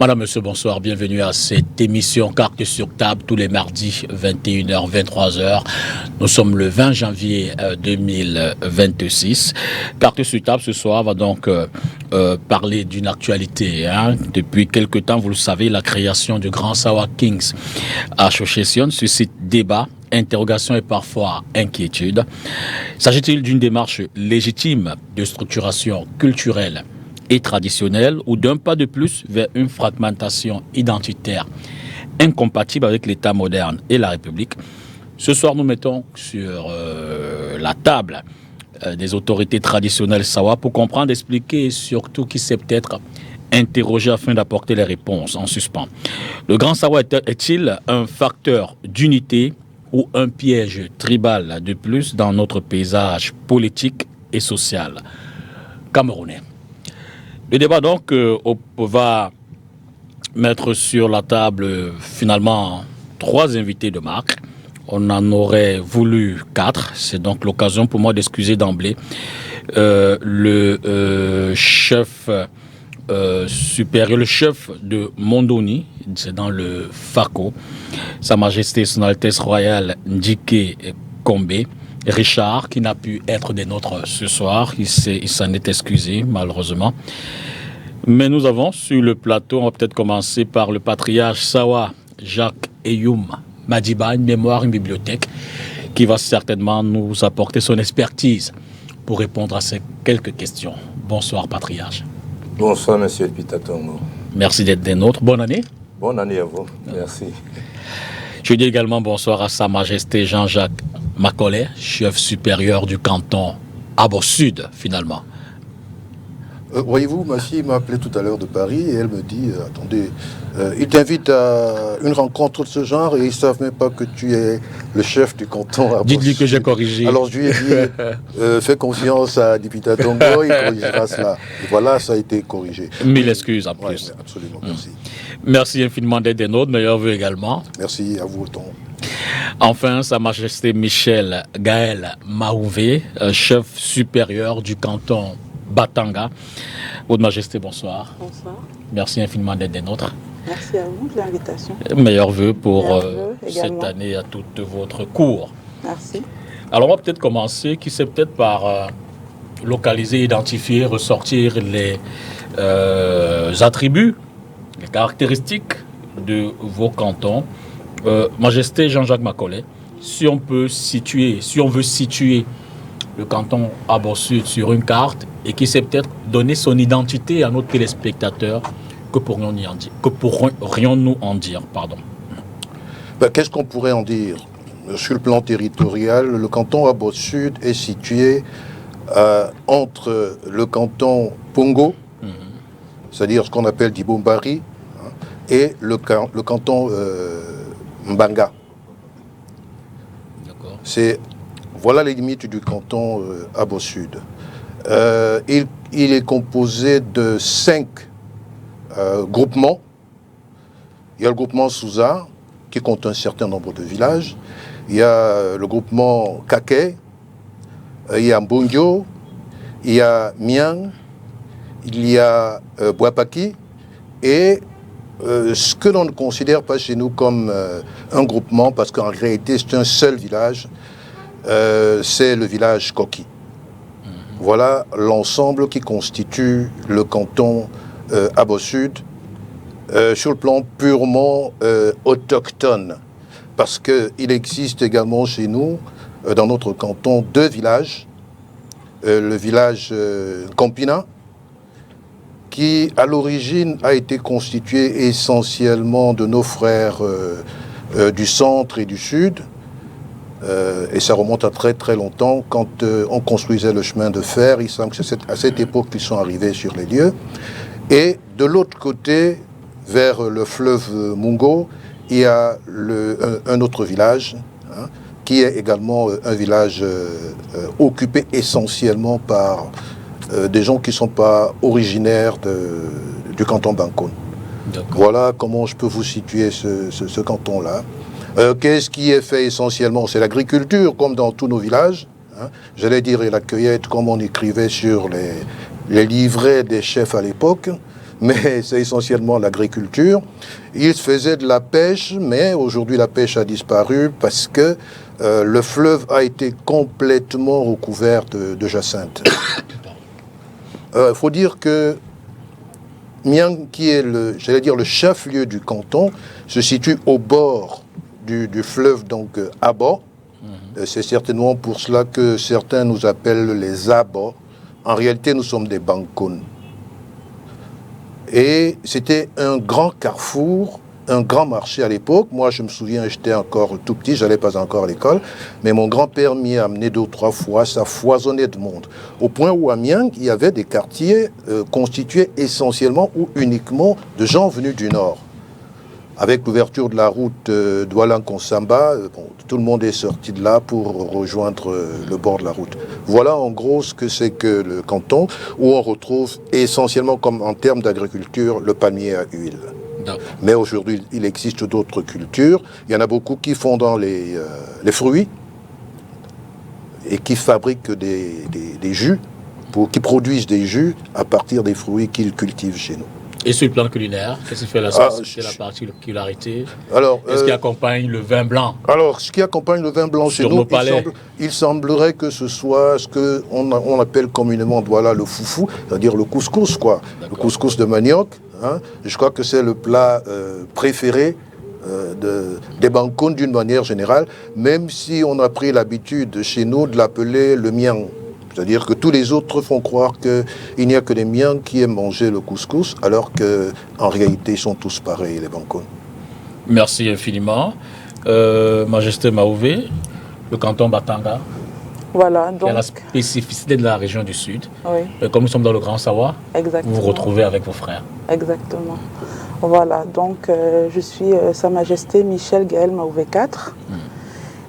Madame, Monsieur, bonsoir. Bienvenue à cette émission Carte sur table tous les mardis 21h, 23h. Nous sommes le 20 janvier 2026. Carte sur table ce soir va donc parler d'une actualité. Depuis quelque temps, vous le savez, la création du Grand Sawa Kings Association suscite débat, interrogation et parfois inquiétude. S'agit-il d'une démarche légitime de structuration culturelle et traditionnelle ou d'un pas de plus vers une fragmentation identitaire incompatible avec l'État moderne et la République? Ce soir, nous mettons sur la table des autorités traditionnelles Sawa pour comprendre, expliquer et surtout qui sait peut-être interroger afin d'apporter les réponses en suspens. Le Grand Sawa est-il un facteur d'unité ou un piège tribal de plus dans notre paysage politique et social camerounais? Le débat donc va mettre sur la table finalement 3 invités de marque. On en aurait voulu 4. C'est donc l'occasion pour moi d'excuser d'emblée le chef supérieur, le chef de Mondoni, c'est dans le FACO, Sa Majesté Son Altesse Royale Ndike Kombe, Richard, qui n'a pu être des nôtres ce soir. Il s'en est excusé, malheureusement. Mais nous avons sur le plateau, on va peut-être commencer par le patriarche Sawa Jacques Eyoum Madiba, une mémoire, une bibliothèque, qui va certainement nous apporter son expertise pour répondre à ces quelques questions. Bonsoir, patriarche. Bonsoir, monsieur Pitatongo. Merci d'être des nôtres. Bonne année. Bonne année à vous. Merci. Je dis également bonsoir à Sa Majesté Jean-Jacques Macaulay, chef supérieur du canton Abo Sud, finalement. Voyez-vous, ma fille m'a appelé tout à l'heure de Paris et elle me dit attendez, il t'invite à une rencontre de ce genre et ils ne savent même pas que tu es le chef du canton. Dites-lui que j'ai corrigé. Alors je lui ai dit fais confiance à Dipita Tongo, il corrigera cela. Et voilà, ça a été corrigé. 1000 excuses en plus. Ouais, absolument, merci. Merci infiniment d'être des nôtres, meilleurs vœux également. Merci à vous autant. Enfin, Sa Majesté Michel Gaël Maouvé, chef supérieur du canton Batanga. Votre Majesté, bonsoir. Bonsoir. Merci infiniment d'être des nôtres. Merci à vous de l'invitation. Meilleurs vœux pour cette année à toute votre cour. Merci. Alors, on va peut-être commencer, qui sait peut-être par localiser, identifier, ressortir les attributs, les caractéristiques de vos cantons. Majesté Jean-Jacques Macaulay, si on veut situer le canton Abo Sud sur une carte et qui sait peut-être donner son identité à nos téléspectateurs, que pourrions-nous en dire, pardon. Qu'est-ce qu'on pourrait en dire? Sur le plan territorial, le canton Abo Sud est situé entre le canton Pongo, c'est-à-dire ce qu'on appelle Dibombari, et le canton Mbanga. D'accord. Voilà les limites du canton Abo Sud. Il est composé de 5 groupements. Il y a le groupement Souza, qui compte un certain nombre de villages. Il y a le groupement Kake, il y a Mbongyo, il y a Miang, il y a Boapaki, et ce que l'on ne considère pas chez nous comme un groupement, parce qu'en réalité c'est un seul village, c'est le village Koki. Voilà l'ensemble qui constitue le canton Abo Sud sur le plan purement autochtone. Parce qu'il existe également chez nous, dans notre canton, 2 villages. Le village Campina, qui à l'origine a été constitué essentiellement de nos frères du centre et du sud. Et ça remonte à très très longtemps, quand on construisait le chemin de fer. Il semble que c'est à cette époque qu'ils sont arrivés sur les lieux. Et de l'autre côté, vers le fleuve Mungo, il y a un autre village, qui est également un village occupé essentiellement par des gens qui ne sont pas originaires du canton Bankone. Voilà comment je peux vous situer ce canton-là. Qu'est-ce qui est fait essentiellement? C'est l'agriculture, comme dans tous nos villages. J'allais dire la cueillette, comme on écrivait sur les livrets des chefs à l'époque. mais c'est essentiellement l'agriculture. Ils faisaient de la pêche, mais aujourd'hui la pêche a disparu parce que le fleuve a été complètement recouvert de jacinthes. Il faut dire que Miang, qui est le chef-lieu du canton, se situe au bord du fleuve, donc Abo. C'est certainement pour cela que certains nous appellent les Abo. En réalité, nous sommes des Bankouns. Et c'était un grand carrefour, un grand marché à l'époque. Moi, je me souviens, j'étais encore tout petit, je n'allais pas encore à l'école, mais mon grand-père m'y a amené 2 ou 3 fois, ça foisonnait de monde. Au point où à Miang, il y avait des quartiers constitués essentiellement ou uniquement de gens venus du Nord. Avec l'ouverture de la route Douala-Konsamba, tout le monde est sorti de là pour rejoindre le bord de la route. Voilà en gros ce que c'est que le canton, où on retrouve essentiellement, comme en termes d'agriculture, le palmier à huile. Mais aujourd'hui, il existe d'autres cultures. Il y en a beaucoup qui font dans les fruits et qui fabriquent des jus, qui produisent des jus à partir des fruits qu'ils cultivent chez nous. Et sur le plan culinaire, qu'est-ce qui fait la particularité? Qu'est-ce qui accompagne le vin blanc? Alors, ce qui accompagne le vin blanc chez nous, il semblerait que ce soit ce qu'on appelle communément le foufou, c'est-à-dire le couscous, quoi. Le couscous de manioc. Hein. Je crois que c'est le plat préféré des Bankouns d'une manière générale, même si on a pris l'habitude chez nous de l'appeler le miang. C'est-à-dire que tous les autres font croire qu'il n'y a que les Miens qui aiment manger le couscous, alors qu'en réalité, ils sont tous pareils, les Bankouns. Merci infiniment. Majesté Maouvé, le canton Batanga. Voilà, donc... Il y a la spécificité de la région du Sud. Oui. Comme nous sommes dans le Grand Sawa, exactement. Vous vous retrouvez avec vos frères. Exactement. Voilà, donc je suis Sa Majesté Michel Gaël Maouvé IV.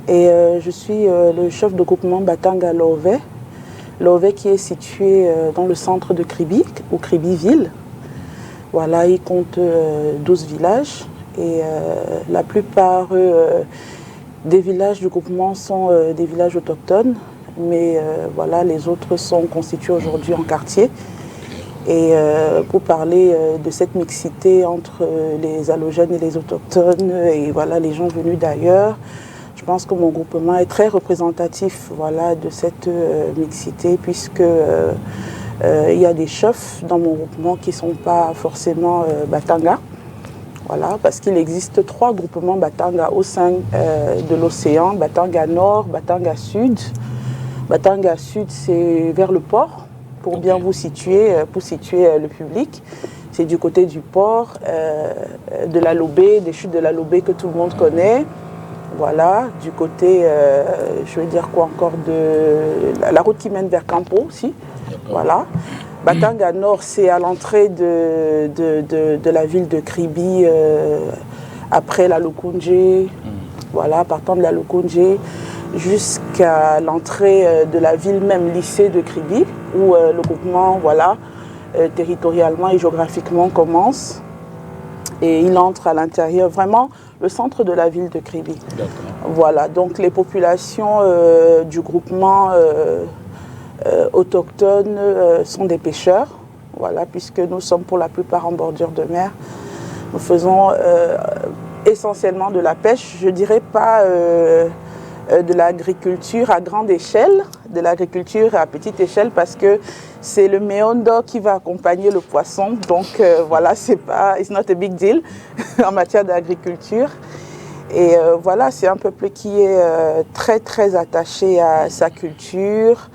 Et je suis le chef de groupement Batanga Lové. Lové qui est situé dans le centre de Kribi, ou Kribi-Ville. Voilà, il compte 12 villages et la plupart des villages du groupement sont des villages autochtones, mais voilà, les autres sont constitués aujourd'hui en quartiers. Et pour parler de cette mixité entre les allogènes et les autochtones et voilà, les gens venus d'ailleurs, je pense que mon groupement est très représentatif voilà, de cette mixité puisque il y a des chefs dans mon groupement qui ne sont pas forcément Batanga. Voilà, parce qu'il existe 3 groupements Batanga au sein de l'océan, Batanga Nord, Batanga Sud. Batanga Sud, c'est vers le port, pour bien vous situer, pour situer le public. C'est du côté du port, de la Lobé, des chutes de la Lobé que tout le monde connaît. Voilà, du côté, je vais dire quoi encore, de la route qui mène vers Campo aussi. Voilà. Batanga Nord, c'est à l'entrée de la ville de Kribi, après la Lokoundje, voilà, partant de la Lokoundje jusqu'à l'entrée de la ville même lycée de Kribi, où le groupement, voilà, territorialement et géographiquement commence. Et il entre à l'intérieur, vraiment le centre de la ville de Kribi. Voilà, donc les populations du groupement autochtones sont des pêcheurs, voilà, puisque nous sommes pour la plupart en bordure de mer. Nous faisons essentiellement de la pêche, je dirais pas de l'agriculture à grande échelle, de l'agriculture à petite échelle, parce que c'est le méondo qui va accompagner le poisson, donc voilà, c'est pas, it's not a big deal en matière d'agriculture. Et voilà, c'est un peuple qui est très très attaché à sa culture.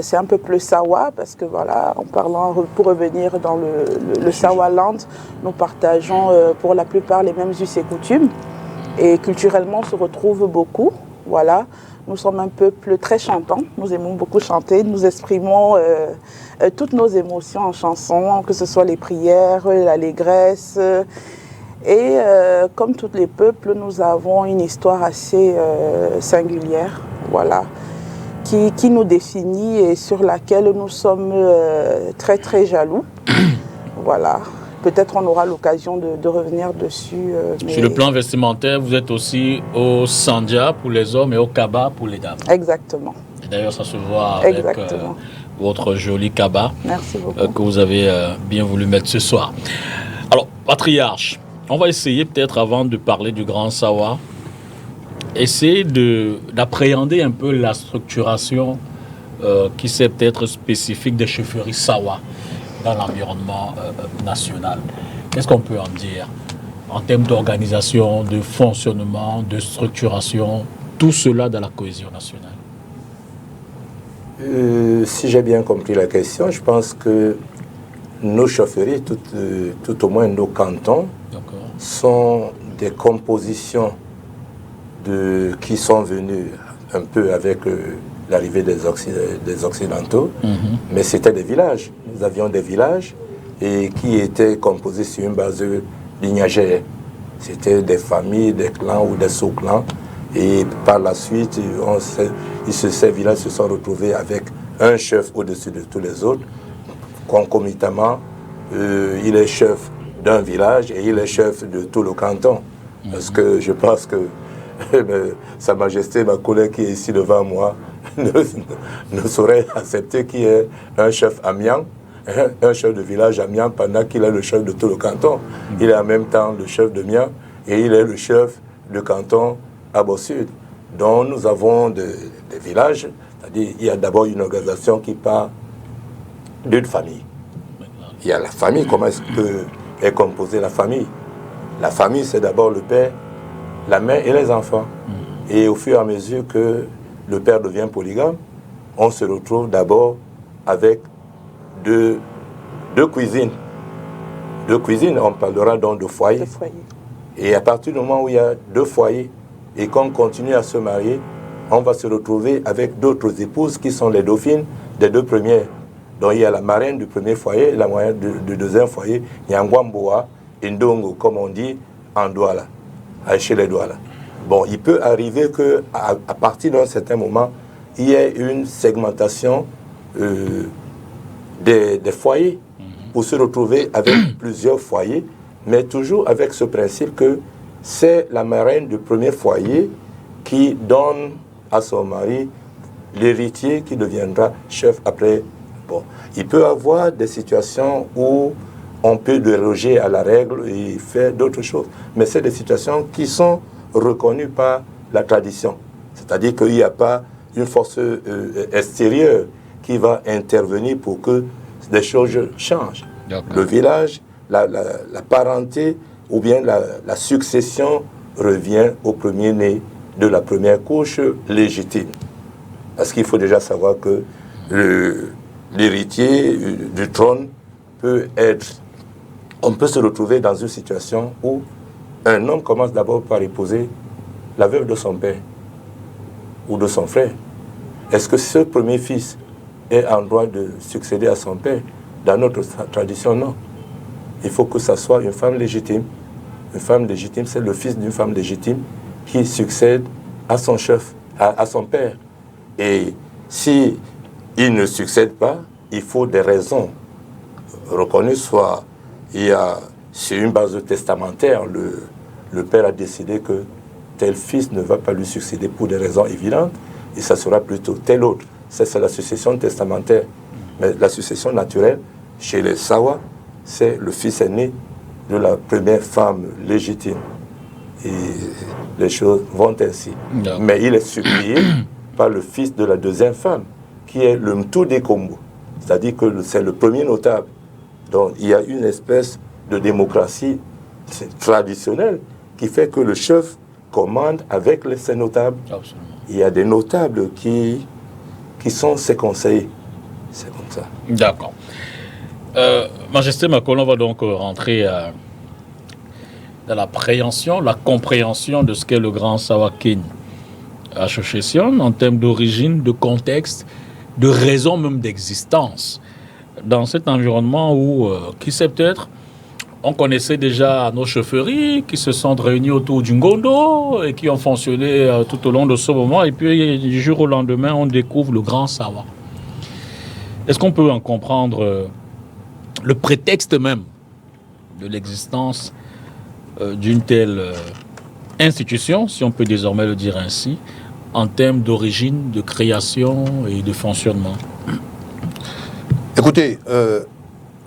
C'est un peuple Sawa, parce que voilà, en parlant, pour revenir dans le Sawaland, nous partageons pour la plupart les mêmes us et coutumes. Et culturellement, on se retrouve beaucoup. Voilà, nous sommes un peuple très chantant, nous aimons beaucoup chanter, nous exprimons toutes nos émotions en chansons, que ce soit les prières, l'allégresse. Et comme tous les peuples, nous avons une histoire assez singulière, voilà, qui nous définit et sur laquelle nous sommes très très jaloux. Voilà. Peut-être on aura l'occasion de revenir dessus. Sur le plan vestimentaire, vous êtes aussi au sandia pour les hommes et au kaba pour les dames. Exactement. Et d'ailleurs, ça se voit avec votre joli cabas. Merci beaucoup. Que vous avez bien voulu mettre ce soir. Alors, patriarche, on va essayer peut-être avant de parler du Grand Sawa, essayer d'appréhender un peu la structuration qui c'est peut-être spécifique des chefferies Sawa dans l'environnement national. Qu'est-ce qu'on peut en dire en termes d'organisation, de fonctionnement, de structuration, tout cela dans la cohésion nationale? Si j'ai bien compris la question, je pense que nos chefferies, tout au moins nos cantons, sont des compositions qui sont venues un peu avec l'arrivée des Occidentaux, mais c'était des villages. Nous avions des villages et qui étaient composés sur une base lignagère. C'était des familles, des clans ou des sous-clans. Et par la suite, ces villages se sont retrouvés avec un chef au-dessus de tous les autres. Concomitamment, il est chef d'un village et il est chef de tout le canton. Parce que je pense que Sa Majesté, ma collègue qui est ici devant moi, ne saurait accepter qu'il y ait un chef amiant, un chef de village amiant, pendant qu'il est le chef de tout le canton. Il est en même temps le chef de Mian et il est le chef du canton Abo-Sud. Donc nous avons des villages, c'est-à-dire il y a d'abord une organisation qui part d'une famille. Il y a la famille, comment est composée la famille? La famille, c'est d'abord le père, la mère et les enfants. Et au fur et à mesure que le père devient polygame, on se retrouve d'abord avec deux cuisines. Deux cuisines, on parlera donc de foyers. Et à partir du moment où il y a deux foyers et qu'on continue à se marier, on va se retrouver avec d'autres épouses qui sont les dauphines des deux premières. Donc il y a la marraine du premier foyer et la marraine du deuxième foyer, Nyangwamboa, Indongo, comme on dit, en Douala, chez les Douala. Bon, il peut arriver qu'à partir d'un certain moment, il y ait une segmentation des foyers pour se retrouver avec plusieurs foyers, mais toujours avec ce principe que c'est la marraine du premier foyer qui donne à son mari l'héritier qui deviendra chef après. Bon, il peut y avoir des situations où on peut déroger à la règle et faire d'autres choses, mais c'est des situations qui sont reconnues par la tradition. C'est-à-dire qu'il n'y a pas une force extérieure qui va intervenir pour que des choses changent. Le village, la parenté ou bien la succession revient au premier-né de la première couche légitime. Parce qu'il faut déjà savoir que l'héritier du trône peut être... On peut se retrouver dans une situation où un homme commence d'abord par épouser la veuve de son père ou de son frère. Est-ce que ce premier fils est en droit de succéder à son père? Dans notre tradition, non. Il faut que ça soit une femme légitime. Une femme légitime, c'est le fils d'une femme légitime qui succède à son chef, à son père. Et si il ne succède pas, il faut des raisons reconnues, soit il y a sur une base testamentaire, le père a décidé que tel fils ne va pas lui succéder pour des raisons évidentes, et ça sera plutôt tel autre. C'est la succession testamentaire. Mais la succession naturelle, chez les Sawa, c'est le fils aîné de la première femme légitime. Et les choses vont ainsi. Non. Mais il est suppléé par le fils de la deuxième femme, qui est le Mtude Kombo. C'est-à-dire que c'est le premier notable. Donc il y a une espèce de démocratie traditionnelle qui fait que le chef commande avec ses notables. Absolument. Il y a des notables qui sont ses conseillers. C'est comme ça. D'accord. Majesté Makolo, on va donc rentrer dans la préhension, la compréhension de ce qu'est le Grand Sawa King Association en termes d'origine, de contexte, de raison même d'existence. Dans cet environnement où, qui sait peut-être, on connaissait déjà nos chefferies qui se sont réunies autour du Ngondo et qui ont fonctionné tout au long de ce moment. Et puis, du jour au lendemain, on découvre le Grand Sawa. Est-ce qu'on peut en comprendre le prétexte même de l'existence d'une telle institution, si on peut désormais le dire ainsi, en termes d'origine, de création et de fonctionnement? Écoutez,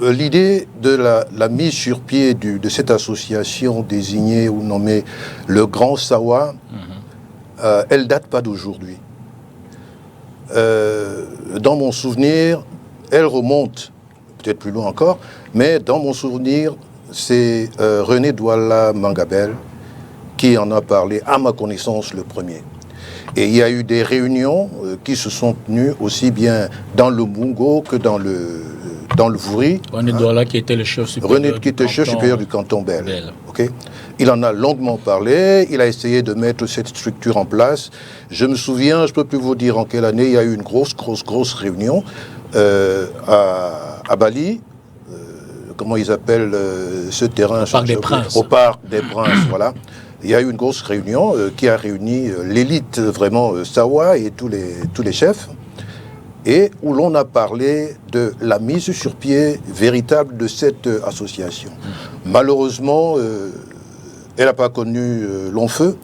l'idée de la mise sur pied de cette association désignée ou nommée le Grand Sawa, elle date pas d'aujourd'hui. Dans mon souvenir, elle remonte peut-être plus loin encore, mais dans mon souvenir, c'est René Douala Mangabel qui en a parlé, à ma connaissance, le premier. Et il y a eu des réunions qui se sont tenues aussi bien dans le Mungo que dans le Vouri. René Douala qui était le chef supérieur. René qui était chef supérieur du canton Bel. Okay. Il en a longuement parlé, il a essayé de mettre cette structure en place. Je me souviens, je ne peux plus vous dire en quelle année, il y a eu une grosse réunion à Bali. Comment ils appellent ce terrain? Parc des Princes. Au Parc des Princes, voilà. Il y a eu une grosse réunion qui a réuni l'élite vraiment Sawa et tous les chefs, et où l'on a parlé de la mise sur pied véritable de cette association. Malheureusement, elle n'a pas connu long feu.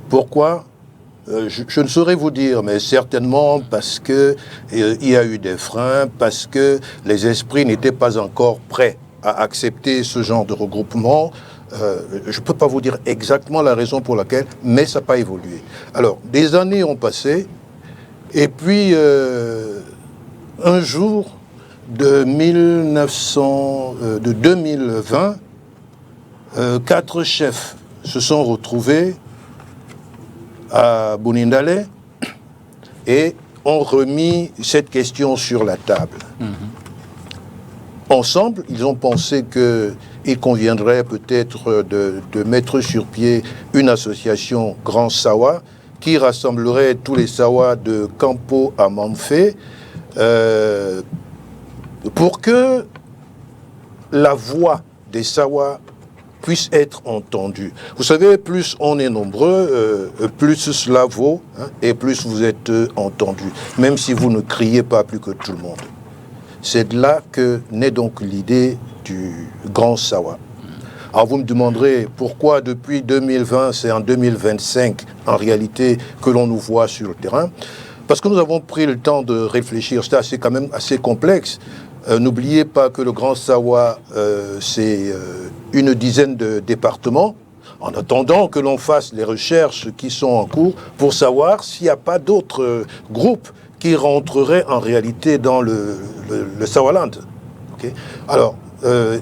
Pourquoi? Je ne saurais vous dire, mais certainement parce qu'il y a eu des freins, parce que les esprits n'étaient pas encore prêts à accepter ce genre de regroupement. Je ne peux pas vous dire exactement la raison pour laquelle, mais ça n'a pas évolué. Alors, des années ont passé, et puis un jour de 2020, 4 chefs se sont retrouvés à Bounindale et ont remis cette question sur la table. Ensemble, ils ont pensé qu'il conviendrait peut-être de mettre sur pied une association Grand Sawa qui rassemblerait tous les Sawa de Campo à Mamfé pour que la voix des Sawa puisse être entendue. Vous savez, plus on est nombreux, plus cela vaut, hein, et plus vous êtes entendus, même si vous ne criez pas plus que tout le monde. C'est de là que naît donc l'idée du Grand Sawa. Alors vous me demanderez pourquoi depuis 2020, c'est en 2025 en réalité que l'on nous voit sur le terrain. Parce que nous avons pris le temps de réfléchir, c'est quand même assez complexe. N'oubliez pas que le Grand Sawa, c'est une dizaine de départements, en attendant que l'on fasse les recherches qui sont en cours pour savoir s'il n'y a pas d'autres groupes qui rentreraient en réalité dans le Sawaland. Okay. Alors,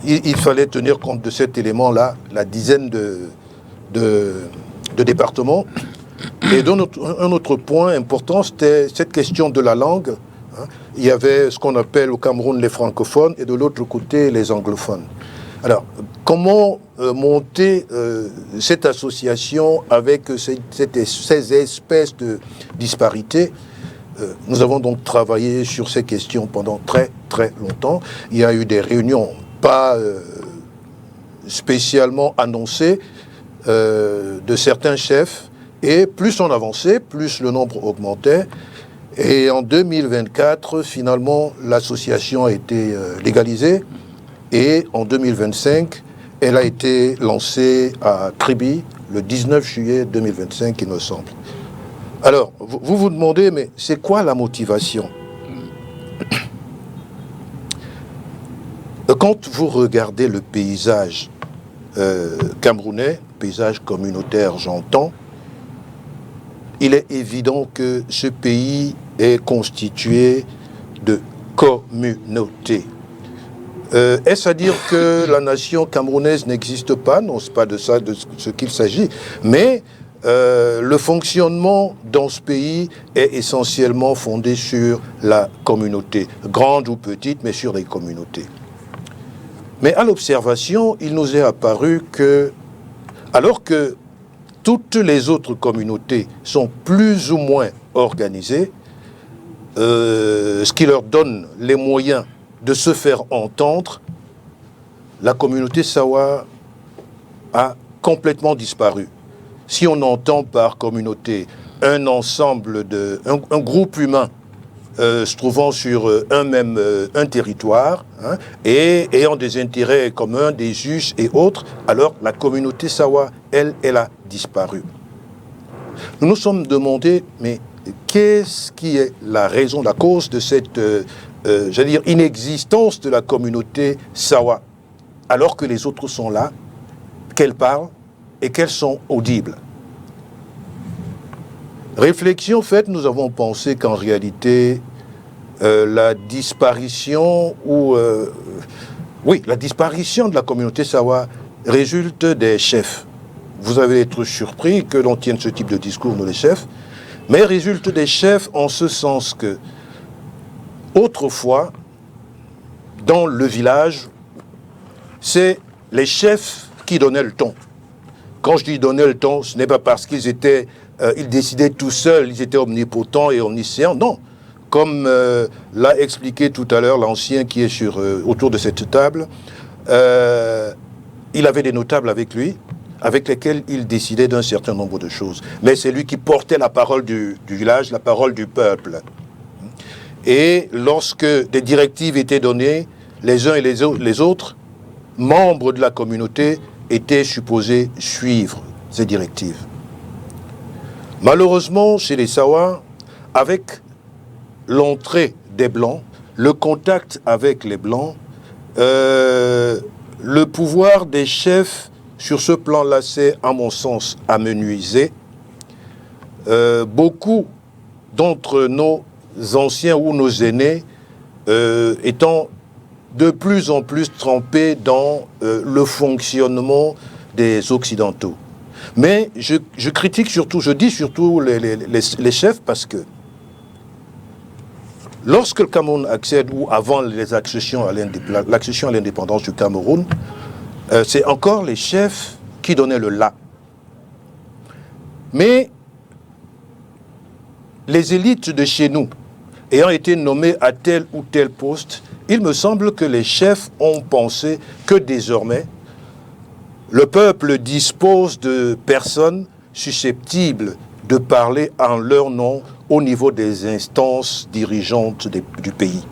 il fallait tenir compte de cet élément-là, la dizaine de départements. Et un autre point important, c'était cette question de la langue. Il y avait ce qu'on appelle au Cameroun les francophones et de l'autre côté les anglophones. Alors, comment monter cette association avec ces espèces de disparités? Nous avons donc travaillé sur ces questions pendant très longtemps. Il y a eu des réunions pas spécialement annoncées de certains chefs, et plus on avançait, plus le nombre augmentait. Et en 2024, finalement, l'association a été légalisée. Et en 2025, elle a été lancée à Tribi le 19 juillet 2025, il me semble. Alors, vous vous demandez, mais c'est quoi la motivation? Quand vous regardez le paysage camerounais, paysage communautaire, j'entends, il est évident que ce pays est constitué de communautés. Est-ce à dire que la nation camerounaise n'existe pas? Non, ce n'est pas de ça de ce qu'il s'agit. Mais le fonctionnement dans ce pays est essentiellement fondé sur la communauté, grande ou petite, mais sur les communautés. Mais à l'observation, il nous est apparu que, alors que toutes les autres communautés sont plus ou moins organisées, ce qui leur donne les moyens de se faire entendre, la communauté Sawa a complètement disparu. Si on entend par communauté un ensemble un groupe humain se trouvant sur un territoire, hein, et ayant des intérêts communs, des us et autres, alors la communauté Sawa, elle a disparu. Nous nous sommes demandé, mais qu'est-ce qui est la raison, la cause de cette j'allais dire, inexistence de la communauté Sawa, alors que les autres sont là, qu'elles parlent et qu'elles sont audibles. Réflexion faite, nous avons pensé qu'en réalité, la disparition la disparition de la communauté Sawa résulte des chefs. Vous allez être surpris que l'on tienne ce type de discours, nous les chefs, mais résulte des chefs en ce sens que, autrefois, dans le village, c'est les chefs qui donnaient le ton. Quand je dis donner le ton, ce n'est pas parce qu'ils décidaient tout seuls, ils étaient omnipotents et omniscients, non. Comme l'a expliqué tout à l'heure l'ancien qui est autour de cette table, il avait des notables avec lui, avec lesquels il décidait d'un certain nombre de choses. Mais c'est lui qui portait la parole du village, la parole du peuple. Et lorsque des directives étaient données, les uns et les autres, membres de la communauté, étaient supposés suivre ces directives. Malheureusement, chez les Sawa, avec l'entrée des Blancs, le contact avec les Blancs, le pouvoir des chefs sur ce plan-là s'est, à mon sens, amenuisé. Beaucoup d'entre nos anciens ou nos aînés étant de plus en plus trempés dans le fonctionnement des Occidentaux. Mais je critique surtout, je dis surtout les chefs parce que lorsque le Cameroun accède, ou avant l'accession à l'indépendance du Cameroun, c'est encore les chefs qui donnaient le là. Mais les élites de chez nous, ayant été nommées à tel ou tel poste, il me semble que les chefs ont pensé que désormais, le peuple dispose de personnes susceptibles de parler en leur nom au niveau des instances dirigeantes du pays.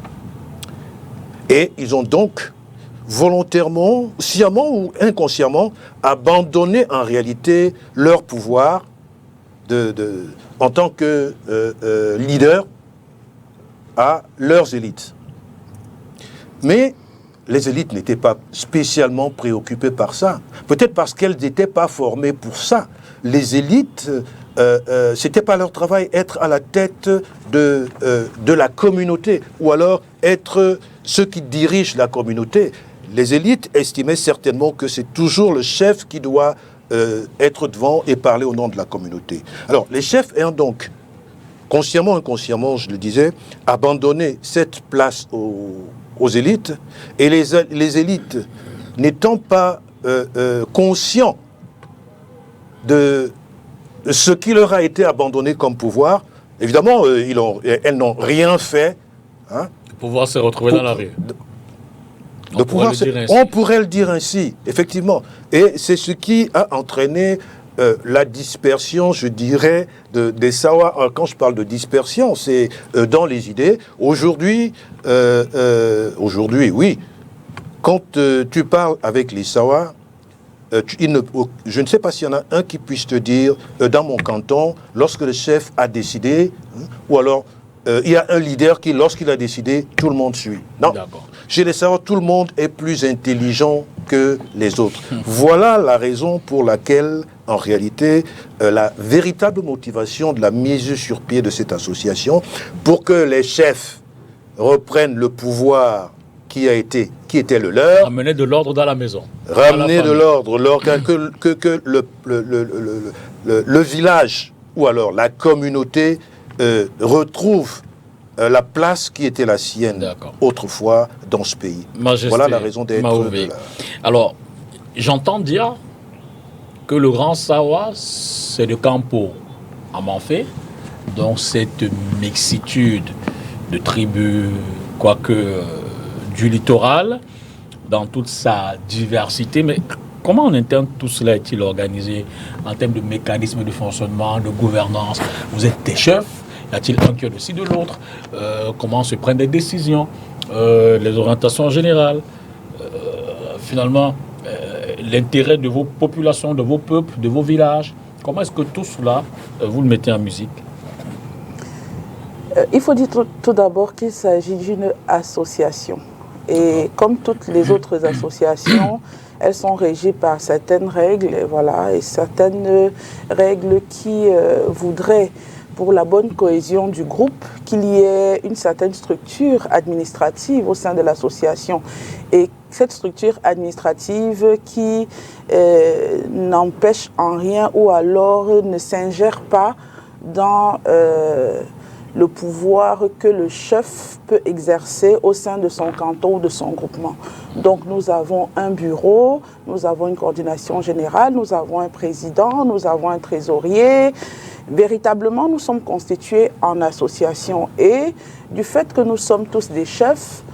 Et ils ont donc volontairement, sciemment ou inconsciemment, abandonné en réalité leur pouvoir en tant que leader à leurs élites. Mais les élites n'étaient pas spécialement préoccupées par ça. Peut-être parce qu'elles n'étaient pas formées pour ça. Les élites, c'était pas leur travail être à la tête de la communauté, ou alors être ceux qui dirigent la communauté. Les élites estimaient certainement que c'est toujours le chef qui doit être devant et parler au nom de la communauté. Alors, les chefs ayant donc, consciemment ou inconsciemment, je le disais, abandonné cette place aux élites, et les élites n'étant pas conscients de ce qui leur a été abandonné comme pouvoir, évidemment, elles n'ont rien fait. Hein, le pouvoir s'est retrouvé dans la rue. On pourrait le dire ainsi, effectivement. Et c'est ce qui a entraîné la dispersion, je dirais, des Sawa. Quand je parle de dispersion, c'est dans les idées. Aujourd'hui, oui, quand tu parles avec les Sawa, je ne sais pas s'il y en a un qui puisse te dire, dans mon canton, lorsque le chef a décidé, ou alors il y a un leader qui, lorsqu'il a décidé, tout le monde suit. Non. Chez les Sawa, tout le monde est plus intelligent que les autres. Voilà la raison pour laquelle, en réalité, la véritable motivation de la mise sur pied de cette association, pour que les chefs reprennent le pouvoir qui était le leur. Ramener de l'ordre dans la maison. Ramener de l'ordre, que le village, ou alors la communauté, retrouve la place qui était la sienne autrefois dans ce pays. Majesté, voilà la raison d'être. Alors, j'entends dire que le Grand Sawa, c'est le Campo à Manfé, donc cette mixitude de tribus, quoique du littoral, dans toute sa diversité. Mais comment en interne tout cela est-il organisé en termes de mécanisme de fonctionnement, de gouvernance? Vous êtes des chefs. Y a-t-il un qui est au-dessus de l'autre? Comment se prennent des décisions? Les orientations générales? Finalement, l'intérêt de vos populations, de vos peuples, de vos villages? Comment est-ce que tout cela, vous le mettez en musique? Il faut dire tout d'abord qu'il s'agit d'une association. Et comme toutes les autres associations, elles sont régies par certaines règles, voilà, et certaines règles qui voudraient, pour la bonne cohésion du groupe, qu'il y ait une certaine structure administrative au sein de l'association. Et cette structure administrative qui n'empêche en rien ou alors ne s'ingère pas dans le pouvoir que le chef peut exercer au sein de son canton ou de son groupement. Donc nous avons un bureau, nous avons une coordination générale, nous avons un président, nous avons un trésorier. Véritablement, nous sommes constitués en association et du fait que nous sommes tous des chefs,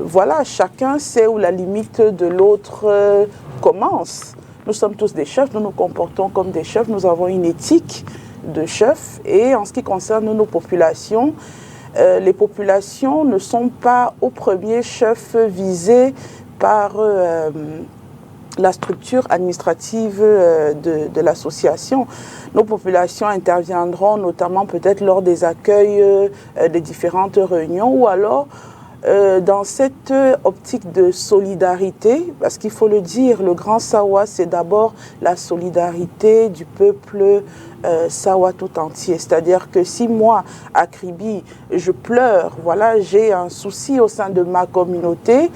voilà, chacun sait où la limite de l'autre commence. Nous sommes tous des chefs, nous nous comportons comme des chefs, nous avons une éthique de chefs et en ce qui concerne nos populations, les populations ne sont pas au premier chef visées par la structure administrative de l'association. Nos populations interviendront notamment peut-être lors des accueils des différentes réunions ou alors dans cette optique de solidarité, parce qu'il faut le dire, le Grand Sawa, c'est d'abord la solidarité du peuple Sawa tout entier. C'est-à-dire que si moi, à Kribi, je pleure, voilà, j'ai un souci au sein de ma communauté,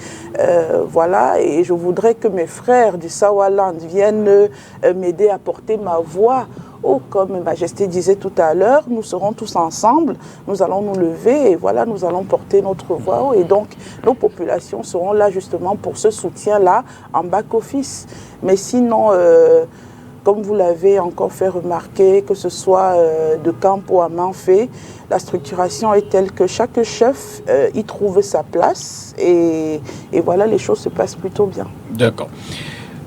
voilà, et je voudrais que mes frères du Sawaland viennent m'aider à porter ma voix. Oh, comme Majesté disait tout à l'heure, nous serons tous ensemble, nous allons nous lever et voilà, nous allons porter notre voix. Et donc, nos populations seront là justement pour ce soutien-là en back-office. Mais sinon, comme vous l'avez encore fait remarquer, que ce soit de Campo à Manfé, la structuration est telle que chaque chef y trouve sa place et voilà, les choses se passent plutôt bien. D'accord.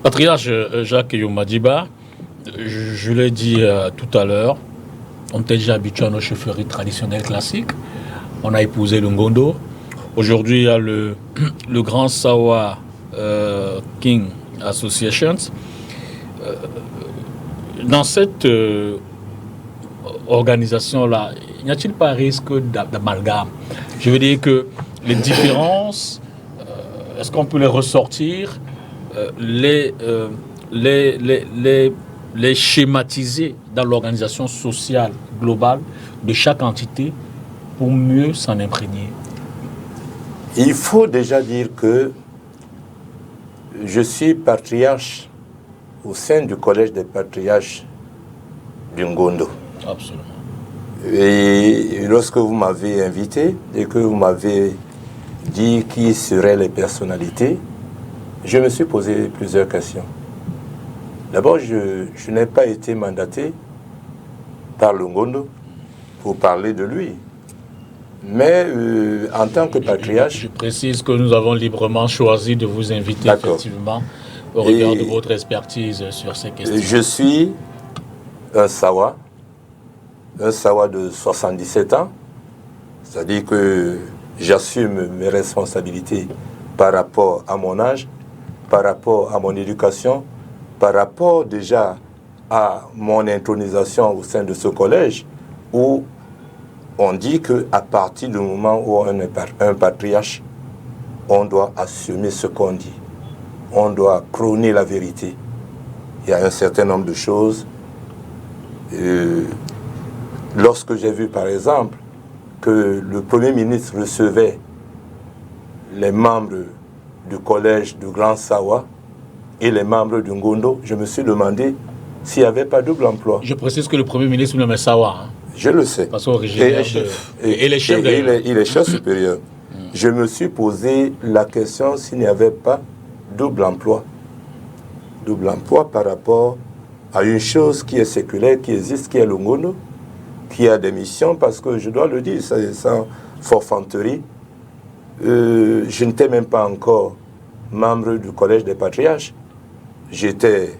Patriarche Jacques Youmadiba, je l'ai dit tout à l'heure, on était déjà habitué à nos chefferies traditionnelles classiques. On a épousé le Ngondo. Aujourd'hui, il y a le Grand Sawa King Associations. Dans cette organisation-là, n'y a-t-il pas risque d'amalgame? Je veux dire que les différences, est-ce qu'on peut les ressortir, les schématiser dans l'organisation sociale globale de chaque entité pour mieux s'en imprégner? Il faut déjà dire que je suis patriarche au sein du collège des patriarches du Ngondo. Absolument. Et lorsque vous m'avez invité et que vous m'avez dit qui seraient les personnalités, je me suis posé plusieurs questions. D'abord, je n'ai pas été mandaté par le Ngondo pour parler de lui. Mais en tant que patriarche... Je précise que nous avons librement choisi de vous inviter effectivement au regard de votre expertise sur ces questions. Je suis un Sawa de 77 ans, c'est-à-dire que j'assume mes responsabilités par rapport à mon âge, par rapport à mon éducation, par rapport déjà à mon intronisation au sein de ce collège, où on dit qu'à partir du moment où on est un patriarche, on doit assumer ce qu'on dit. On doit prôner la vérité. Il y a un certain nombre de choses. Lorsque j'ai vu, par exemple, que le Premier ministre recevait les membres du collège du Grand Sawa et les membres du Ngondo, je me suis demandé s'il n'y avait pas double emploi. Je précise que le Premier ministre nomme Sawa. Hein. Je le sais. Parce originaire et les chefs il est chef supérieur. Je me suis posé la question s'il n'y avait pas double emploi. Double emploi par rapport à une chose qui est séculaire, qui existe, qui est le Ngondo, qui a des missions, parce que je dois le dire, sans forfanterie, je n'étais même pas encore membre du collège des patriarches. J'étais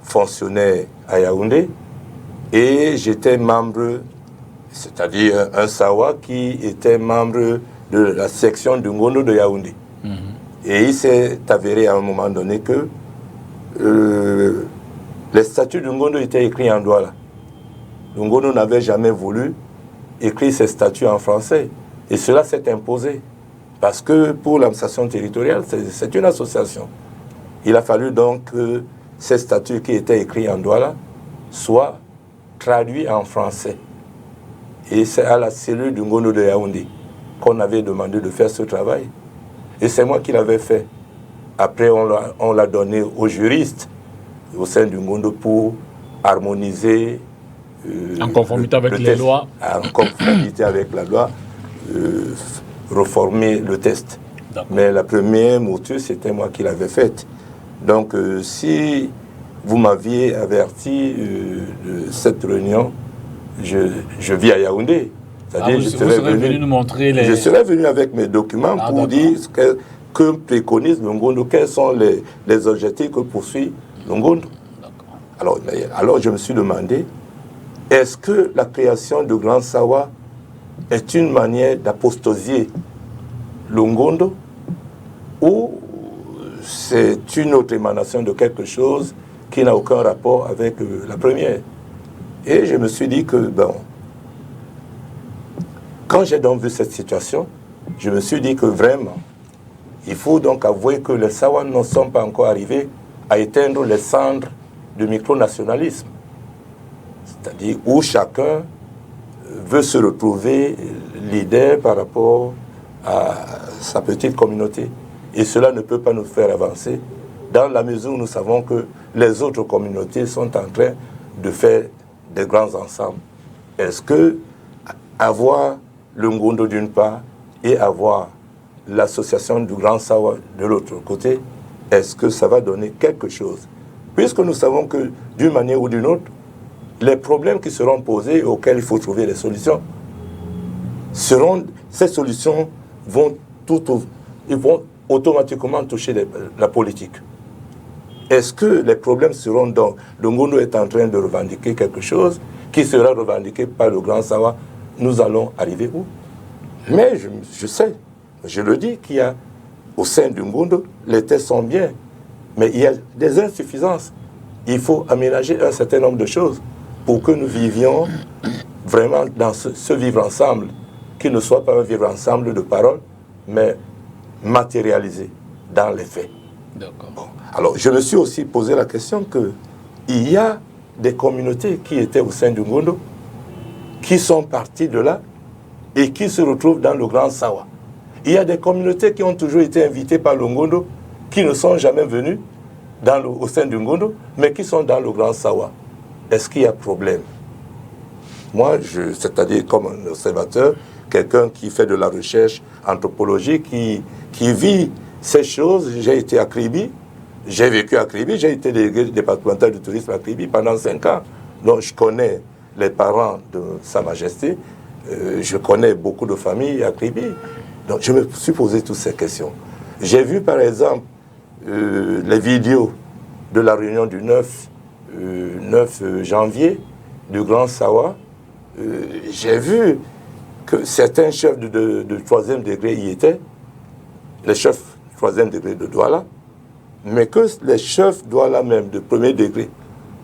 fonctionnaire à Yaoundé et j'étais membre, c'est-à-dire un Sawa qui était membre de la section du Ngondo de Yaoundé. Et il s'est avéré à un moment donné que les statuts du Ngondo étaient écrits en Douala. Le Ngondo n'avait jamais voulu écrit ses statuts en français. Et cela s'est imposé. Parce que pour l'administration territoriale, c'est une association. Il a fallu donc que ces statuts qui étaient écrits en Douala soient traduits en français. Et c'est à la cellule du Ngondo de Yaoundé qu'on avait demandé de faire ce travail. Et c'est moi qui l'avais fait. Après, on l'a donné aux juristes au sein du Ngondo pour harmoniser. En conformité avec les lois. En conformité avec la loi, reformer le test. Mais la première mouture, c'était moi qui l'avais faite. Donc, si vous m'aviez averti de cette réunion, je vis à Yaoundé. C'est-à-dire, vous serez venu nous montrer les... Je serais venu avec mes documents pour dire que préconise le Ngondo, quels sont les objectifs que poursuit le Ngondo. Alors, je me suis demandé, est-ce que la création de Grand Sawa est une manière d'apostasier le Ngondo ou c'est une autre émanation de quelque chose qui n'a aucun rapport avec la première? Et je me suis dit que, bon, quand j'ai donc vu cette situation, je me suis dit que vraiment, il faut donc avouer que les Sawa ne sont pas encore arrivés à éteindre les cendres du micronationalisme. C'est-à-dire où chacun veut se retrouver leader par rapport à sa petite communauté. Et cela ne peut pas nous faire avancer dans la mesure où nous savons que les autres communautés sont en train de faire des grands ensembles. Est-ce que avoir le Ngondo d'une part et avoir l'association du Grand Sawa de l'autre côté, est-ce que ça va donner quelque chose? Puisque nous savons que d'une manière ou d'une autre, les problèmes qui seront posés et auxquels il faut trouver des solutions, ces solutions vont automatiquement toucher la politique. Est-ce que les problèmes seront donc, le Ngondo est en train de revendiquer quelque chose qui sera revendiqué par le Grand Sawa, nous allons arriver où? Mais je sais, je le dis, qu'il y a au sein du Ngondo, les tests sont bien, mais il y a des insuffisances. Il faut aménager un certain nombre de choses pour que nous vivions vraiment dans ce vivre ensemble, qui ne soit pas un vivre ensemble de paroles, mais matérialisé dans les faits. Bon. Alors, je me suis aussi posé la question qu'il y a des communautés qui étaient au sein du Ngondo, qui sont parties de là et qui se retrouvent dans le Grand Sawa. Il y a des communautés qui ont toujours été invitées par le Ngondo, qui ne sont jamais venues au sein du Ngondo, mais qui sont dans le Grand Sawa. Est-ce qu'il y a problème? Moi, c'est-à-dire comme un observateur, quelqu'un qui fait de la recherche anthropologique, qui vit ces choses, j'ai été à Kribi, j'ai vécu à Kribi, j'ai été délégué départemental du tourisme à Kribi pendant 5 ans. Donc je connais les parents de Sa Majesté, je connais beaucoup de familles à Kribi. Donc je me suis posé toutes ces questions. J'ai vu par exemple les vidéos de la réunion du 9 janvier du Grand Sawa. J'ai vu que certains chefs de 3e degré y étaient, les chefs de 3e degré de Douala, mais que les chefs Douala même de 1er degré,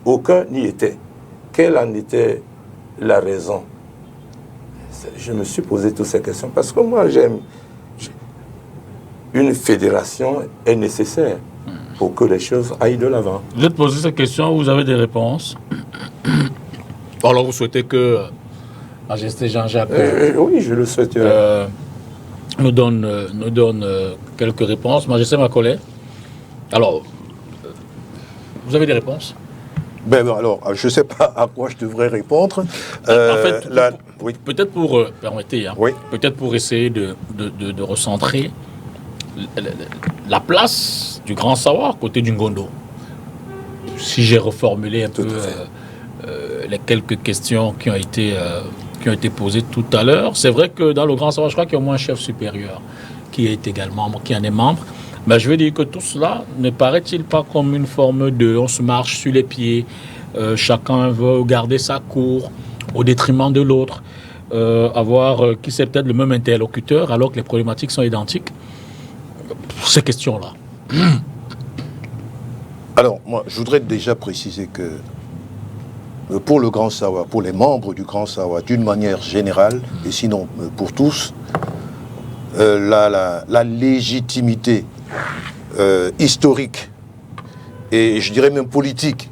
aucun n'y était. Quelle en était la raison? Je me suis posé toutes ces questions parce que moi une fédération est nécessaire pour que les choses aillent de l'avant. Vous êtes posé ces questions, vous avez des réponses. Alors vous souhaitez que Majesté Jean-Jacques oui, je le souhaite. Nous donne quelques réponses. Majesté Macaulay, alors, vous avez des réponses? Alors, je ne sais pas à quoi je devrais répondre. En fait, oui. Peut-être pour, permettez, oui. Peut-être pour essayer de recentrer la place du Grand Sawa côté du Ngondo. Si j'ai reformulé un peu les quelques questions qui ont été posées tout à l'heure, c'est vrai que dans le Grand Sawa, je crois qu'il y a au moins un chef supérieur qui en est membre. Mais je veux dire que tout cela ne paraît-il pas comme une forme de on se marche sur les pieds, chacun veut garder sa cour au détriment de l'autre, avoir qui c'est peut-être le même interlocuteur alors que les problématiques sont identiques. Ces questions-là. Alors, moi, je voudrais déjà préciser que pour le Grand Sawa, pour les membres du Grand Sawa, d'une manière générale, et sinon pour tous, la légitimité historique et je dirais même politique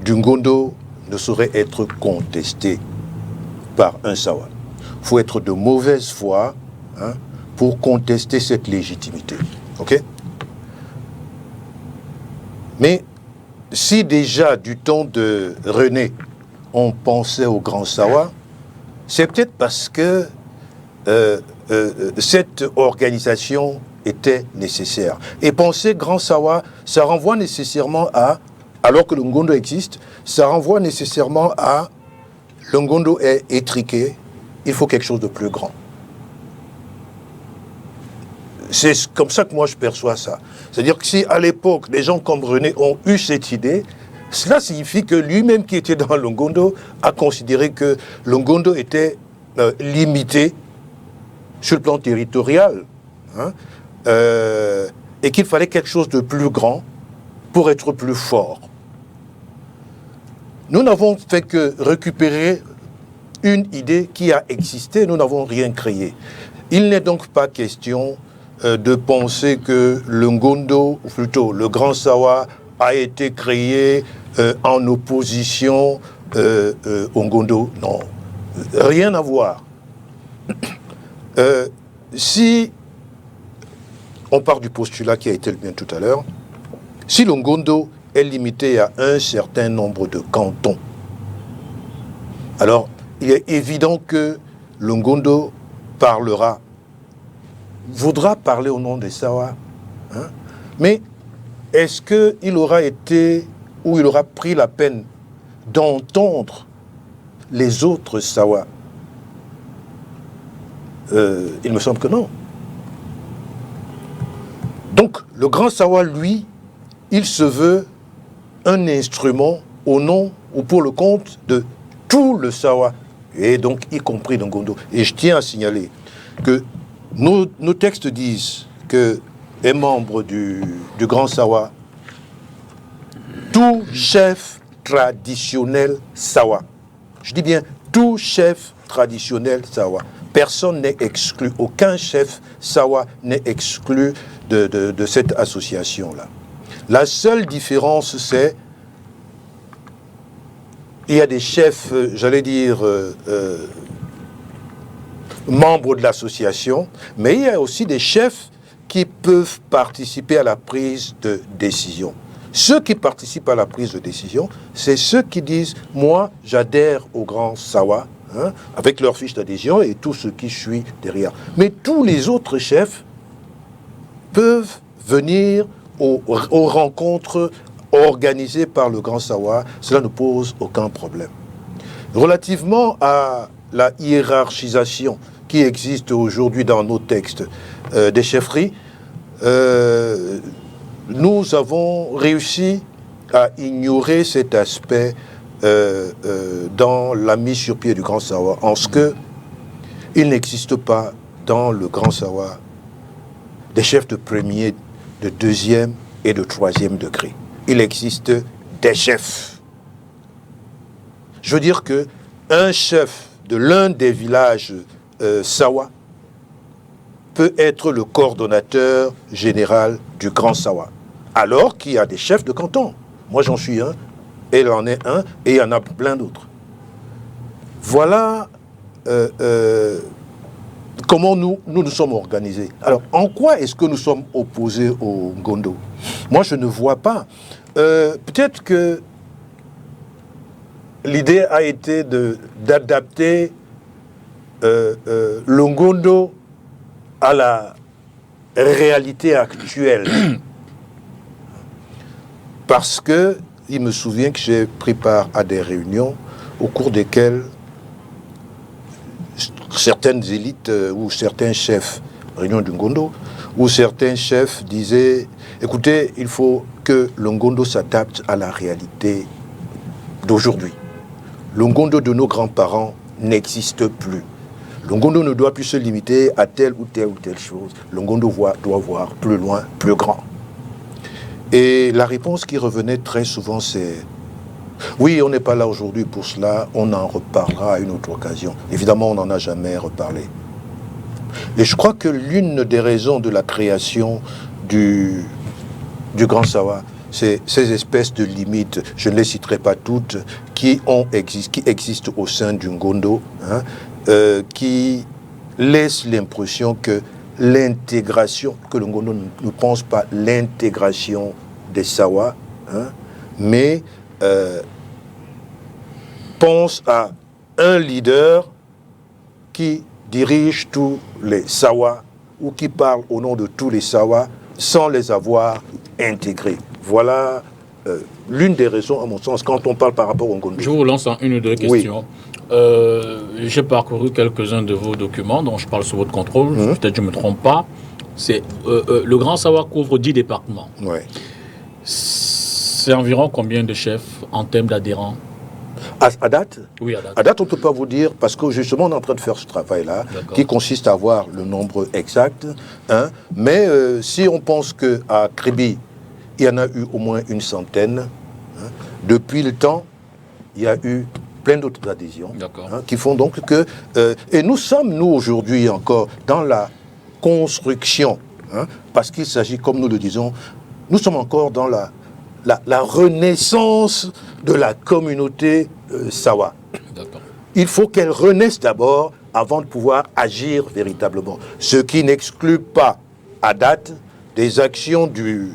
du Ngondo ne saurait être contestée par un Sawa. Il faut être de mauvaise foi pour contester cette légitimité. Ok? Mais si déjà du temps de René, on pensait au Grand Sawa, c'est peut-être parce que cette organisation était nécessaire. Et penser Grand Sawa, ça renvoie nécessairement à, alors que le Ngondo existe, ça renvoie nécessairement à le Ngondo est étriqué, il faut quelque chose de plus grand. C'est comme ça que moi je perçois ça. C'est-à-dire que si à l'époque, des gens comme René ont eu cette idée, cela signifie que lui-même qui était dans le Ngondo a considéré que le Ngondo était limité sur le plan territorial, et qu'il fallait quelque chose de plus grand pour être plus fort. Nous n'avons fait que récupérer une idée qui a existé, nous n'avons rien créé. Il n'est donc pas question de penser que le Ngondo, ou plutôt le Grand Sawa, a été créé en opposition au Ngondo. Non, rien à voir. Si on part du postulat qui a été le mien tout à l'heure, si le Ngondo est limité à un certain nombre de cantons, alors il est évident que le Ngondo voudra parler au nom des Sawa. Mais est-ce qu'il aura été, ou il aura pris la peine d'entendre les autres Sawa? Il me semble que non. Donc, le Grand Sawa, lui, il se veut un instrument au nom ou pour le compte de tout le Sawa, et donc y compris le Ngondo. Et je tiens à signaler que nos textes disent que les membres du Grand Sawa, tout chef traditionnel Sawa, je dis bien tout chef traditionnel Sawa, personne n'est exclu, aucun chef Sawa n'est exclu de cette association-là. La seule différence, c'est il y a des chefs, j'allais dire, membres de l'association, mais il y a aussi des chefs qui peuvent participer à la prise de décision. Ceux qui participent à la prise de décision, c'est ceux qui disent « moi, j'adhère au Grand Sawa », avec leur fiche d'adhésion et tout ce qui suit derrière. Mais tous les autres chefs peuvent venir aux rencontres organisées par le Grand Sawa, cela ne pose aucun problème. Relativement à la hiérarchisation qui existe aujourd'hui dans nos textes des chefferies, nous avons réussi à ignorer cet aspect dans la mise sur pied du Grand Sawa, en ce que il n'existe pas dans le Grand Sawa des chefs de premier, de deuxième et de troisième degré. Il existe des chefs. Je veux dire que un chef de l'un des villages Sawa peut être le coordonnateur général du Grand Sawa, alors qu'il y a des chefs de canton. Moi, j'en suis un, et il en est un, et il y en a plein d'autres. Voilà comment nous nous sommes organisés. Alors, en quoi est-ce que nous sommes opposés au Ngondo? Moi, je ne vois pas. Peut-être que l'idée a été d'adapter le Ngondo à la réalité actuelle. Parce que, il me souvient que j'ai pris part à des réunions au cours desquelles certaines élites ou certains chefs, réunion du Ngondo, où certains chefs disaient, écoutez, il faut que le Ngondo s'adapte à la réalité d'aujourd'hui. Le Ngondo de nos grands-parents n'existe plus. Le Ngondo ne doit plus se limiter à telle ou telle chose. Le Ngondo doit voir plus loin, plus grand. Et la réponse qui revenait très souvent, c'est Oui, on n'est pas là aujourd'hui pour cela. On en reparlera à une autre occasion. Évidemment, on n'en a jamais reparlé. Et je crois que l'une des raisons de la création du Grand Sawa, c'est ces espèces de limites, je ne les citerai pas toutes, qui existent au sein du Ngondo, hein, qui laissent l'impression que l'intégration, que le Ngondo ne pense pas l'intégration des Sawa, hein, mais pense à un leader qui dirige tous les Sawa ou qui parle au nom de tous les Sawa sans les avoir intégrés. Voilà l'une des raisons, à mon sens, quand on parle par rapport au Ngondo. Je vous lance en une ou deux questions. Oui. J'ai parcouru quelques-uns de vos documents dont je parle sous votre contrôle. Peut-être que je ne me trompe pas. C'est, le Grand Sawa couvre 10 départements. Ouais. C'est environ combien de chefs en termes d'adhérents? À date? Oui, à date. À date, on ne peut pas vous dire, parce que justement, on est en train de faire ce travail-là, qui consiste à avoir le nombre exact. Hein, mais si on pense qu'à Kribi, il y en a eu au moins une centaine, hein, depuis le temps, il y a eu plein d'autres adhésions, hein, qui font donc que... et nous sommes, nous, aujourd'hui encore, dans la construction, hein, parce qu'il s'agit, comme nous le disons, nous sommes encore dans la renaissance de la communauté Sawa. Il faut qu'elle renaisse d'abord avant de pouvoir agir véritablement. Ce qui n'exclut pas, à date, des actions du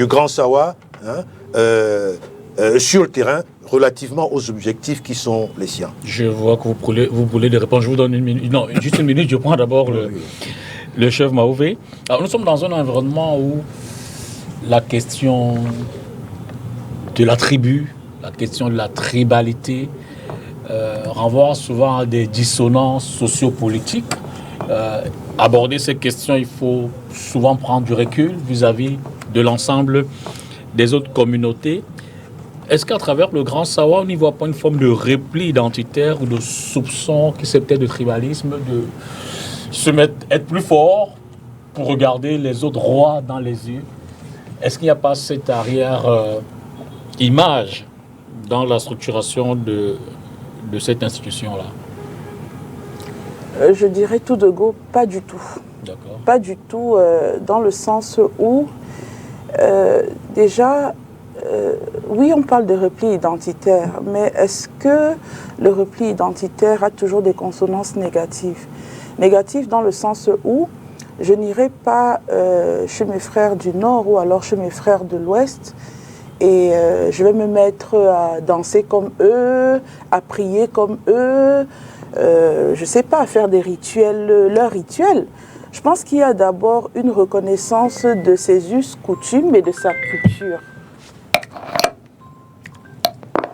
Grand Sawa, hein, sur le terrain relativement aux objectifs qui sont les siens. Je vois que vous voulez des réponses. Je vous donne une minute. Non, juste une minute. Je prends d'abord le chef Maouvé. Alors, nous sommes dans un environnement où la question de la tribu, la question de la tribalité renvoie souvent à des dissonances sociopolitiques. Aborder ces questions, il faut souvent prendre du recul vis-à-vis de l'ensemble des autres communautés. Est-ce qu'à travers le Grand Sawa, on n'y voit pas une forme de repli identitaire ou de soupçon qui c'est peut-être de tribalisme, de être plus fort pour regarder les autres rois dans les yeux? Est-ce qu'il n'y a pas cette arrière-image dans la structuration de cette institution-là? Je dirais tout de go, pas du tout. D'accord. Pas du tout, dans le sens où, déjà, oui, on parle de repli identitaire, mais est-ce que le repli identitaire a toujours des consonances négatives? Négatives dans le sens où je n'irai pas chez mes frères du Nord ou alors chez mes frères de l'Ouest et je vais me mettre à danser comme eux, à prier comme eux, je ne sais pas, à faire des rituels, leurs rituels. Je pense qu'il y a d'abord une reconnaissance de ses us, coutumes et de sa culture.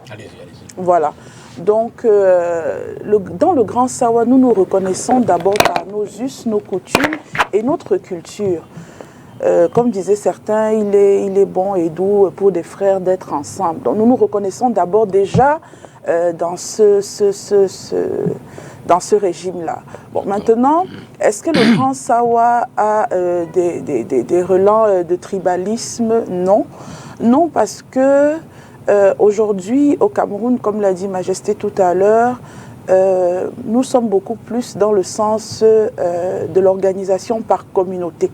Allez-y. Voilà. Donc, dans le Grand Sawa, nous nous reconnaissons d'abord par nos us, nos coutumes et notre culture. Comme disaient certains, il est bon et doux pour des frères d'être ensemble. Donc, nous nous reconnaissons d'abord déjà dans ce régime-là. Bon, maintenant, est-ce que le Grand Sawa a des relents de tribalisme? Non. Non, parce que aujourd'hui, au Cameroun, comme l'a dit Majesté tout à l'heure, nous sommes beaucoup plus dans le sens de l'organisation par communauté.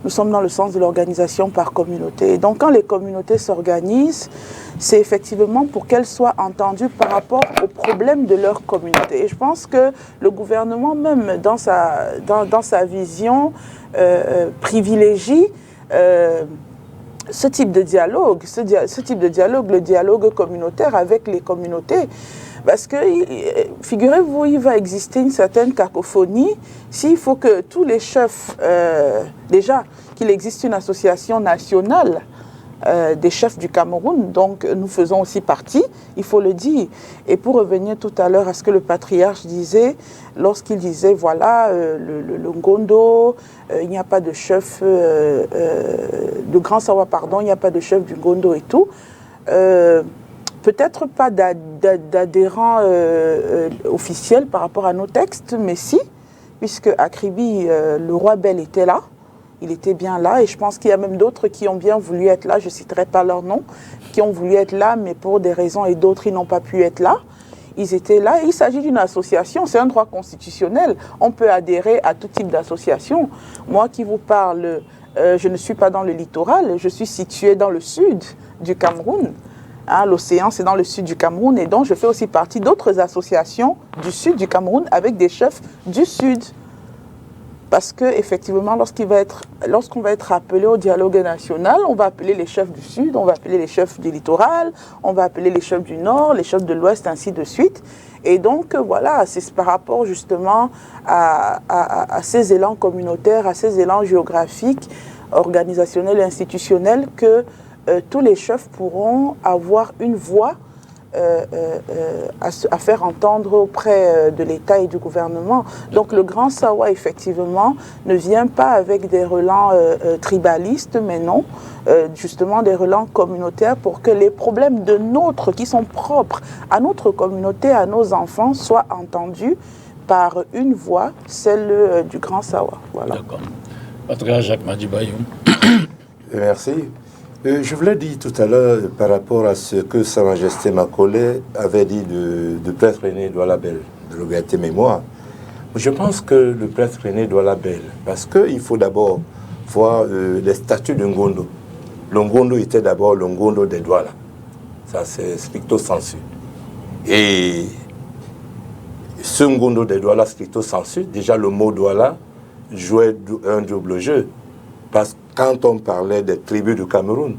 Nous sommes dans le sens de l'organisation par communauté. Et donc, quand les communautés s'organisent, c'est effectivement pour qu'elles soient entendues par rapport aux problèmes de leur communauté. Et je pense que le gouvernement, même dans sa vision, privilégie ce type de dialogue, le dialogue communautaire avec les communautés. Parce que, figurez-vous, il va exister une certaine cacophonie s'il faut que tous les chefs, déjà qu'il existe une association nationale des chefs du Cameroun, donc nous faisons aussi partie, il faut le dire. Et pour revenir tout à l'heure à ce que le patriarche disait, lorsqu'il disait, voilà, le Ngondo, il n'y a pas de chef, de Grand Sawa, pardon, il n'y a pas de chef du Ngondo et tout, peut-être pas d'adhérents officiels par rapport à nos textes, mais si, puisque à Kribi, le roi Bel était là, Il était bien là et je pense qu'il y a même d'autres qui ont bien voulu être là, je ne citerai pas leur nom, qui ont voulu être là, mais pour des raisons et d'autres, ils n'ont pas pu être là. Ils étaient là. Il s'agit d'une association, c'est un droit constitutionnel. On peut adhérer à tout type d'association. Moi qui vous parle, je ne suis pas dans le littoral, je suis située dans le sud du Cameroun. Hein, l'océan, c'est dans le sud du Cameroun et donc je fais aussi partie d'autres associations du sud du Cameroun avec des chefs du sud. Parce qu'effectivement, lorsqu'on va être appelé au dialogue national, on va appeler les chefs du Sud, on va appeler les chefs du littoral, on va appeler les chefs du Nord, les chefs de l'Ouest, ainsi de suite. Et donc, voilà, c'est par rapport justement à ces élans communautaires, à ces élans géographiques, organisationnels et institutionnels que tous les chefs pourront avoir une voix à faire entendre auprès de l'État et du gouvernement. Donc le Grand Sawa, effectivement, ne vient pas avec des relents tribalistes, mais non, justement des relents communautaires pour que les problèmes de nôtres, qui sont propres à notre communauté, à nos enfants, soient entendus par une voix, celle du Grand Sawa. Voilà. D'accord. Patriarche Jacques Madibayou. Merci. Je vous l'ai dit tout à l'heure par rapport à ce que Sa Majesté Macaulay avait dit de Prince René Douala Bel, de regretter mémoire. Je pense que le Prince René Douala Bel, parce qu'il faut d'abord voir les statuts de Ngondo. Le Ngondo était d'abord le Ngondo des Douala. Ça, c'est stricto sensu. Et ce Ngondo des Douala stricto sensu, déjà le mot Douala jouait un double jeu. Parce que quand on parlait des tribus du Cameroun,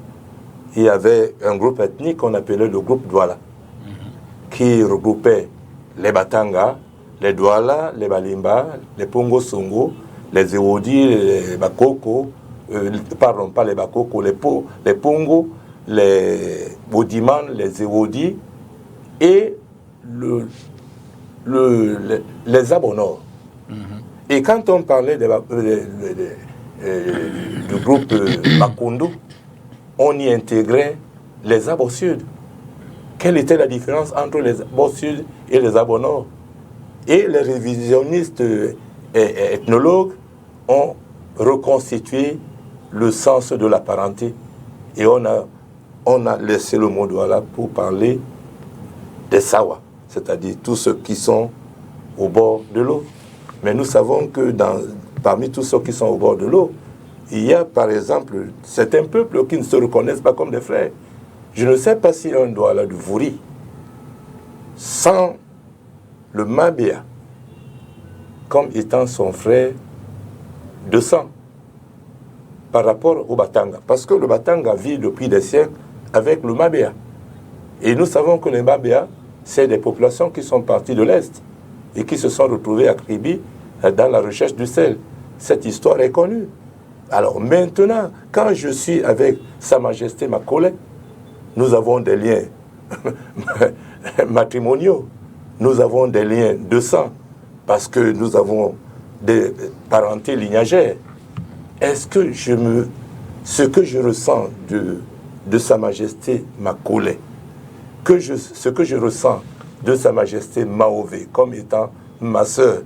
il y avait un groupe ethnique qu'on appelait le groupe Douala, qui regroupait les Batanga, les Douala, les Balimba, les Pongo Songo, les Eodi, les Bakoko, pardon, pas les Bakoko, les Pongo, les Bodiman, les Eodi et les Abonors. Et quand on parlait du groupe Makondo, on y intégrait les Abos Sud. Quelle était la différence entre les Abos Sud et les Abos Nord? Et les révisionnistes et ethnologues ont reconstitué le sens de la parenté. Et on a laissé le mot Douala pour parler des Sawa, c'est-à-dire tous ceux qui sont au bord de l'eau. Mais nous savons que parmi tous ceux qui sont au bord de l'eau, il y a par exemple certains peuples qui ne se reconnaissent pas comme des frères. Je ne sais pas si un Douala du Vouri, sans le Mabéa comme étant son frère de sang par rapport au Batanga. Parce que le Batanga vit depuis des siècles avec le Mabéa. Et nous savons que les Mabéa, c'est des populations qui sont parties de l'Est et qui se sont retrouvées à Kribi dans la recherche du sel. Cette histoire est connue. Alors maintenant, quand je suis avec Sa Majesté Macaulay, nous avons des liens matrimoniaux, nous avons des liens de sang, parce que nous avons des parentés lignagères. Est-ce que ce que je ressens de Sa Majesté Macaulay, ce que je ressens de Sa Majesté Maové comme étant ma sœur,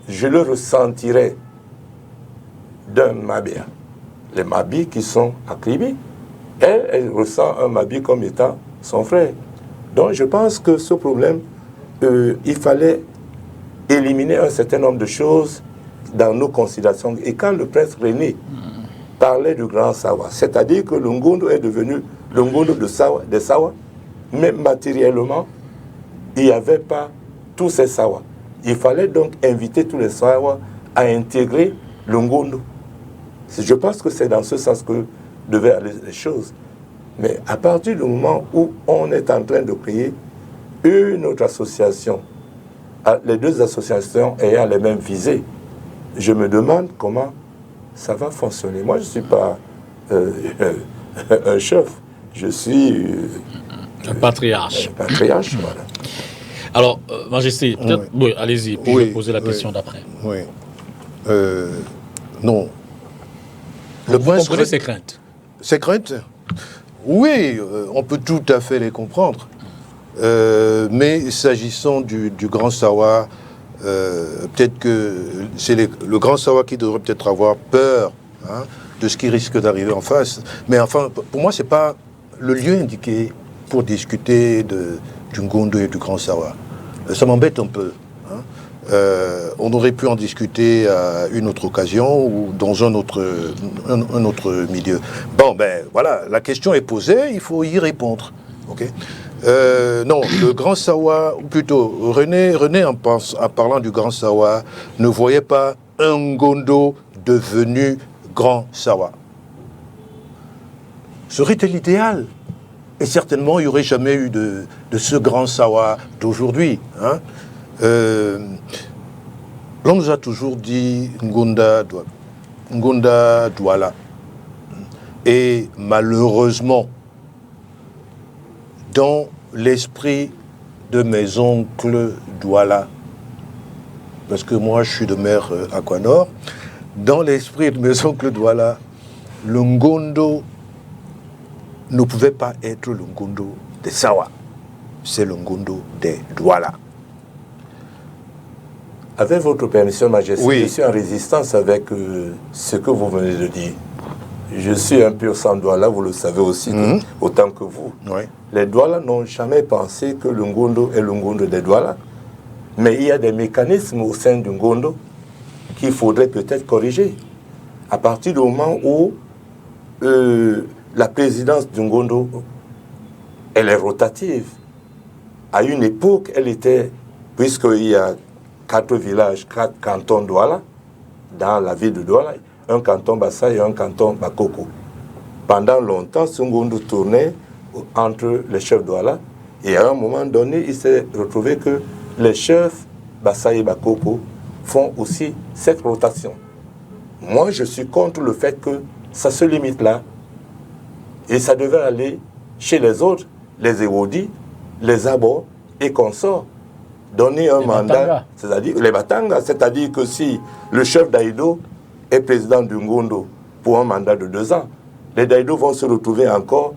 je le ressentirais d'un Mabéa. Les Mabis qui sont à Kribi, elle ressent un Mabi comme étant son frère. Donc je pense que ce problème, il fallait éliminer un certain nombre de choses dans nos considérations. Et quand le prince René parlait du Grand Sawa, c'est-à-dire que le Ngondo est devenu le Ngondo des Sawa, mais matériellement, il n'y avait pas tous ces Sawa. Il fallait donc inviter tous les Sawa à intégrer le Ngondo. Je pense que c'est dans ce sens que devaient aller les choses. Mais à partir du moment où on est en train de créer une autre association, les deux associations ayant les mêmes visées, je me demande comment ça va fonctionner. Moi, je ne suis pas un chef, je suis un patriarche. Un patriarche, voilà. Alors, Majesté, peut-être, oui, allez-y, puis je vais poser la question d'après. Oui. Non. Vous comprenez ces craintes? Ces craintes? Oui, on peut tout à fait les comprendre. Mais s'agissant du Grand Sawa, peut-être que c'est le Grand Sawa qui devrait peut-être avoir peur hein, de ce qui risque d'arriver en face. Mais enfin, pour moi, ce n'est pas le lieu indiqué pour discuter du Ngondo et du Grand Sawa. Ça m'embête un peu. Hein. On aurait pu en discuter à une autre occasion ou dans un autre milieu. Bon, ben voilà, la question est posée, il faut y répondre. Okay. Non, le Grand Sawa, ou plutôt René en parlant du Grand Sawa, ne voyait pas un Ngondo devenu Grand Sawa. Serait-il l'idéal? Et certainement, il n'y aurait jamais eu de ce Grand Sawa d'aujourd'hui. Hein. L'on nous a toujours dit Ngonda Douala. Et malheureusement, dans l'esprit de mes oncles Douala, parce que moi je suis de mère Aquanor, dans l'esprit de mes oncles Douala, le Ngondo ne pouvait pas être le Ngondo des Sawa, c'est le Ngondo des Douala. Avec votre permission, Majesté, oui. Je suis en résistance avec ce que vous venez de dire. Je suis un pur sang Douala, vous le savez aussi, autant que vous. Oui. Les Douala n'ont jamais pensé que le Ngondo est le Ngondo des Douala. Mais il y a des mécanismes au sein du Ngondo qu'il faudrait peut-être corriger. À partir du moment où la présidence du Ngondo, elle est rotative. À une époque, elle était, puisqu'il y a 4 villages, 4 cantons Douala, dans la ville de Douala, un canton Bassa et un canton Bakoko. Pendant longtemps, ce Ngondo tournait entre les chefs Douala, et à un moment donné, il s'est retrouvé que les chefs Bassa et Bakoko font aussi cette rotation. Moi, je suis contre le fait que ça se limite là, et ça devait aller chez les autres, les Ewodi, les Abo et consorts. Donner un mandat, c'est-à-dire les Batanga, c'est-à-dire que si le chef d'Aïdo est président du Ngondo pour un mandat de 2 ans, les Daïdo vont se retrouver encore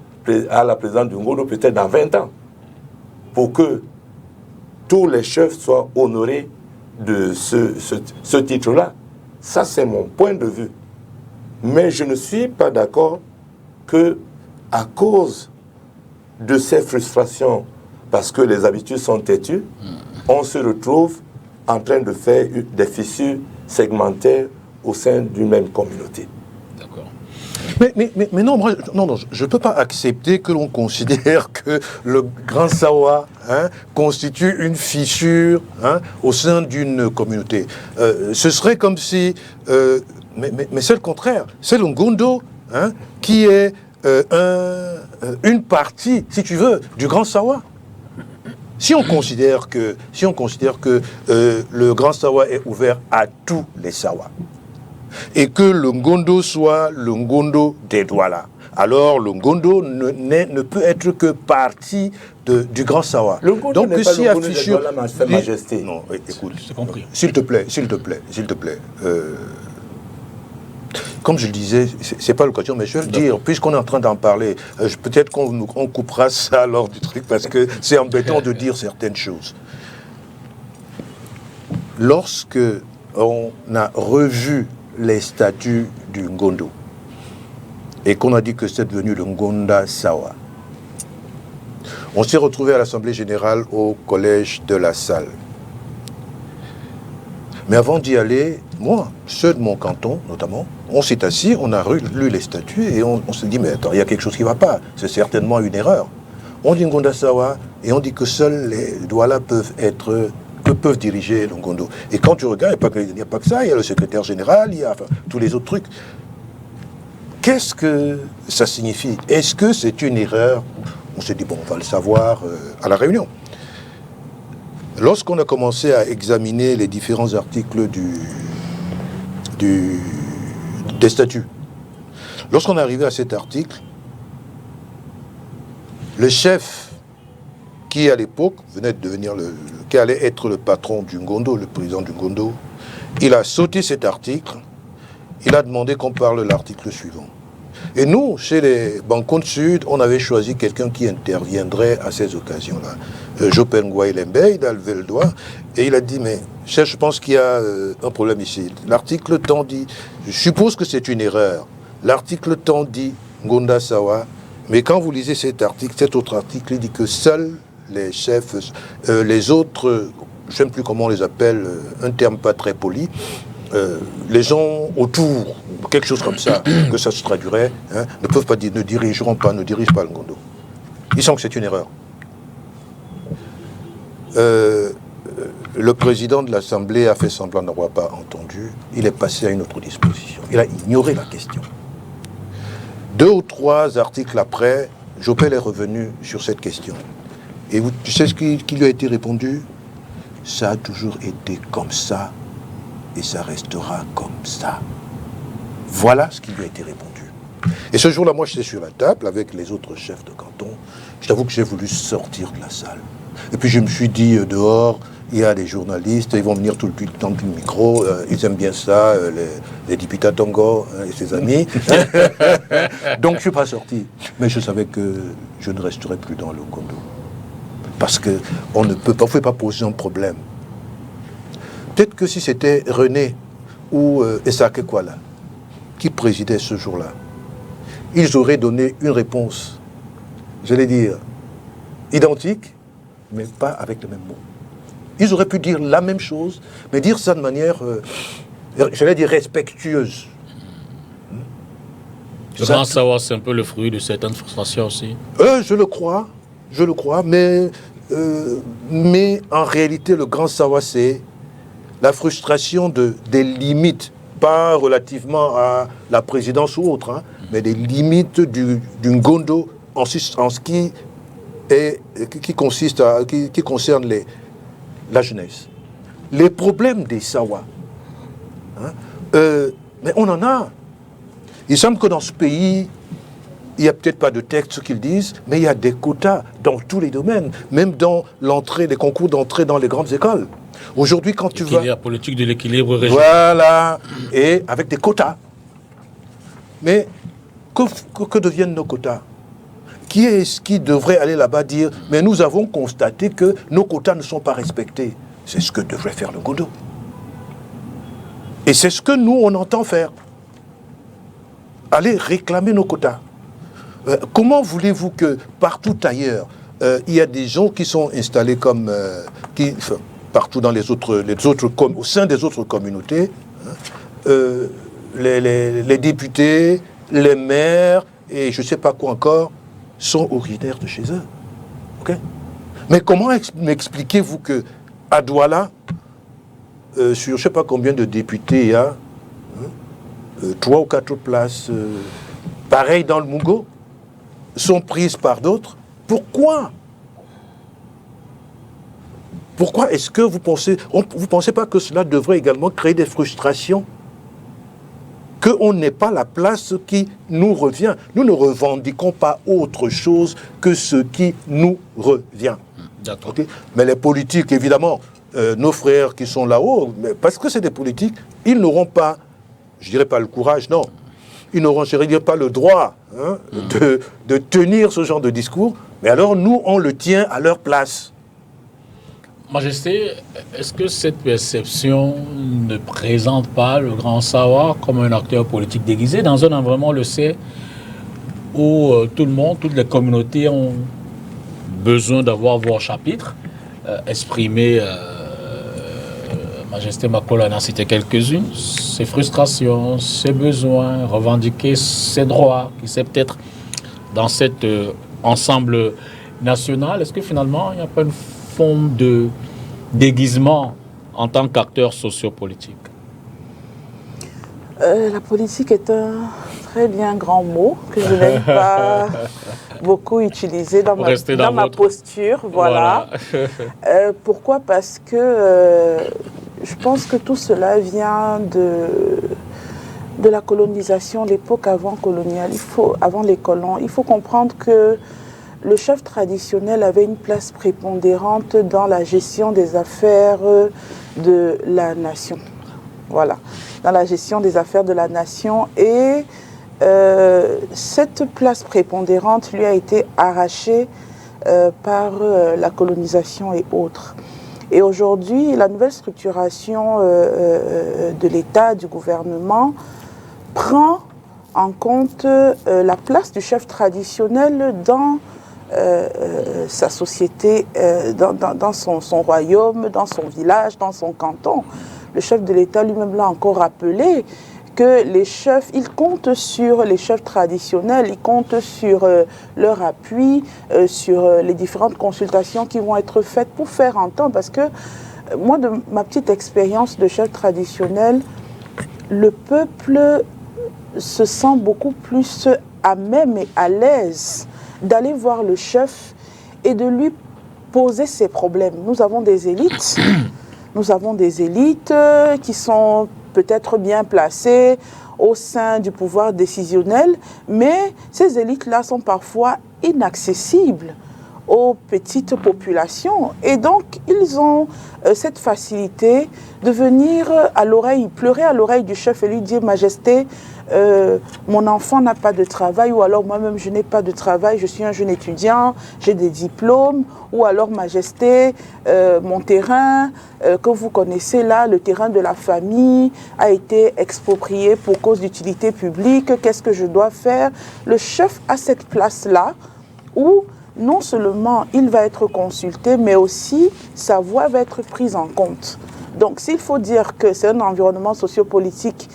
à la présidence du Ngondo peut-être dans 20 ans, pour que tous les chefs soient honorés de ce titre-là. Ça, c'est mon point de vue. Mais je ne suis pas d'accord que, à cause de ces frustrations, parce que les habitudes sont têtues, on se retrouve en train de faire des fissures segmentaires au sein d'une même communauté. D'accord. Mais non, moi, non, je ne peux pas accepter que l'on considère que le Grand Sawa constitue une fissure au sein d'une communauté. Ce serait comme si... mais c'est le contraire. C'est le Ngondo qui est une partie, si tu veux, du Grand Sawa. Si on considère que le Grand Sawa est ouvert à tous les Sawa, et que le Ngondo soit le Ngondo des Douala, alors le Ngondo ne peut être que partie du Grand Sawa. Le Ngondo donc n'est pas si le Ngondo des affichure... Douala, Majesté. Non, écoute, j'ai compris. S'il te plaît. Comme je le disais, c'est pas l'occasion, mais je vais le dire, puisqu'on est en train d'en parler, peut-être qu'on coupera ça lors du truc, parce que c'est embêtant de dire certaines choses. Lorsque on a revu les statuts du Ngondo, et qu'on a dit que c'est devenu le Ngonda Sawa, on s'est retrouvé à l'Assemblée Générale au Collège de la Salle. Mais avant d'y aller, moi, ceux de mon canton, notamment, on s'est assis, on a lu les statuts et on s'est dit, mais attends, il y a quelque chose qui ne va pas. C'est certainement une erreur. On dit Ngonda Sawa et on dit que seuls les Douala peuvent diriger le Ngondo. Et quand tu regardes, il n'y a pas que ça, il y a le secrétaire général, il y a tous les autres trucs. Qu'est-ce que ça signifie? Est-ce que c'est une erreur? On s'est dit, bon, on va le savoir à la réunion. Lorsqu'on a commencé à examiner les différents articles des statuts, lorsqu'on est arrivé à cet article, le chef qui à l'époque venait de devenir qui allait être le patron du Ngondo, le président du Ngondo, il a sauté cet article, il a demandé qu'on parle de l'article suivant. Et nous, chez les Bancondes Sud, on avait choisi quelqu'un qui interviendrait à ces occasions-là. Jopen Ngouaïlembe, il a levé le doigt et il a dit, mais je pense qu'il y a un problème ici. L'article tant dit, je suppose que c'est une erreur, l'article tant dit Ngonda Sawa, mais quand vous lisez cet autre article, il dit que seuls les chefs, les autres, je ne sais plus comment on les appelle, un terme pas très poli, les gens autour, quelque chose comme ça, que ça se traduirait, hein, ne peuvent pas dire, ne dirigent pas le Ngondo. Ils sentent que c'est une erreur. Le président de l'Assemblée a fait semblant d'avoir pas entendu. Il est passé à une autre disposition. Il a ignoré la question. 2 ou 3 articles après, Jopel est revenu sur cette question. Et tu sais ce qui lui a été répondu? Ça a toujours été comme ça et ça restera comme ça. Voilà ce qui lui a été répondu. Et ce jour-là, moi, j'étais sur la table avec les autres chefs de canton. Je t'avoue que j'ai voulu sortir de la salle. Et puis je me suis dit, dehors, il y a des journalistes, ils vont venir tout le temps avec le micro, ils aiment bien ça, les députés Tongo et ses amis. Donc je ne suis pas sorti. Mais je savais que je ne resterais plus dans le Ngondo. Parce qu'on ne peut pas poser un problème. Peut-être que si c'était René ou Essake Kwala qui présidait ce jour-là, ils auraient donné une réponse, j'allais dire, identique, mais pas avec le même mot. Ils auraient pu dire la même chose, mais dire ça de manière, j'allais dire, respectueuse. Je pense savoir, c'est un peu le fruit de certaines frustrations aussi. Je le crois, mais en réalité, le grand savoir, c'est la frustration des limites, pas relativement à la présidence ou autre, hein, mais des limites du Ngondo en ce qui concerne la jeunesse. Les problèmes des Sawa, hein, mais on en a. Il semble que dans ce pays, il n'y a peut-être pas de texte qu'ils disent, mais il y a des quotas dans tous les domaines, même dans les concours d'entrée dans les grandes écoles. Aujourd'hui, quand tu vas... La politique de l'équilibre régional. Voilà, et avec des quotas. Mais que deviennent nos quotas? Qui est-ce qui devrait aller là-bas dire « Mais nous avons constaté que nos quotas ne sont pas respectés ». C'est ce que devrait faire le Ngondo. Et c'est ce que nous, on entend faire. Aller réclamer nos quotas. Comment voulez-vous que partout ailleurs, il y a des gens qui sont installés comme... partout dans au sein des autres communautés, hein, les députés, les maires, et je ne sais pas quoi encore, sont originaires de chez eux. Okay? Mais comment m'expliquez-vous qu'à Douala, sur je ne sais pas combien de députés il y a, 3 ou 4 places, pareil dans le Mungo, sont prises par d'autres? Pourquoi? Pourquoi est-ce que vous pensez pas que cela devrait également créer des frustrations? Qu'on n'ait pas la place qui nous revient. Nous ne revendiquons pas autre chose que ce qui nous revient. D'accord. Okay? Mais les politiques, évidemment, nos frères qui sont là-haut, parce que c'est des politiques, ils n'auront pas, je dirais pas le courage, non, ils n'auront, je dirais pas le droit, hein, de tenir ce genre de discours, mais alors nous, on le tient à leur place. Majesté, est-ce que cette perception ne présente pas le grand Sawa comme un acteur politique déguisé dans un environnement, on le sait, où tout le monde, toutes les communautés ont besoin d'avoir leur chapitre exprimé, Majesté Makola en a cité quelques-unes, ses frustrations, ses besoins, revendiquer ses droits, qui c'est peut-être dans cet ensemble national. Est-ce que finalement, il n'y a pas une forme de déguisement en tant qu'acteur sociopolitique? La politique est un très bien grand mot que je n'aime pas beaucoup utiliser dans ma posture. Voilà. Pourquoi? Parce que je pense que tout cela vient de la colonisation, l'époque avant coloniale, avant les colons. Il faut comprendre que le chef traditionnel avait une place prépondérante dans la gestion des affaires de la nation. Voilà, dans la gestion des affaires de la nation. Et cette place prépondérante lui a été arrachée par la colonisation et autres. Et aujourd'hui, la nouvelle structuration de l'État, du gouvernement, prend en compte la place du chef traditionnel dans sa société, dans son royaume, dans son village, dans son canton. Le chef de l'État lui-même l'a encore rappelé que les chefs, ils comptent sur les chefs traditionnels, ils comptent sur leur appui, sur les différentes consultations qui vont être faites pour faire entendre. Parce que moi, de ma petite expérience de chef traditionnel, le peuple se sent beaucoup plus à même et à l'aise d'aller voir le chef et de lui poser ses problèmes. Nous avons des élites, qui sont peut-être bien placées au sein du pouvoir décisionnel, mais ces élites-là sont parfois inaccessibles aux petites populations. Et donc, ils ont cette facilité de venir à l'oreille, pleurer à l'oreille du chef et lui dire « Majesté, mon enfant n'a pas de travail » ou alors « Moi-même, je n'ai pas de travail, je suis un jeune étudiant, j'ai des diplômes » ou alors « Majesté, mon terrain que vous connaissez là, le terrain de la famille a été exproprié pour cause d'utilité publique, qu'est-ce que je dois faire ?» Le chef a cette place-là où non seulement il va être consulté, mais aussi sa voix va être prise en compte. Donc s'il faut dire que c'est un environnement sociopolitique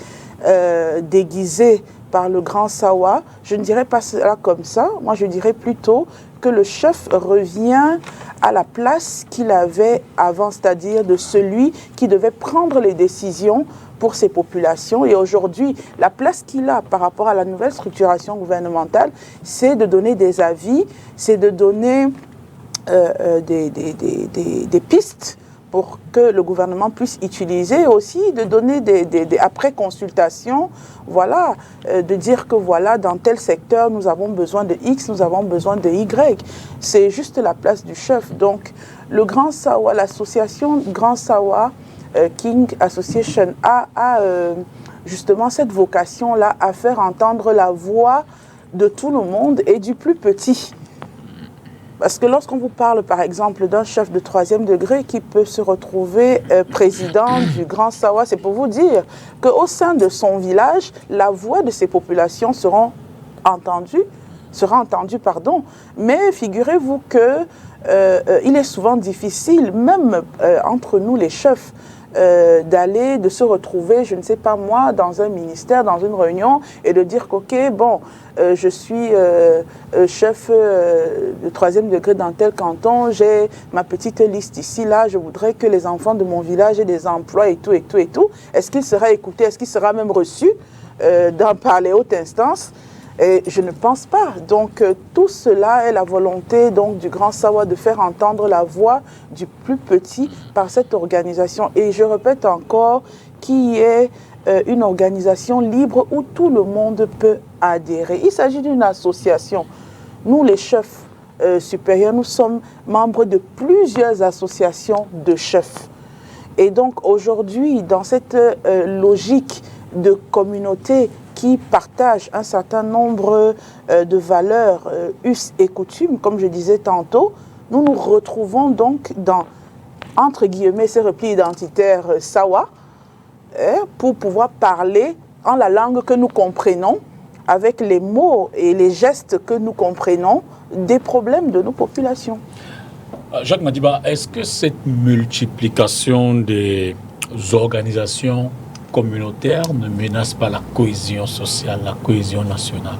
déguisé par le Grand Sawa, je ne dirais pas cela comme ça. Moi, je dirais plutôt que le chef revient à la place qu'il avait avant, c'est-à-dire de celui qui devait prendre les décisions pour ces populations. Et aujourd'hui, la place qu'il a par rapport à la nouvelle structuration gouvernementale, c'est de donner des avis, c'est de donner des pistes pour que le gouvernement puisse utiliser, aussi de donner après consultation, voilà, de dire que voilà, dans tel secteur, nous avons besoin de X, nous avons besoin de Y. C'est juste la place du chef. Donc, le Grand Sawa, l'association Grand Sawa King Association a justement cette vocation-là à faire entendre la voix de tout le monde et du plus petit. Parce que lorsqu'on vous parle, par exemple, d'un chef de 3e degré qui peut se retrouver président du Grand Sawa, c'est pour vous dire qu'au sein de son village, la voix de ces populations sera entendue, mais figurez-vous que il est souvent difficile, même entre nous les chefs, de se retrouver, je ne sais pas moi, dans un ministère, dans une réunion, et de dire qu'ok, bon, je suis chef de 3e degré dans tel canton, j'ai ma petite liste ici, là, je voudrais que les enfants de mon village aient des emplois et tout, et tout, et tout. Est-ce qu'il sera écouté, est-ce qu'il sera même reçu par les hautes instances? Et je ne pense pas. Donc, tout cela est la volonté donc, du Grand Sawa de faire entendre la voix du plus petit par cette organisation. Et je répète encore qu'il y ait une organisation libre où tout le monde peut adhérer. Il s'agit d'une association. Nous, les chefs supérieurs, nous sommes membres de plusieurs associations de chefs. Et donc, aujourd'hui, dans cette logique de communauté qui partagent un certain nombre de valeurs, us et coutumes, comme je disais tantôt, nous nous retrouvons donc dans, entre guillemets, ces replis identitaires Sawa, pour pouvoir parler en la langue que nous comprenons, avec les mots et les gestes que nous comprenons, des problèmes de nos populations. Jacques Madiba, est-ce que cette multiplication des organisations communautaire ne menace pas la cohésion sociale, la cohésion nationale?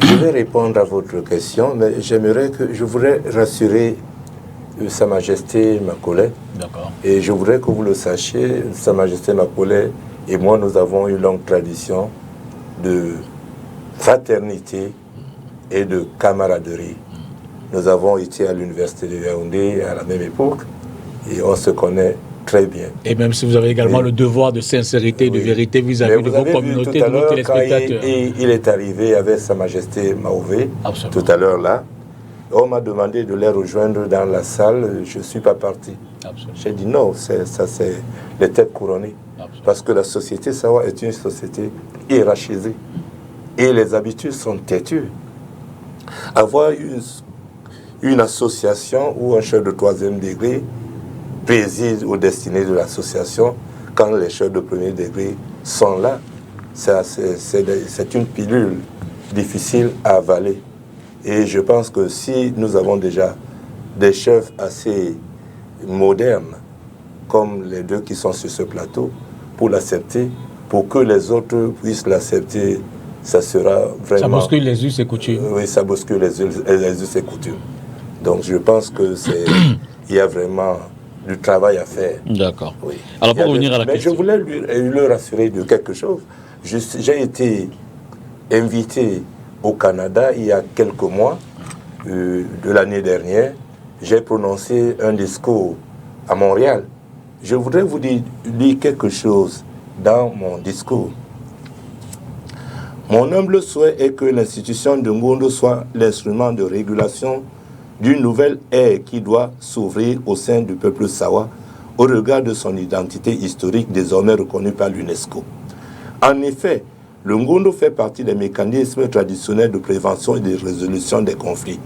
Je vais répondre à votre question, mais je voudrais rassurer Sa Majesté Macaulay. D'accord. Et je voudrais que vous le sachiez, Sa Majesté Macaulay et moi, nous avons une longue tradition de fraternité et de camaraderie. Nous avons été à l'université de Yaoundé à la même époque et on se connaît très bien. Et même si vous avez également le devoir de sincérité et de vérité vis-à-vis de vos communautés, de vos téléspectateurs. Il est arrivé avec Sa Majesté Maové, tout à l'heure là. On m'a demandé de les rejoindre dans la salle, je ne suis pas parti. J'ai dit non, ça c'est les têtes couronnées. Parce que la société Sawa est une société hiérarchisée. et les habitudes sont têtues. Avoir une association où un chef de 3e degré préside aux destinées de l'association quand les chefs de 1er degré sont là, c'est une pilule difficile à avaler. Et je pense que si nous avons déjà des chefs assez modernes, comme les 2 qui sont sur ce plateau, pour l'accepter, pour que les autres puissent l'accepter, ça sera vraiment... Ça bouscule les us et coutumes. Oui, ça bouscule les us et coutumes. Donc je pense que il y a vraiment du travail à faire. D'accord. Oui. Alors pour revenir à la question... Mais je voulais le rassurer de quelque chose. J'ai été invité au Canada il y a quelques mois de l'année dernière. J'ai prononcé un discours à Montréal. Je voudrais vous dire quelque chose dans mon discours. Mon humble souhait est que l'institution de Ngondo soit l'instrument de régulation d'une nouvelle ère qui doit s'ouvrir au sein du peuple Sawa au regard de son identité historique désormais reconnue par l'UNESCO. En effet, le Ngondo fait partie des mécanismes traditionnels de prévention et de résolution des conflits.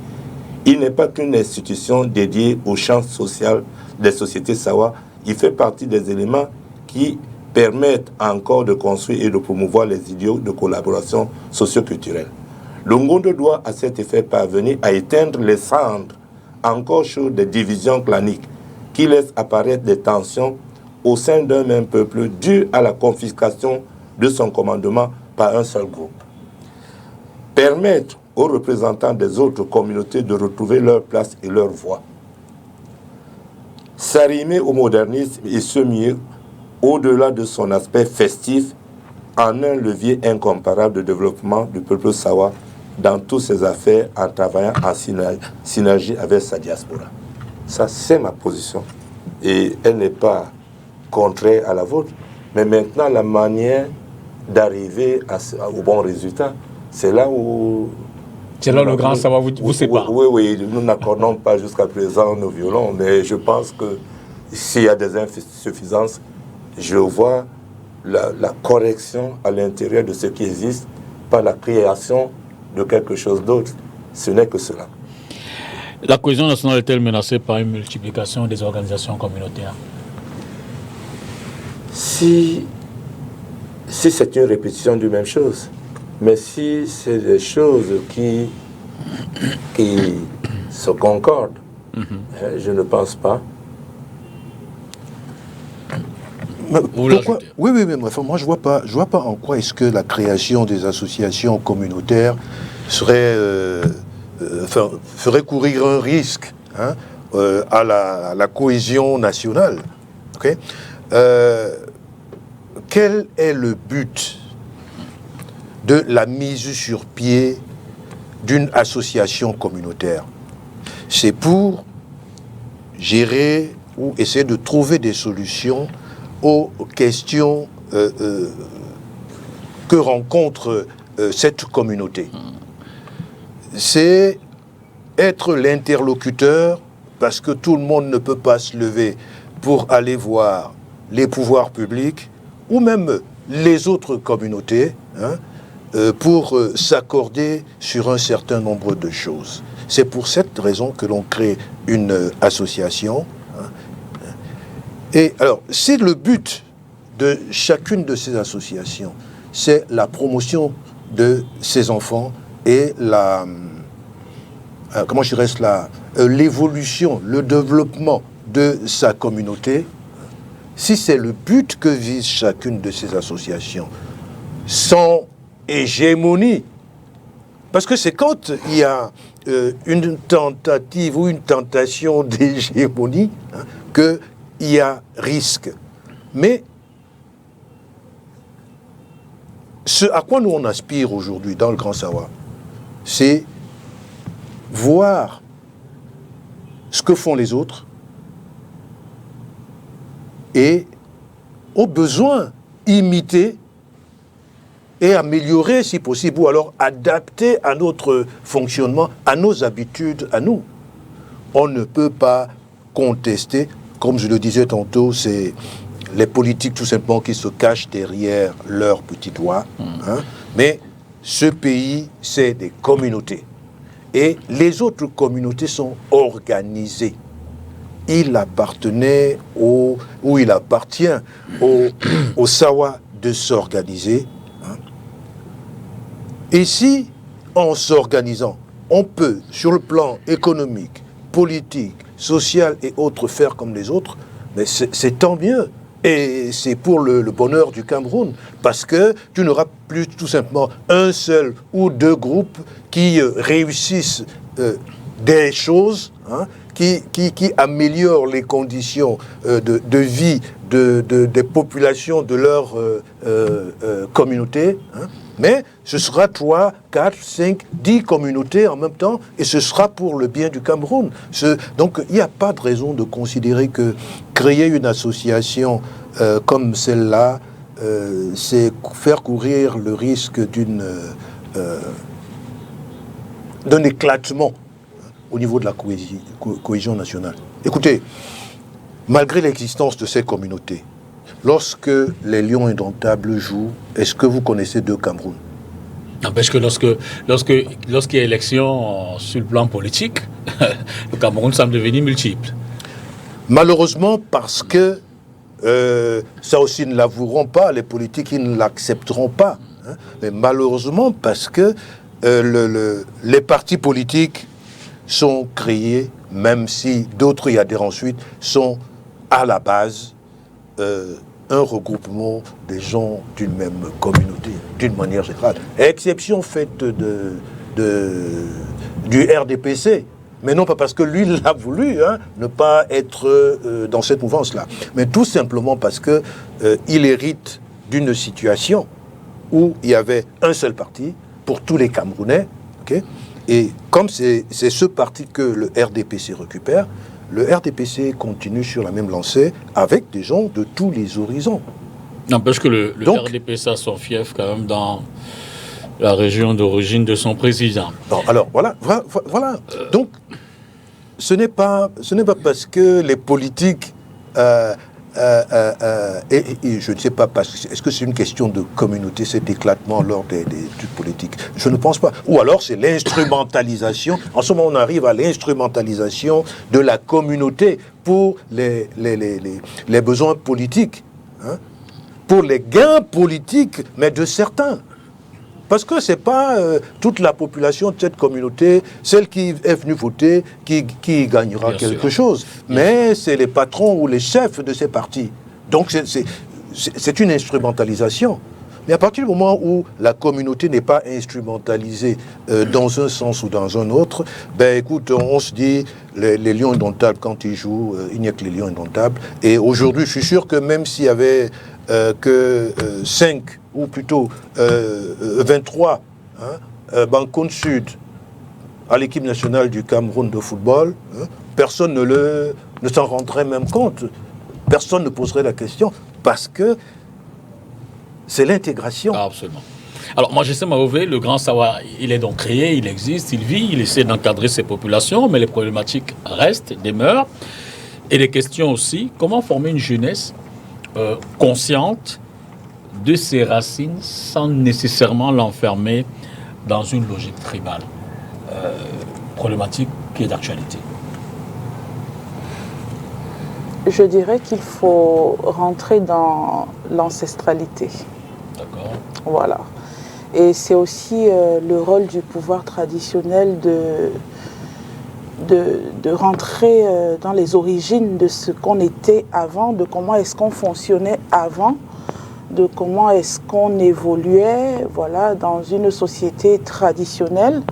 Il n'est pas qu'une institution dédiée au champ social des sociétés Sawa, il fait partie des éléments qui permettent encore de construire et de promouvoir les idéaux de collaboration socio-culturelle. Le Ngondo doit à cet effet parvenir à éteindre les cendres encore chaudes des divisions claniques qui laissent apparaître des tensions au sein d'un même peuple dues à la confiscation de son commandement par un seul groupe. Permettre aux représentants des autres communautés de retrouver leur place et leur voix. S'arrimer au modernisme et se mieux au-delà de son aspect festif en un levier incomparable de développement du peuple Sawa dans toutes ses affaires en travaillant en synergie avec sa diaspora. Ça, c'est ma position. Et elle n'est pas contraire à la vôtre. Mais maintenant, la manière d'arriver au bon résultat, c'est là où... C'est là le grand savoir vous sépare. Oui, nous n'accordons pas jusqu'à présent nos violons, mais je pense que s'il y a des insuffisances, je vois la correction à l'intérieur de ce qui existe par la création de quelque chose d'autre. Ce n'est que cela. La cohésion nationale est-elle menacée par une multiplication des organisations communautaires? Si c'est une répétition de même chose, mais si c'est des choses qui se concordent, je ne pense pas. Pourquoi? Oui, mais moi je vois pas en quoi est-ce que la création des associations communautaires ferait courir un risque à la cohésion nationale. Okay? Quel est le but de la mise sur pied d'une association communautaire? C'est pour gérer ou essayer de trouver des solutions aux questions que rencontre cette communauté. C'est être l'interlocuteur, parce que tout le monde ne peut pas se lever pour aller voir les pouvoirs publics ou même les autres communautés pour s'accorder sur un certain nombre de choses. C'est pour cette raison que l'on crée une association. Et alors, c'est le but de chacune de ces associations, c'est la promotion de ces enfants et l'évolution, le développement de sa communauté. Si c'est le but que vise chacune de ces associations, sans hégémonie, parce que c'est quand il y a une tentative ou une tentation d'hégémonie qu'il y a risque. Mais ce à quoi nous on aspire aujourd'hui dans le Grand Sawa, c'est voir ce que font les autres et, au besoin, imiter et améliorer si possible, ou alors adapter à notre fonctionnement, à nos habitudes, à nous. On ne peut pas contester, comme je le disais tantôt, c'est les politiques tout simplement qui se cachent derrière leurs petits doigts, mais ce pays, c'est des communautés. Et les autres communautés sont organisées. Il appartenait il appartient au Sawa de s'organiser. Hein. Et si, en s'organisant, on peut, sur le plan économique, politique, social et autres, faire comme les autres, mais c'est tant mieux. Et c'est pour le bonheur du Cameroun, parce que tu n'auras plus tout simplement un seul ou deux groupes qui réussissent des choses, hein, qui améliorent les conditions de vie des populations de leur communauté, hein. Mais ce sera 3, 4, 5, 10 communautés en même temps, et ce sera pour le bien du Cameroun. Donc il n'y a pas de raison de considérer que créer une association comme celle-là, c'est faire courir le risque d'un éclatement au niveau de la cohésion nationale. Écoutez, malgré l'existence de ces communautés, lorsque les Lions Indomptables jouent, est-ce que vous connaissez deux Cameroun? N'empêche que lorsqu'il y a élection sur le plan politique, le Cameroun semble devenir multiple. Malheureusement, parce que ça aussi ne l'avoueront pas, les politiques ils ne l'accepteront pas. Hein, mais malheureusement, parce que les partis politiques sont créés, même si d'autres y adhèrent ensuite, sont à la base un regroupement des gens d'une même communauté, d'une manière générale. Exception faite du RDPC, mais non pas parce que lui l'a voulu, hein, ne pas être dans cette mouvance-là, mais tout simplement parce que il hérite d'une situation où il y avait un seul parti pour tous les Camerounais, okay? Et comme c'est ce parti que le RDPC récupère, le RDPC continue sur la même lancée avec des gens de tous les horizons. N'empêche que le RDPC a son fief quand même dans la région d'origine de son président. Bon, alors voilà. Donc, ce n'est pas parce que les politiques et je ne sais pas, est-ce que c'est une question de communauté, cet éclatement lors des trucs politiques? Je ne pense pas. Ou alors c'est l'instrumentalisation. En ce moment, on arrive à l'instrumentalisation de la communauté pour les besoins politiques, hein, pour les gains politiques, mais de certains. Parce que ce n'est pas toute la population de cette communauté, celle qui est venue voter, qui gagnera bien quelque chose. Mais c'est les patrons ou les chefs de ces partis. Donc c'est une instrumentalisation. Mais à partir du moment où la communauté n'est pas instrumentalisée dans un sens ou dans un autre, ben écoute, on se dit, les Lions Indomptables, quand ils jouent, il n'y a que les Lions Indomptables. Et aujourd'hui, je suis sûr que même s'il y avait que 5 ou plutôt 23 Bancoun Sud à l'équipe nationale du Cameroun de football, hein, personne ne s'en rendrait même compte. Personne ne poserait la question parce que c'est l'intégration. Ah, absolument. Alors, moi, Majesté Maové, le Grand Sawa, il est donc créé, il existe, il vit, il essaie d'encadrer ses populations, mais les problématiques restent, demeurent. Et les questions aussi, comment former une jeunesse consciente de ses racines sans nécessairement l'enfermer dans une logique tribale. Problématique qui est d'actualité. Je dirais qu'il faut rentrer dans l'ancestralité. D'accord. Voilà. Et c'est aussi le rôle du pouvoir traditionnel de rentrer dans les origines de ce qu'on était avant, de comment est-ce qu'on fonctionnait avant, de comment est-ce qu'on évoluait, voilà, dans une société traditionnelle,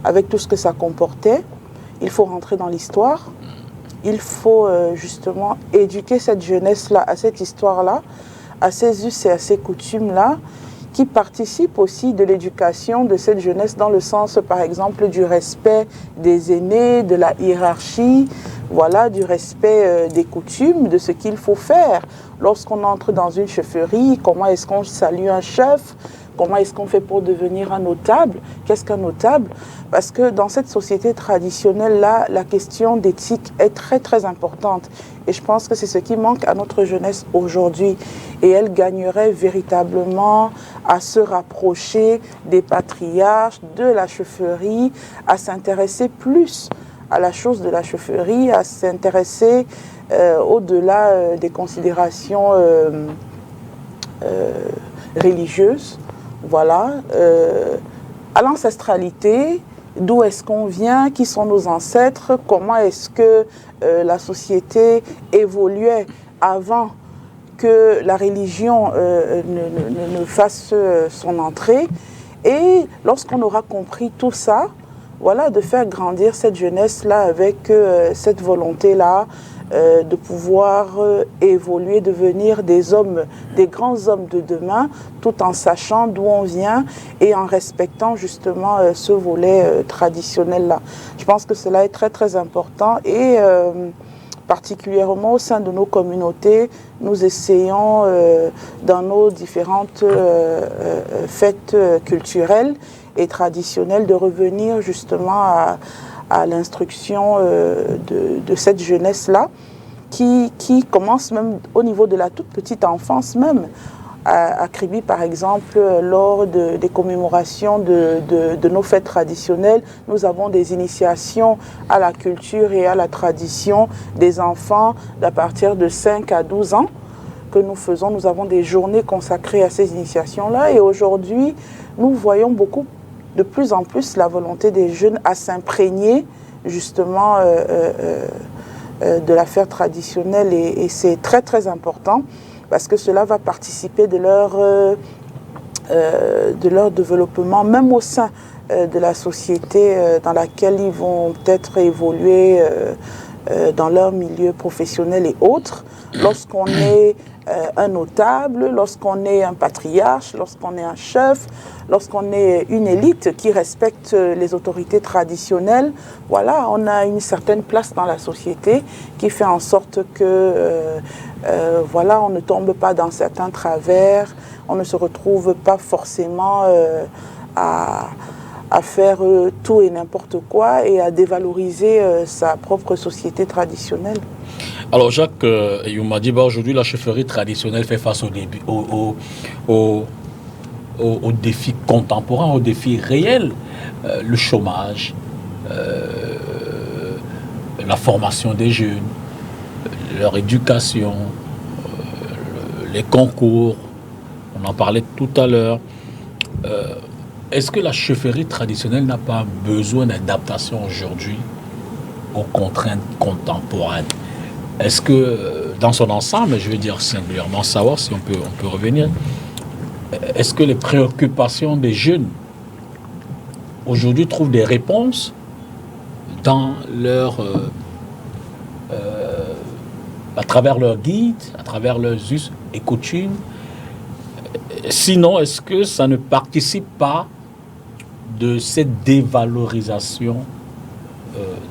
avec tout ce que ça comportait. Il faut rentrer dans l'histoire. Il faut justement éduquer cette jeunesse-là à cette histoire-là, à ces us et à ces coutumes-là, qui participent aussi de l'éducation de cette jeunesse dans le sens, par exemple, du respect des aînés, de la hiérarchie, voilà, du respect des coutumes, de ce qu'il faut faire. Lorsqu'on entre dans une chefferie, comment est-ce qu'on salue un chef? Comment est-ce qu'on fait pour devenir un notable? Qu'est-ce qu'un notable? Parce que dans cette société traditionnelle-là, la question d'éthique est très très importante. Et je pense que c'est ce qui manque à notre jeunesse aujourd'hui. Et elle gagnerait véritablement à se rapprocher des patriarches, de la chefferie, à s'intéresser plus à la chose de la chefferie, à s'intéresser au-delà des considérations religieuses, voilà, à l'ancestralité, d'où est-ce qu'on vient, qui sont nos ancêtres, comment est-ce que la société évoluait avant que la religion ne fasse son entrée. Et lorsqu'on aura compris tout ça, voilà, de faire grandir cette jeunesse-là avec cette volonté-là de pouvoir évoluer, devenir des hommes, des grands hommes de demain, tout en sachant d'où on vient et en respectant justement ce volet traditionnel-là. Je pense que cela est très très important et particulièrement au sein de nos communautés, nous essayons dans nos différentes fêtes culturelles et traditionnelles de revenir justement à l'instruction de cette jeunesse-là qui commence même au niveau de la toute petite enfance même. À Kribi, par exemple, lors des commémorations de nos fêtes traditionnelles, nous avons des initiations à la culture et à la tradition des enfants d'à partir de 5 à 12 ans que nous faisons. Nous avons des journées consacrées à ces initiations-là et aujourd'hui, nous voyons de plus en plus la volonté des jeunes à s'imprégner justement de l'affaire traditionnelle et c'est très très important parce que cela va participer de leur développement, même au sein de la société dans laquelle ils vont peut-être évoluer dans leur milieu professionnel et autres. Lorsqu'on est un notable, lorsqu'on est un patriarche, lorsqu'on est un chef, lorsqu'on est une élite qui respecte les autorités traditionnelles, voilà, on a une certaine place dans la société qui fait en sorte que voilà, on ne tombe pas dans certains travers, on ne se retrouve pas forcément à faire tout et n'importe quoi et à dévaloriser sa propre société traditionnelle. Alors Jacques Youmadiba, aujourd'hui la chefferie traditionnelle fait face aux défis contemporains, aux défis réels, le chômage, la formation des jeunes, leur éducation, les concours, on en parlait tout à l'heure. Est-ce que la chefferie traditionnelle n'a pas besoin d'adaptation aujourd'hui aux contraintes contemporaines? Est-ce que dans son ensemble, je veux dire singulièrement savoir si on peut revenir, est-ce que les préoccupations des jeunes aujourd'hui trouvent des réponses dans leur à travers leurs guides, à travers leurs us et coutumes? Sinon, est-ce que ça ne participe pas de cette dévalorisation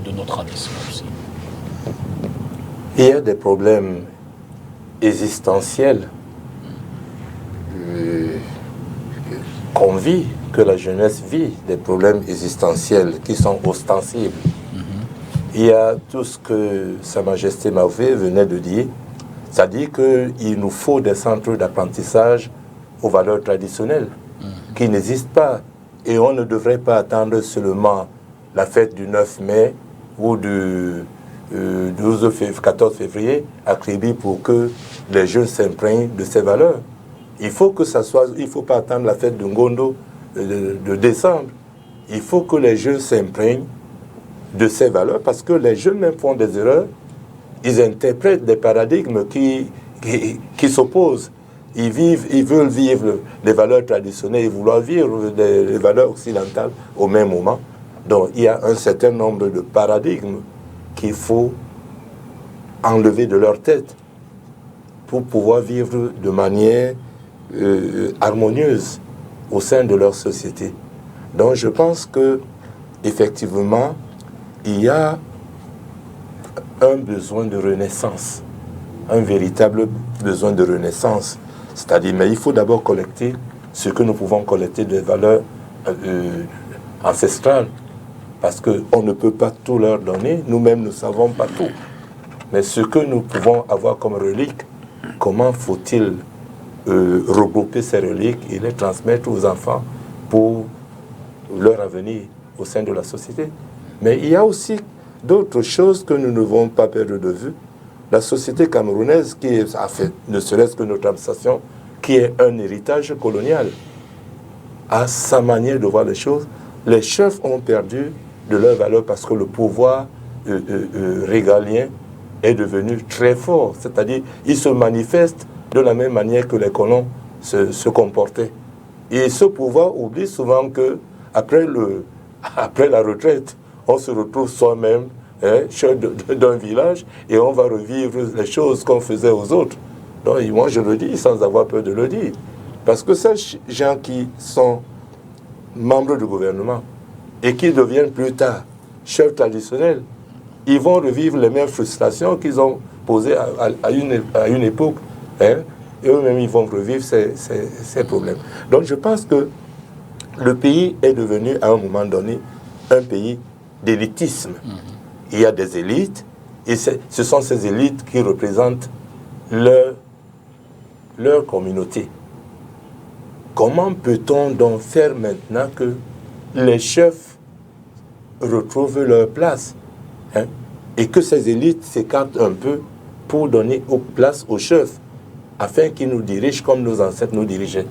de nos traditions aussi? Il y a des problèmes existentiels qu'on vit, que la jeunesse vit, des problèmes existentiels qui sont ostensibles. Il y a tout ce que Sa Majesté Maouvé venait de dire, c'est-à-dire qu'il nous faut des centres d'apprentissage aux valeurs traditionnelles qui n'existent pas. Et on ne devrait pas attendre seulement la fête du 9 mai ou du 14 février à Kribi pour que les jeunes s'imprègnent de ces valeurs. Il faut que ça soit, il ne faut pas attendre la fête de Ngondo de décembre. Il faut que les jeunes s'imprègnent de ces valeurs parce que les jeunes même font des erreurs. Ils interprètent des paradigmes qui s'opposent. Ils veulent vivre les valeurs traditionnelles et vouloir vivre les valeurs occidentales au même moment. Donc il y a un certain nombre de paradigmes qu'il faut enlever de leur tête pour pouvoir vivre de manière harmonieuse au sein de leur société. Donc je pense que effectivement, il y a un besoin de renaissance, un véritable besoin de renaissance. C'est-à-dire, mais il faut d'abord collecter ce que nous pouvons collecter des valeurs ancestrales, parce qu'on ne peut pas tout leur donner, nous-mêmes ne savons pas tout. Mais ce que nous pouvons avoir comme relique, comment faut-il regrouper ces reliques et les transmettre aux enfants pour leur avenir au sein de la société? Mais il y a aussi d'autres choses que nous ne devons pas perdre de vue. La société camerounaise, qui a fait, ne serait-ce que notre administration, qui est un héritage colonial, a sa manière de voir les choses. Les chefs ont perdu de leur valeur parce que le pouvoir régalien est devenu très fort. C'est-à-dire, il se manifeste de la même manière que les colons se comportaient. Et ce pouvoir oublie souvent que après la retraite, on se retrouve soi-même chef d'un village et on va revivre les choses qu'on faisait aux autres. Donc, moi, je le dis sans avoir peur de le dire. Parce que ces gens qui sont membres du gouvernement et qui deviennent plus tard chefs traditionnels, ils vont revivre les mêmes frustrations qu'ils ont posées à une époque. Et eux-mêmes, ils vont revivre ces problèmes. Donc, je pense que le pays est devenu, à un moment donné, un pays d'élitisme. Il y a des élites, et ce sont ces élites qui représentent leur communauté. Comment peut-on donc faire maintenant que les chefs retrouvent leur place, et que ces élites s'écartent un peu pour donner place aux chefs, afin qu'ils nous dirigent comme nos ancêtres nous dirigeaient?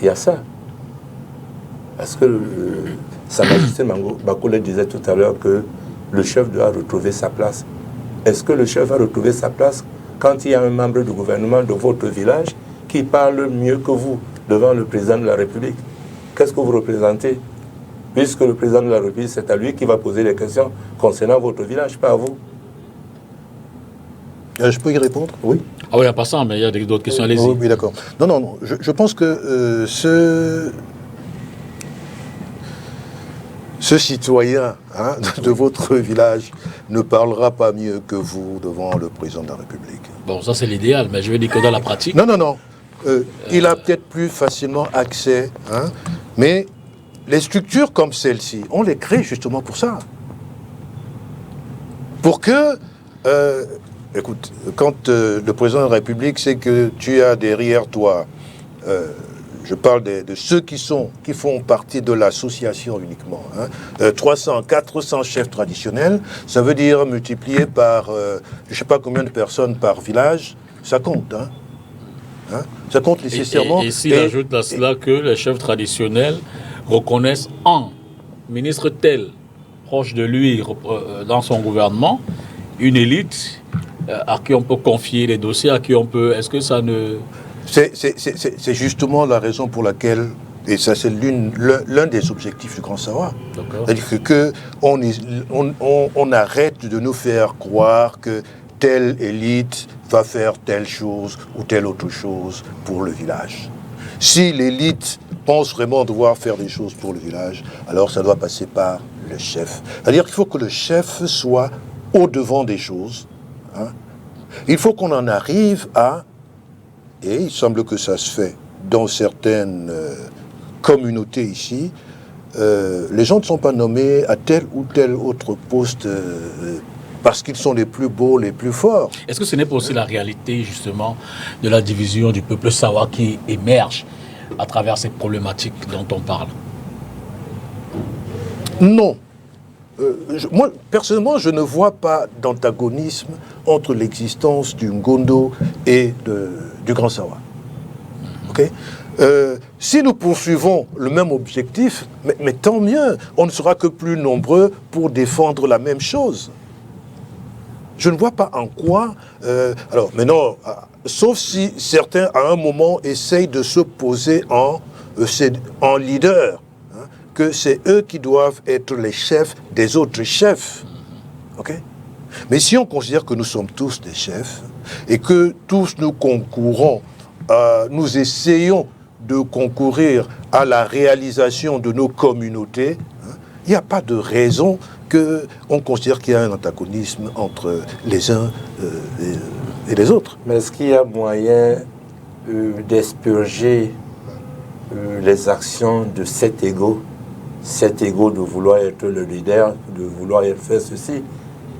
Il y a ça. Parce que Sa Majesté Bakule disait tout à l'heure que le chef doit retrouver sa place. Est-ce que le chef va retrouver sa place quand il y a un membre du gouvernement de votre village qui parle mieux que vous devant le président de la République? Qu'est-ce que vous représentez? Puisque le président de la République, c'est à lui qui va poser les questions concernant votre village, pas à vous. Je peux y répondre? Oui. Ah oui, en passant, mais il y a d'autres questions, allez-y. Oui, d'accord. Non. Je pense que ce citoyen de votre village ne parlera pas mieux que vous devant le président de la République. Bon, ça c'est l'idéal, mais je veux dire que dans la pratique... Non. Il a peut-être plus facilement accès, mais les structures comme celle-ci, on les crée justement pour ça. Pour que... écoute, quand le président de la République sait que tu as derrière toi... je parle de ceux qui font partie de l'association uniquement. 300, 400 chefs traditionnels, ça veut dire multiplié par, je ne sais pas combien de personnes par village, ça compte. Ça compte nécessairement. Et s'il ajoute à cela que les chefs traditionnels reconnaissent un ministre tel, proche de lui, dans son gouvernement, une élite à qui on peut confier les dossiers, à qui on peut... Est-ce que ça ne... C'est justement la raison pour laquelle, et ça c'est l'un des objectifs du Grand Sawa. C'est-à-dire qu'on arrête de nous faire croire que telle élite va faire telle chose ou telle autre chose pour le village. Si l'élite pense vraiment devoir faire des choses pour le village, alors ça doit passer par le chef. C'est-à-dire qu'il faut que le chef soit au-devant des choses. Il faut qu'on en arrive à... Et il semble que ça se fait dans certaines communautés ici. Les gens ne sont pas nommés à tel ou tel autre poste parce qu'ils sont les plus beaux, les plus forts. Est-ce que ce n'est pas aussi la réalité, justement, de la division du peuple Sawa qui émerge à travers ces problématiques dont on parle? Non. Moi, personnellement, je ne vois pas d'antagonisme entre l'existence du Ngondo et du Grand Sawa. Okay? Si nous poursuivons le même objectif, mais tant mieux, on ne sera que plus nombreux pour défendre la même chose. Je ne vois pas en quoi... alors, maintenant, sauf si certains, à un moment, essayent de se poser en leader, que c'est eux qui doivent être les chefs des autres chefs. Okay? Mais si on considère que nous sommes tous des chefs et que tous nous concourons, nous essayons de concourir à la réalisation de nos communautés, il n'y a pas de raison qu'on considère qu'il y a un antagonisme entre les uns et les autres. Mais est-ce qu'il y a moyen d'expurger les actions de cet ego de vouloir être le leader, de vouloir faire ceci.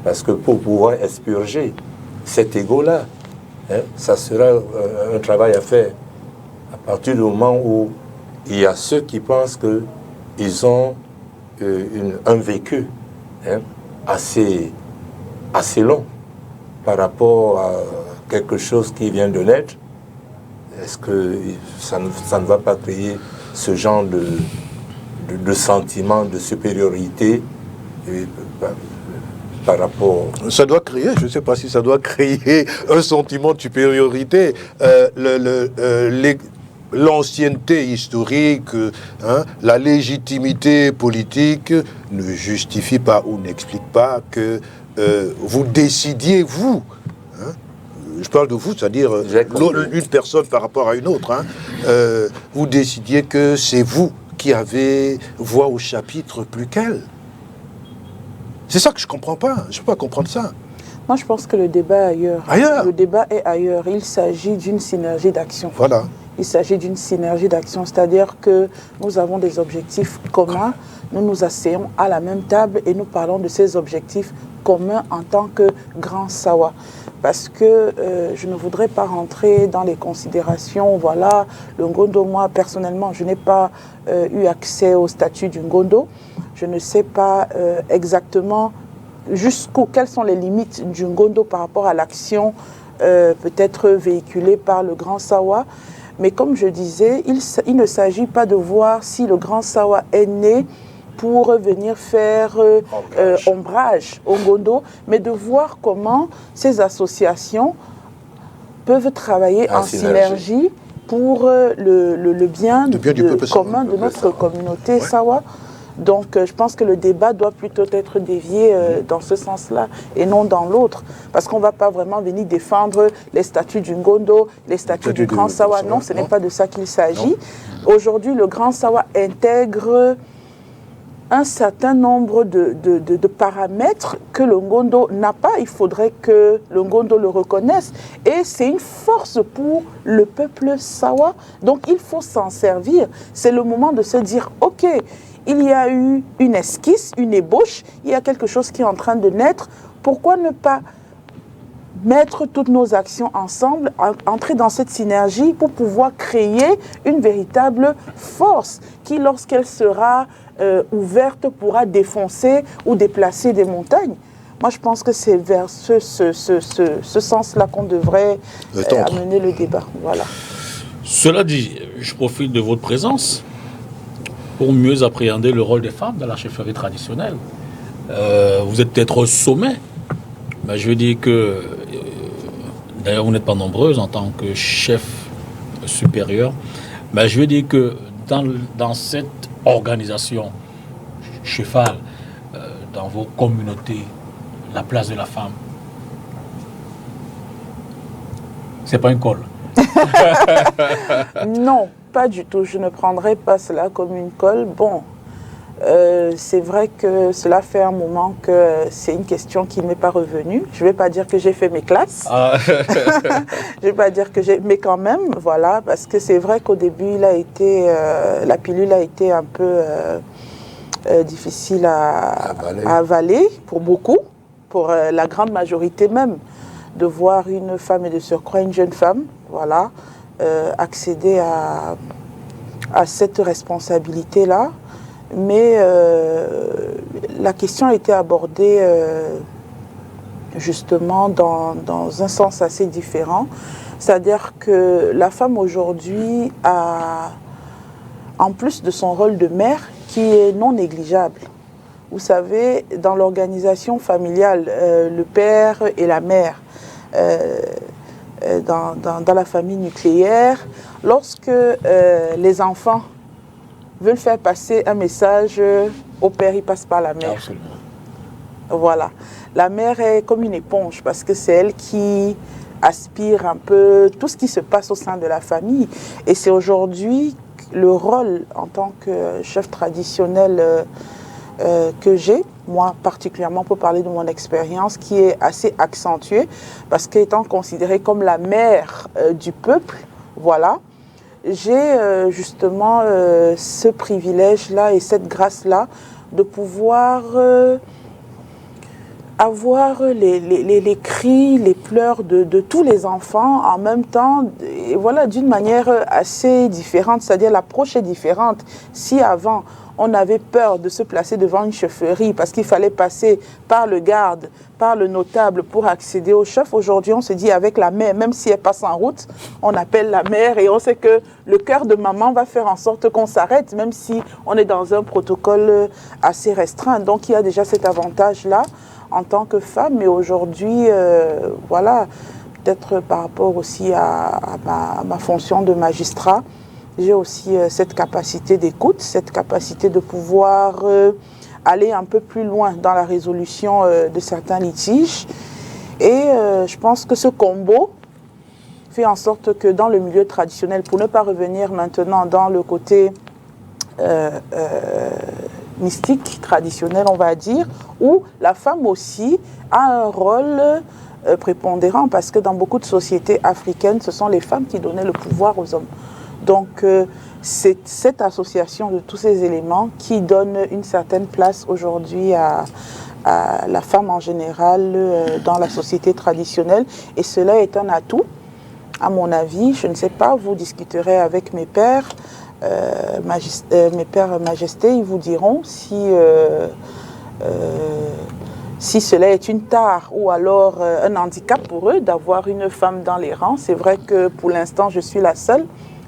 Parce que pour pouvoir expurger cet ego-là, ça sera un travail à faire. À partir du moment où il y a ceux qui pensent qu'ils ont un vécu assez long par rapport à quelque chose qui vient de naître, est-ce que ça ne va pas créer ce genre de sentiment de supériorité par rapport... Ça doit créer, je ne sais pas si ça doit créer un sentiment de supériorité. L'ancienneté historique, la légitimité politique ne justifie pas ou n'explique pas que vous décidiez, vous, je parle de vous, c'est-à-dire une personne par rapport à une autre, vous décidiez que c'est vous qui avez voix au chapitre plus qu'elle. C'est ça que je ne comprends pas. Je ne peux pas comprendre ça. Moi, je pense que le débat est ailleurs. Le débat est ailleurs. Il s'agit d'une synergie d'action. Voilà. Il s'agit d'une synergie d'action, c'est-à-dire que nous avons des objectifs communs, nous nous asseyons à la même table et nous parlons de ces objectifs communs en tant que Grand Sawa. Parce que je ne voudrais pas rentrer dans les considérations, voilà, le Ngondo, moi personnellement, je n'ai pas eu accès au statut du Ngondo. Je ne sais pas exactement quelles sont les limites du Ngondo par rapport à l'action peut-être véhiculée par le Grand Sawa. Mais comme je disais, il ne s'agit pas de voir si le Grand Sawa est né pour venir faire ombrage au Ngondo, mais de voir comment ces associations peuvent travailler en synergie pour le bien commun de notre communauté Sawa. Donc je pense que le débat doit plutôt être dévié dans ce sens-là et non dans l'autre. Parce qu'on ne va pas vraiment venir défendre les statuts du Ngondo, les statuts du Grand Sawa. Non, ce n'est pas de ça qu'il s'agit. Aujourd'hui, le Grand Sawa intègre un certain nombre de paramètres que le Ngondo n'a pas. Il faudrait que le Ngondo le reconnaisse. Et c'est une force pour le peuple Sawa. Donc il faut s'en servir. C'est le moment de se dire, ok, il y a eu une esquisse, une ébauche, il y a quelque chose qui est en train de naître. Pourquoi ne pas mettre toutes nos actions ensemble, entrer dans cette synergie pour pouvoir créer une véritable force qui, lorsqu'elle sera ouverte, pourra défoncer ou déplacer des montagnes. Moi, je pense que c'est vers ce sens-là qu'on devrait amener le débat. Voilà. Cela dit, je profite de votre présence pour mieux appréhender le rôle des femmes dans la chefferie traditionnelle. Vous êtes peut-être au sommet, mais je veux dire que, d'ailleurs vous n'êtes pas nombreuses en tant que chef supérieur, mais je veux dire que dans cette organisation chefale, dans vos communautés, la place de la femme, c'est pas une colle. Non. Pas du tout, je ne prendrai pas cela comme une colle. Bon, c'est vrai que cela fait un moment que c'est une question qui ne m'est pas revenue. Je ne vais pas dire que j'ai fait mes classes. Je vais pas dire que j'ai... Mais quand même, voilà, parce que c'est vrai qu'au début, la pilule a été un peu difficile à avaler pour beaucoup, pour la grande majorité même, de voir une femme et de surcroît une jeune femme, voilà, accéder à cette responsabilité-là. Mais la question a été abordée justement dans un sens assez différent. C'est-à-dire que la femme aujourd'hui a, en plus de son rôle de mère, qui est non négligeable. Vous savez, dans l'organisation familiale, le père et la mère, dans la famille nucléaire, lorsque les enfants veulent faire passer un message au père, il passe par la mère. Absolument. Voilà. La mère est comme une éponge parce que c'est elle qui aspire un peu tout ce qui se passe au sein de la famille. Et c'est aujourd'hui le rôle en tant que chef traditionnel que j'ai, moi particulièrement pour parler de mon expérience, qui est assez accentuée parce qu'étant considérée comme la mère du peuple, Voilà. J'ai justement ce privilège-là et cette grâce-là de pouvoir avoir les cris, les pleurs de tous les enfants en même temps, et voilà, d'une manière assez différente, c'est-à-dire l'approche est différente. Si avant, on avait peur de se placer devant une chefferie parce qu'il fallait passer par le garde, par le notable pour accéder au chef, aujourd'hui on se dit avec la mère, même si elle passe en route, on appelle la mère et on sait que le cœur de maman va faire en sorte qu'on s'arrête, même si on est dans un protocole assez restreint. Donc il y a déjà cet avantage-là en tant que femme, mais aujourd'hui, voilà, peut-être par rapport aussi à ma fonction de magistrat, j'ai aussi cette capacité d'écoute, cette capacité de pouvoir aller un peu plus loin dans la résolution de certains litiges. Et je pense que ce combo fait en sorte que dans le milieu traditionnel, pour ne pas revenir maintenant dans le côté mystique, traditionnel, on va dire, où la femme aussi a un rôle prépondérant, parce que dans beaucoup de sociétés africaines, ce sont les femmes qui donnaient le pouvoir aux hommes. Donc, c'est cette association de tous ces éléments qui donne une certaine place aujourd'hui à la femme en général dans la société traditionnelle. Et cela est un atout, à mon avis. Je ne sais pas, vous discuterez avec mes pères, mes pères majestés, ils vous diront si cela est une tare ou alors un handicap pour eux d'avoir une femme dans les rangs. C'est vrai que pour l'instant, je suis la seule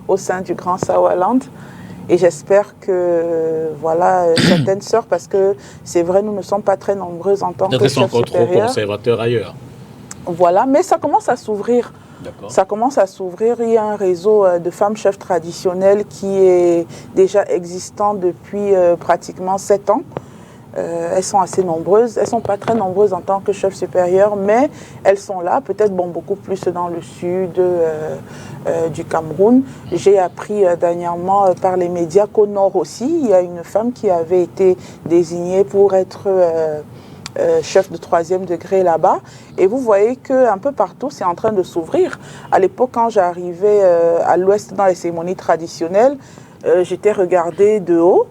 au sein du Grand Sawaland. Et j'espère que, voilà, certaines sœurs, parce que c'est vrai, nous ne sommes pas très nombreuses en tant que chefs supérieurs. Encore trop conservateurs ailleurs. Voilà, mais ça commence à s'ouvrir. Ça commence à s'ouvrir. Il y a un réseau de femmes chefs traditionnelles qui est déjà existant depuis pratiquement 7 ans. Elles sont assez nombreuses. Elles ne sont pas très nombreuses en tant que chefs supérieurs, mais elles sont là, peut-être beaucoup plus dans le sud du Cameroun. J'ai appris dernièrement par les médias qu'au nord aussi, il y a une femme qui avait été désignée pour être chef de 3e degré là-bas. Et vous voyez qu'un peu partout, c'est en train de s'ouvrir. À l'époque, quand j'arrivais à l'ouest dans les cérémonies traditionnelles, j'étais regardée de haut.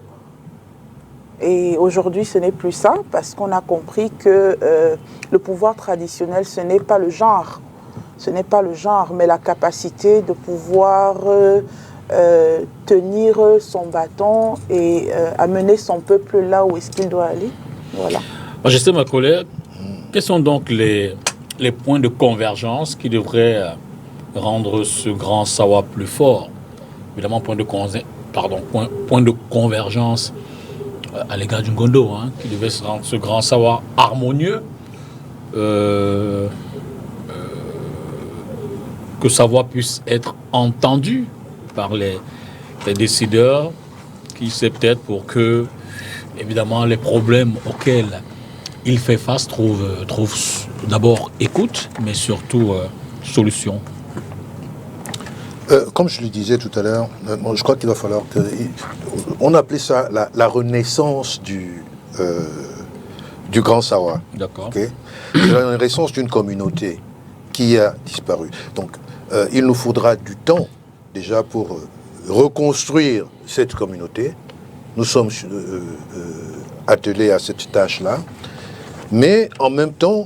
Et aujourd'hui, ce n'est plus ça, parce qu'on a compris que le pouvoir traditionnel, ce n'est pas le genre. Ce n'est pas le genre, mais la capacité de pouvoir tenir son bâton et amener son peuple là où est-ce qu'il doit aller. Voilà. Majesté, ma collègue, quels sont donc les points de convergence qui devraient rendre ce grand Sawa plus fort? Évidemment, point de convergence à l'égard du Ngondo, qui devait se rendre ce grand Sawa harmonieux, que sa voix puisse être entendue par les décideurs, qui sait peut-être pour que, évidemment, les problèmes auxquels il fait face trouvent d'abord écoute, mais surtout solution. Comme je le disais tout à l'heure, je crois qu'il va falloir que... On appelait ça la renaissance du Grand Sawa. D'accord. Okay? La renaissance d'une communauté qui a disparu. Donc, il nous faudra du temps, déjà, pour reconstruire cette communauté. Nous sommes attelés à cette tâche-là. Mais, en même temps,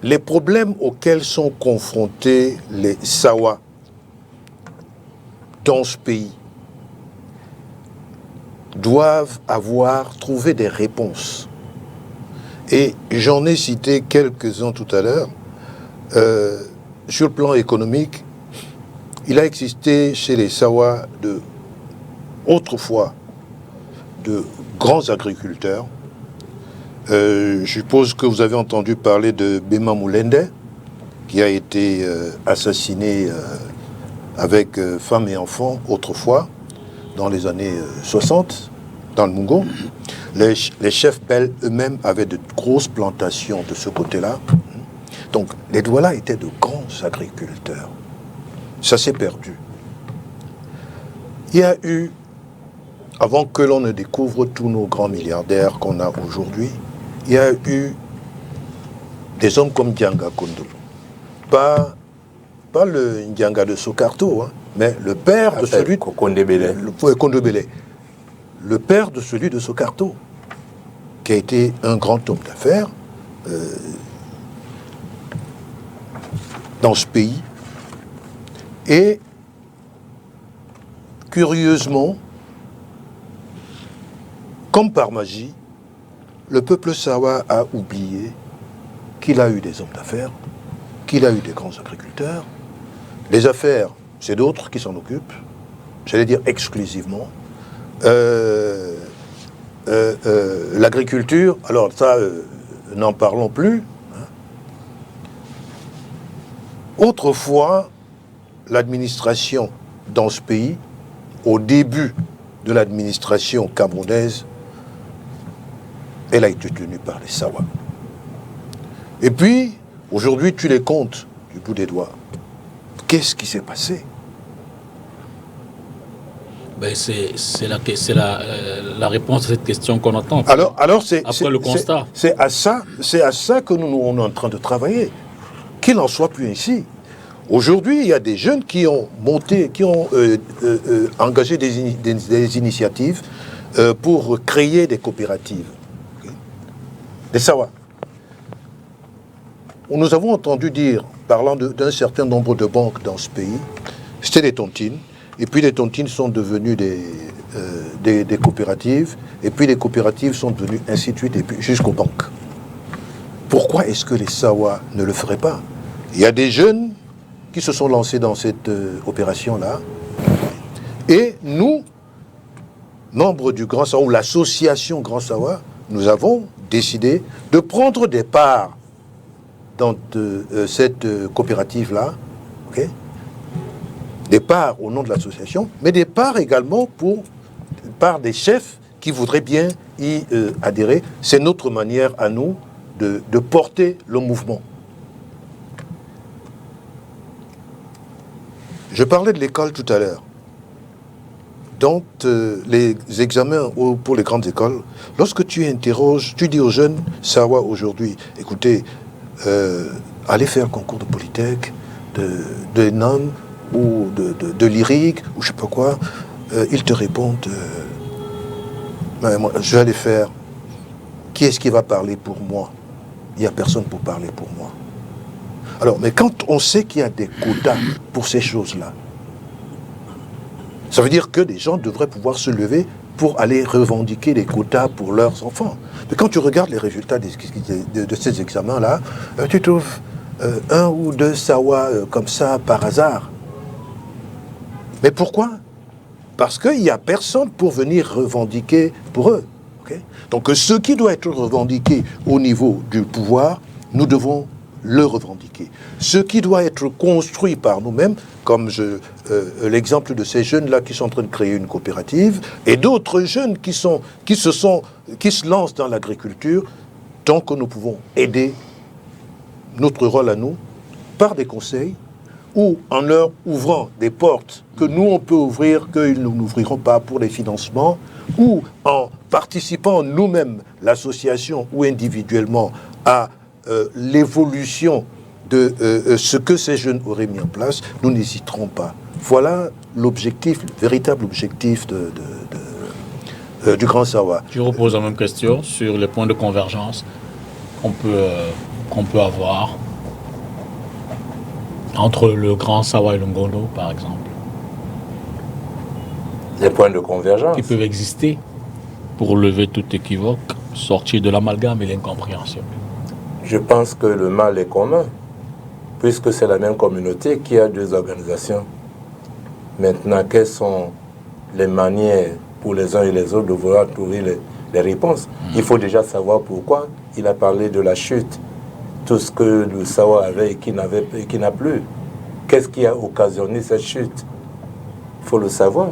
les problèmes auxquels sont confrontés les Sawa dans ce pays doivent avoir trouvé des réponses. Et j'en ai cité quelques-uns tout à l'heure. Sur le plan économique, il a existé chez les Sawa autrefois de grands agriculteurs. Je suppose que vous avez entendu parler de Bema Moulende, qui a été assassiné avec femmes et enfants autrefois, dans les années 60, dans le Mungo. Les chefs Bel eux-mêmes avaient de grosses plantations de ce côté-là. Donc les Douala étaient de grands agriculteurs. Ça s'est perdu. Il y a eu, avant que l'on ne découvre tous nos grands milliardaires qu'on a aujourd'hui, il y a eu des hommes comme Dianga Kondo, pas pas le Ndianga de Sokarto, hein, mais le père de celui de Kondebele. Le père de celui de Sokarto, qui a été un grand homme d'affaires dans ce pays. Et curieusement, comme par magie, le peuple Sawa a oublié qu'il a eu des hommes d'affaires, qu'il a eu des grands agriculteurs. Les affaires, c'est d'autres qui s'en occupent, j'allais dire exclusivement. L'agriculture, alors ça, n'en parlons plus. Hein. Autrefois, l'administration dans ce pays, au début de l'administration camerounaise, elle a été tenue par les Sawa. Et puis, aujourd'hui, tu les comptes du bout des doigts. Qu'est-ce qui s'est passé? Ben c'est la réponse à cette question qu'on attend. Alors c'est après le constat. C'est à ça que nous on est en train de travailler. Qu'il n'en soit plus ainsi. Aujourd'hui, il y a des jeunes qui ont monté, qui ont engagé des initiatives pour créer des coopératives. Okay. Des Sawa. Nous avons entendu dire, parlant d'un certain nombre de banques dans ce pays, c'était des tontines, et puis les tontines sont devenues des coopératives, et puis les coopératives sont devenues ainsi de suite, et puis jusqu'aux banques. Pourquoi est-ce que les Sawa ne le feraient pas? Il y a des jeunes qui se sont lancés dans cette opération-là, et nous, membres du Grand Sawa, ou l'association Grand Sawa, nous avons décidé de prendre des parts dans cette coopérative-là, okay? Des parts au nom de l'association, mais des parts également par des chefs qui voudraient bien y adhérer. C'est notre manière à nous de porter le mouvement. Je parlais de l'école tout à l'heure. Donc, les examens pour les grandes écoles, lorsque tu interroges, tu dis aux jeunes Sawa aujourd'hui, écoutez, allez faire un concours de Polytech, de NAM ou de lyrique ou je sais pas quoi, ils te répondent moi, je vais aller faire. Qui est-ce qui va parler pour moi? Il n'y a personne pour parler pour moi. Alors, mais quand on sait qu'il y a des quotas pour ces choses-là, ça veut dire que des gens devraient pouvoir se lever pour aller revendiquer les quotas pour leurs enfants. Mais quand tu regardes les résultats de ces examens-là, tu trouves un ou deux Sawa comme ça par hasard. Mais pourquoi? Parce qu'il n'y a personne pour venir revendiquer pour eux. Okay? Donc ce qui doit être revendiqué au niveau du pouvoir, nous devons le revendiquer. Ce qui doit être construit par nous-mêmes, comme l'exemple de ces jeunes-là qui sont en train de créer une coopérative, et d'autres jeunes qui se lancent dans l'agriculture, tant que nous pouvons aider, notre rôle à nous, par des conseils, ou en leur ouvrant des portes que nous on peut ouvrir, qu'ils ne n'ouvriront pas pour les financements, ou en participant nous-mêmes, l'association ou individuellement, à l'évolution de ce que ces jeunes auraient mis en place, nous n'hésiterons pas. Voilà l'objectif, le véritable objectif du Grand Sawa. Je repose la même question sur les points de convergence qu'on peut avoir entre le Grand Sawa et le Ngolo, par exemple. Les points de convergence qui peuvent exister pour lever tout équivoque, sortir de l'amalgame et l'incompréhension. Je pense que le mal est commun, puisque c'est la même communauté qui a deux organisations. Maintenant, quelles sont les manières pour les uns et les autres de vouloir trouver les réponses? Il faut déjà savoir pourquoi il a parlé de la chute. Tout ce que le Sawa avait et qui n'a plus. Qu'est-ce qui a occasionné cette chute? Il faut le savoir.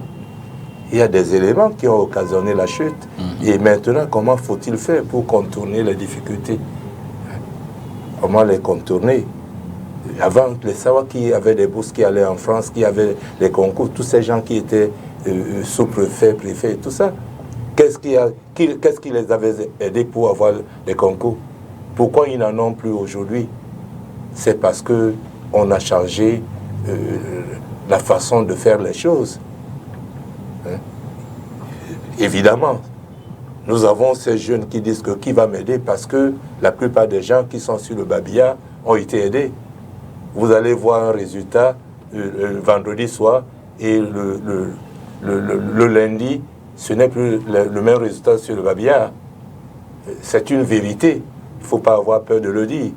Il y a des éléments qui ont occasionné la chute. Et maintenant, comment faut-il faire pour contourner les difficultés? Comment les contourner? Avant, les Sawa qui avaient des bourses, qui allaient en France, qui avaient les concours, tous ces gens qui étaient sous-préfets, préfets, tout ça, qu'est-ce qui les avait aidés pour avoir les concours? Pourquoi ils n'en ont plus aujourd'hui? C'est parce qu'on a changé la façon de faire les choses. Hein? Évidemment, nous avons ces jeunes qui disent que qui va m'aider parce que la plupart des gens qui sont sur le babillard ont été aidés. Vous allez voir un résultat le vendredi soir et le lundi, ce n'est plus le même résultat sur le babillard. C'est une vérité. Il ne faut pas avoir peur de le dire.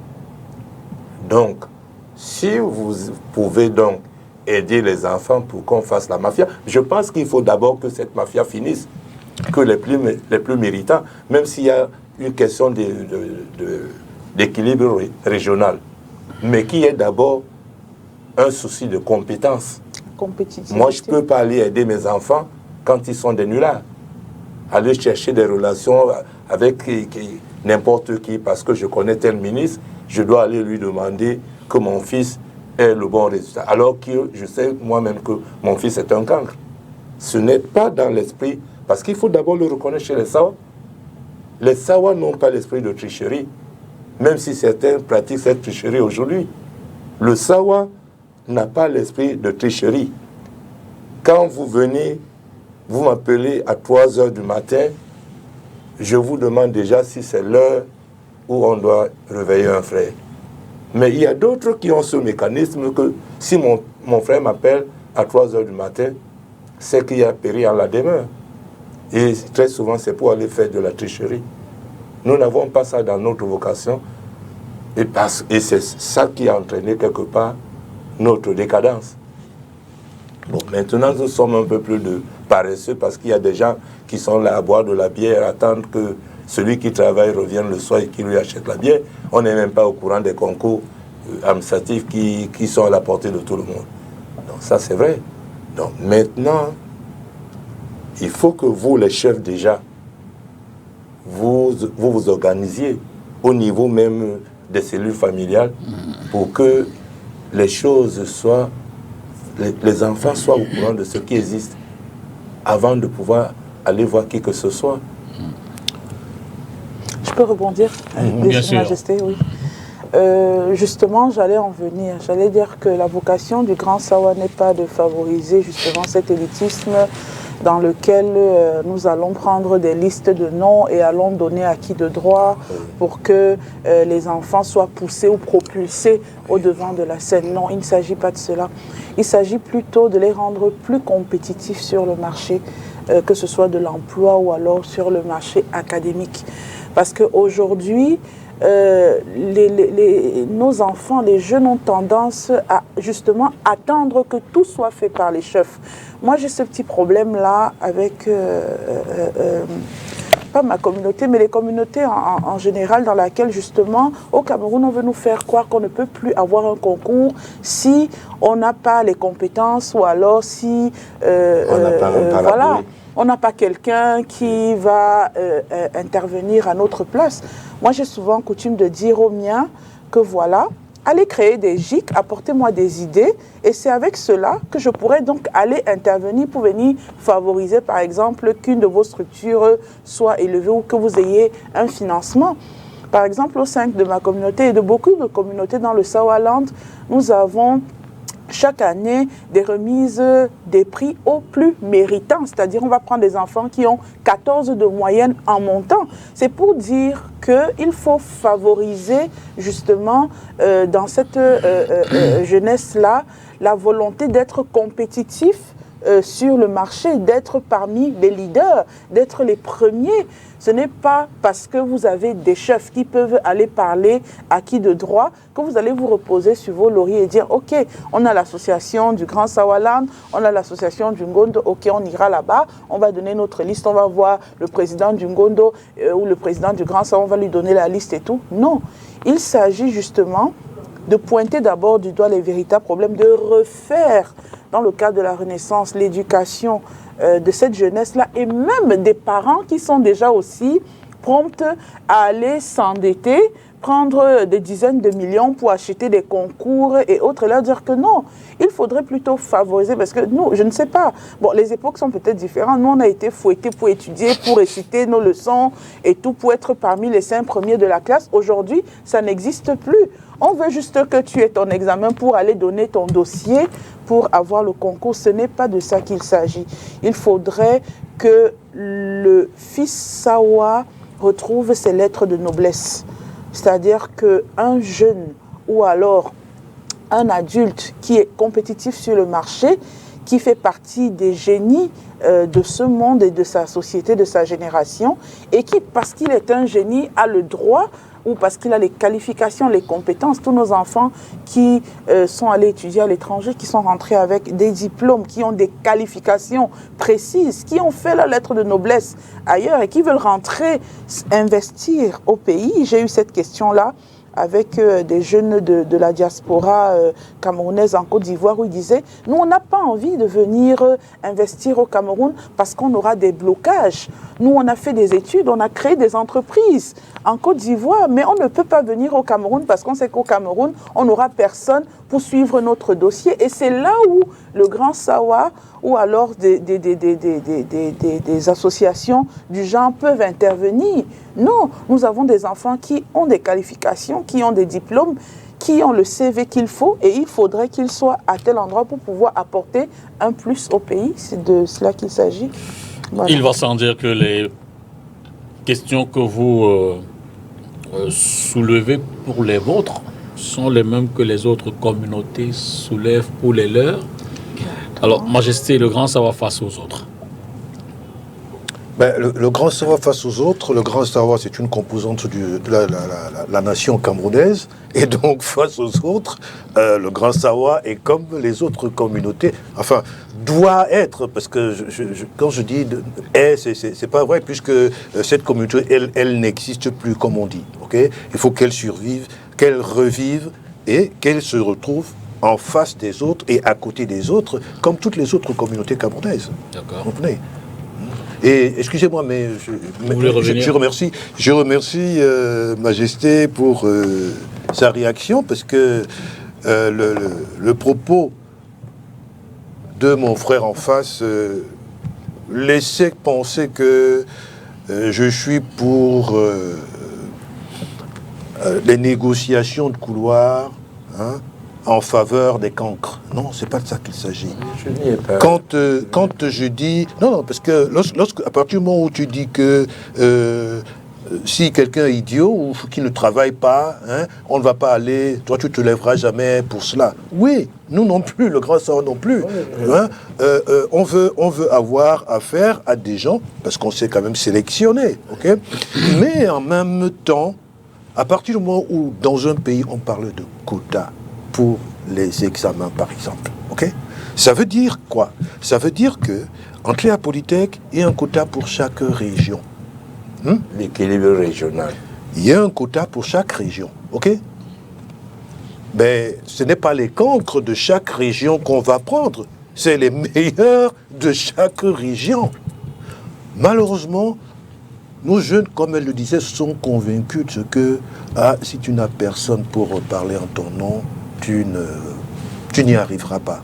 Donc, si vous pouvez donc aider les enfants pour qu'on fasse la mafia, je pense qu'il faut d'abord que cette mafia finisse, que les plus méritants, même s'il y a une question d'équilibre régional, mais qu'il y ait d'abord un souci de compétence. Moi, je ne peux pas aller aider mes enfants quand ils sont des nullards. Aller chercher des relations avec n'importe qui, parce que je connais tel ministre, je dois aller lui demander que mon fils ait le bon résultat. Alors que je sais moi-même que mon fils est un cancre. Ce n'est pas dans l'esprit, parce qu'il faut d'abord le reconnaître chez les Sawa. Les Sawa n'ont pas l'esprit de tricherie, même si certains pratiquent cette tricherie aujourd'hui. Le Sawa n'a pas l'esprit de tricherie. Quand vous venez, vous m'appelez à 3 heures du matin, je vous demande déjà si c'est l'heure où on doit réveiller un frère. Mais il y a d'autres qui ont ce mécanisme que si mon frère m'appelle à 3 heures du matin, c'est qu'il y a péril en la demeure. Et très souvent, c'est pour aller faire de la tricherie. Nous n'avons pas ça dans notre vocation. Et c'est ça qui a entraîné quelque part notre décadence. Bon, maintenant, nous sommes un peu plus de paresseux parce qu'il y a des gens qui sont là à boire de la bière, attendre que celui qui travaille revienne le soir et qui lui achète la bière. On n'est même pas au courant des concours administratifs qui sont à la portée de tout le monde. Donc ça, c'est vrai. Donc maintenant, il faut que vous, les chefs déjà, vous organisiez au niveau même des cellules familiales pour que les choses soient, les enfants soient au courant de ce qui existe avant de pouvoir aller voir qui que ce soit. Je peux rebondir, Bien sûr. Majesté, oui. Justement, j'allais en venir. J'allais dire que la vocation du Grand Sawa n'est pas de favoriser justement cet élitisme dans lequel nous allons prendre des listes de noms et allons donner acquis de droit pour que les enfants soient poussés ou propulsés au devant de la scène. Non, il ne s'agit pas de cela. Il s'agit plutôt de les rendre plus compétitifs sur le marché, que ce soit de l'emploi ou alors sur le marché académique. Parce qu'aujourd'hui, nos enfants, les jeunes ont tendance à justement attendre que tout soit fait par les chefs. Moi, j'ai ce petit problème-là avec, pas ma communauté, mais les communautés en général dans laquelle justement, au Cameroun, on veut nous faire croire qu'on ne peut plus avoir un concours si on n'a pas les compétences ou alors si... on n'a pas un voilà. On n'a pas quelqu'un qui va intervenir à notre place. Moi, j'ai souvent coutume de dire aux miens que voilà, allez créer des GIC, apportez-moi des idées, et c'est avec cela que je pourrais donc aller intervenir pour venir favoriser, par exemple, qu'une de vos structures soit élevée ou que vous ayez un financement. Par exemple, au sein de ma communauté et de beaucoup de communautés dans le Sawaland, nous avons chaque année des remises des prix aux plus méritants. C'est-à-dire on va prendre des enfants qui ont 14 de moyenne en montant. C'est pour dire qu'il faut favoriser justement dans cette jeunesse-là la volonté d'être compétitif sur le marché, d'être parmi les leaders, d'être les premiers. Ce n'est pas parce que vous avez des chefs qui peuvent aller parler acquis de droit que vous allez vous reposer sur vos lauriers et dire « Ok, on a l'association du Grand Sawaland, on a l'association du Ngondo, ok, on ira là-bas, on va donner notre liste, on va voir le président du Ngondo ou le président du Grand Sawa, on va lui donner la liste et tout. » Non, il s'agit justement de pointer d'abord du doigt les véritables problèmes, de refaire, dans le cadre de la Renaissance, l'éducation de cette jeunesse-là, et même des parents qui sont déjà aussi promptes à aller s'endetter, prendre des dizaines de millions pour acheter des concours et autres, leur dire que non, il faudrait plutôt favoriser, parce que nous, je ne sais pas, bon, les époques sont peut-être différentes, nous on a été fouettés pour étudier, pour réciter nos leçons et tout, pour être parmi les 5 premiers de la classe. Aujourd'hui, ça n'existe plus. On veut juste que tu aies ton examen pour aller donner ton dossier pour avoir le concours. Ce n'est pas de ça qu'il s'agit. Il faudrait que le fils Sawa retrouve ses lettres de noblesse. C'est-à-dire qu'un jeune ou alors un adulte qui est compétitif sur le marché, qui fait partie des génies de ce monde et de sa société, de sa génération, et qui, parce qu'il est un génie, a le droit, ou parce qu'il a les qualifications, les compétences, tous nos enfants qui sont allés étudier à l'étranger, qui sont rentrés avec des diplômes, qui ont des qualifications précises, qui ont fait la lettre de noblesse ailleurs et qui veulent rentrer, investir au pays. J'ai eu cette question-là avec des jeunes de la diaspora camerounaise en Côte d'Ivoire où ils disaient « Nous, on n'a pas envie de venir investir au Cameroun parce qu'on aura des blocages. Nous, on a fait des études, on a créé des entreprises en Côte d'Ivoire, mais on ne peut pas venir au Cameroun parce qu'on sait qu'au Cameroun, on n'aura personne pour suivre notre dossier. » Et c'est là où le Grand Sawa ou alors des associations du genre peuvent intervenir. Non, nous avons des enfants qui ont des qualifications, qui ont des diplômes, qui ont le CV qu'il faut et il faudrait qu'ils soient à tel endroit pour pouvoir apporter un plus au pays. C'est de cela qu'il s'agit. Voilà. Il va sans dire que les questions que vous soulevez pour les vôtres sont les mêmes que les autres communautés soulèvent pour les leurs. Alors, Majesté, le grand savoir face aux autres. Ben, le grand savoir face aux autres, le grand savoir, c'est une composante de la nation camerounaise. Et donc, face aux autres, le grand savoir est comme les autres communautés. Enfin, doit être, parce que quand je dis c'est pas vrai, puisque cette communauté, elle n'existe plus, comme on dit. Okay? Il faut qu'elle survive, qu'elle revive et qu'elle se retrouve en face des autres et à côté des autres, comme toutes les autres communautés camerounaises. D'accord. Vous comprenez ? Et excusez-moi, mais je remercie Majesté pour sa réaction, parce que le propos de mon frère en face laissait penser que je suis pour les négociations de couloir, hein, en faveur des cancres. Non, c'est pas de ça qu'il s'agit. Je n'y ai pas. Quand je dis... Non, parce que à partir du moment où tu dis que si quelqu'un est idiot ou qui ne travaille pas, hein, on ne va pas aller... Toi, tu te lèveras jamais pour cela. Oui, nous non plus, le grand sort non plus. Hein, on veut avoir affaire à des gens, parce qu'on sait quand même sélectionner, ok ? Mais en même temps, à partir du moment où, dans un pays, on parle de quotas, pour les examens, par exemple. Okay? Ça veut dire quoi? Ça veut dire qu'entre les Polytech, il y a un quota pour chaque région. L'équilibre régional. Il y a un quota pour chaque région. OK? Mais ce n'est pas les cancres de chaque région qu'on va prendre. C'est les meilleurs de chaque région. Malheureusement, nos jeunes, comme elle le disait, sont convaincus de ce que si tu n'as personne pour parler en ton nom, tu n'y arriveras pas.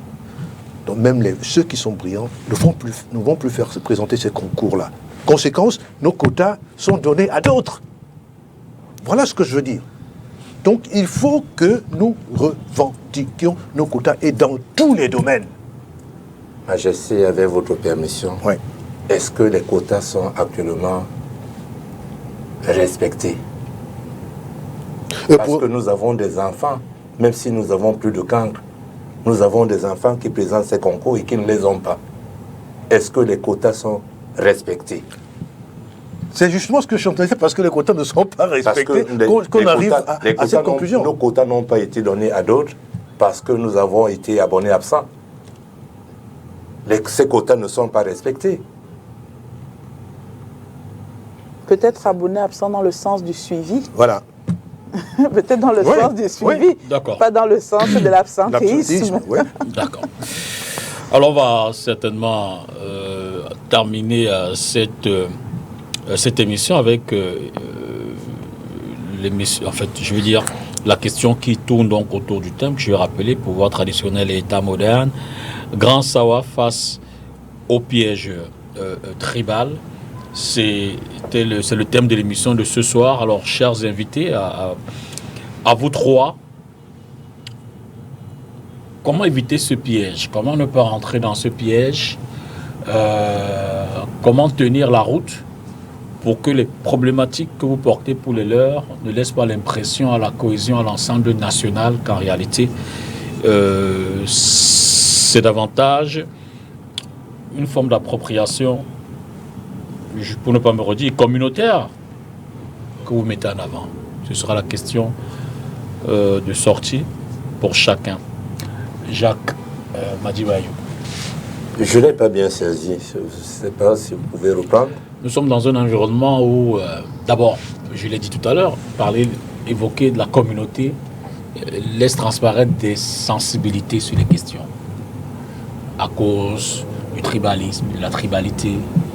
Donc même ceux qui sont brillants ne vont plus faire se présenter ces concours-là. Conséquence, nos quotas sont donnés à d'autres. Voilà ce que je veux dire. Donc il faut que nous revendiquions nos quotas et dans tous les domaines. Majesté, avec votre permission, oui. Est-ce que les quotas sont actuellement respectés? Parce que nous avons des enfants, même si nous avons plus de cancres, nous avons des enfants qui présentent ces concours et qui ne les ont pas. Est-ce que les quotas sont respectés? C'est justement ce que je suis en train de dire, parce que les quotas ne sont pas respectés, qu'on arrive à cette conclusion. Nos quotas n'ont pas été donnés à d'autres parce que nous avons été abonnés absents. Ces quotas ne sont pas respectés. Peut-être abonnés absents dans le sens du suivi. Voilà. Peut-être dans le sens du suivi, pas dans le sens de l'absentéisme. Oui. D'accord. Alors on va certainement terminer cette cette émission avec l'émission, en fait, je veux dire, la question qui tourne donc autour du thème que je vais rappeler, pouvoir traditionnel et État moderne, Grand Sawa face au piège tribal. C'est le thème de l'émission de ce soir. Alors, chers invités, à vous trois, comment éviter ce piège? Comment ne pas rentrer dans ce piège? Comment tenir la route pour que les problématiques que vous portez pour les leurs ne laissent pas l'impression à la cohésion, à l'ensemble national, qu'en réalité, c'est davantage une forme d'appropriation, pour ne pas me redire, communautaire que vous mettez en avant. Ce sera la question de sortie pour chacun. Jacques Madibayou. Je ne l'ai pas bien saisi. Je ne sais pas si vous pouvez reprendre. Nous sommes dans un environnement où, d'abord, je l'ai dit tout à l'heure, évoquer de la communauté laisse transparaître des sensibilités sur les questions. À cause du tribalisme, de la tribalité,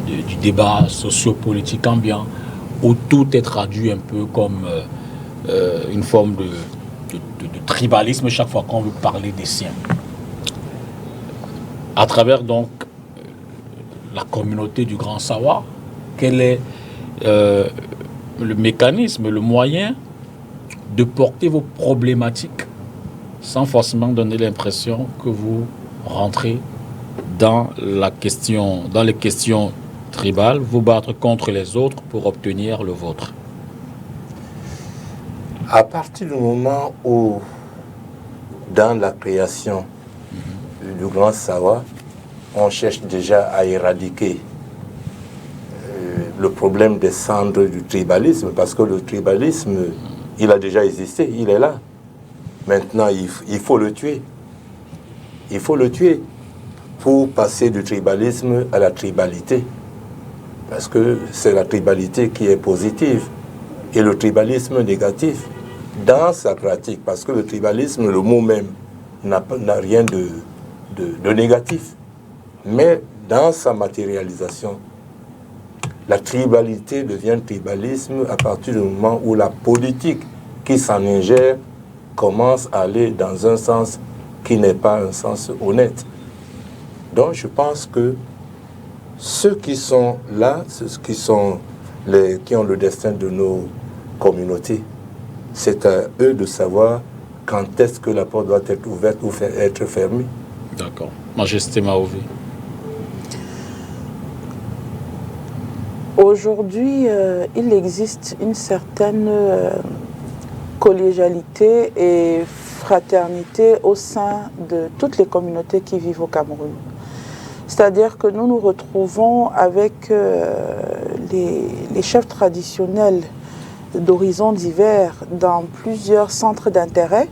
du débat sociopolitique ambiant, où tout est traduit un peu comme une forme de tribalisme chaque fois qu'on veut parler des siens. À travers donc la communauté du Grand Sawa, quel est le mécanisme, le moyen de porter vos problématiques sans forcément donner l'impression que vous rentrez dans les questions tribales, vous battre contre les autres pour obtenir le vôtre? À partir du moment où, dans la création du Grand Sawa, on cherche déjà à éradiquer le problème des cendres du tribalisme, parce que le tribalisme, il a déjà existé, il est là. Maintenant, il faut le tuer. Il faut le tuer pour passer du tribalisme à la tribalité. Parce que c'est la tribalité qui est positive et le tribalisme négatif dans sa pratique. Parce que le tribalisme, le mot même, n'a rien de négatif. Mais dans sa matérialisation, la tribalité devient tribalisme à partir du moment où la politique qui s'en ingère commence à aller dans un sens qui n'est pas un sens honnête. Donc je pense que ceux qui sont là, ceux qui ont le destin de nos communautés, c'est à eux de savoir quand est-ce que la porte doit être ouverte ou être fermée. D'accord. Majesté Maovi. Aujourd'hui, il existe une certaine collégialité et fraternité au sein de toutes les communautés qui vivent au Cameroun. C'est-à-dire que nous nous retrouvons avec les chefs traditionnels d'horizons divers dans plusieurs centres d'intérêt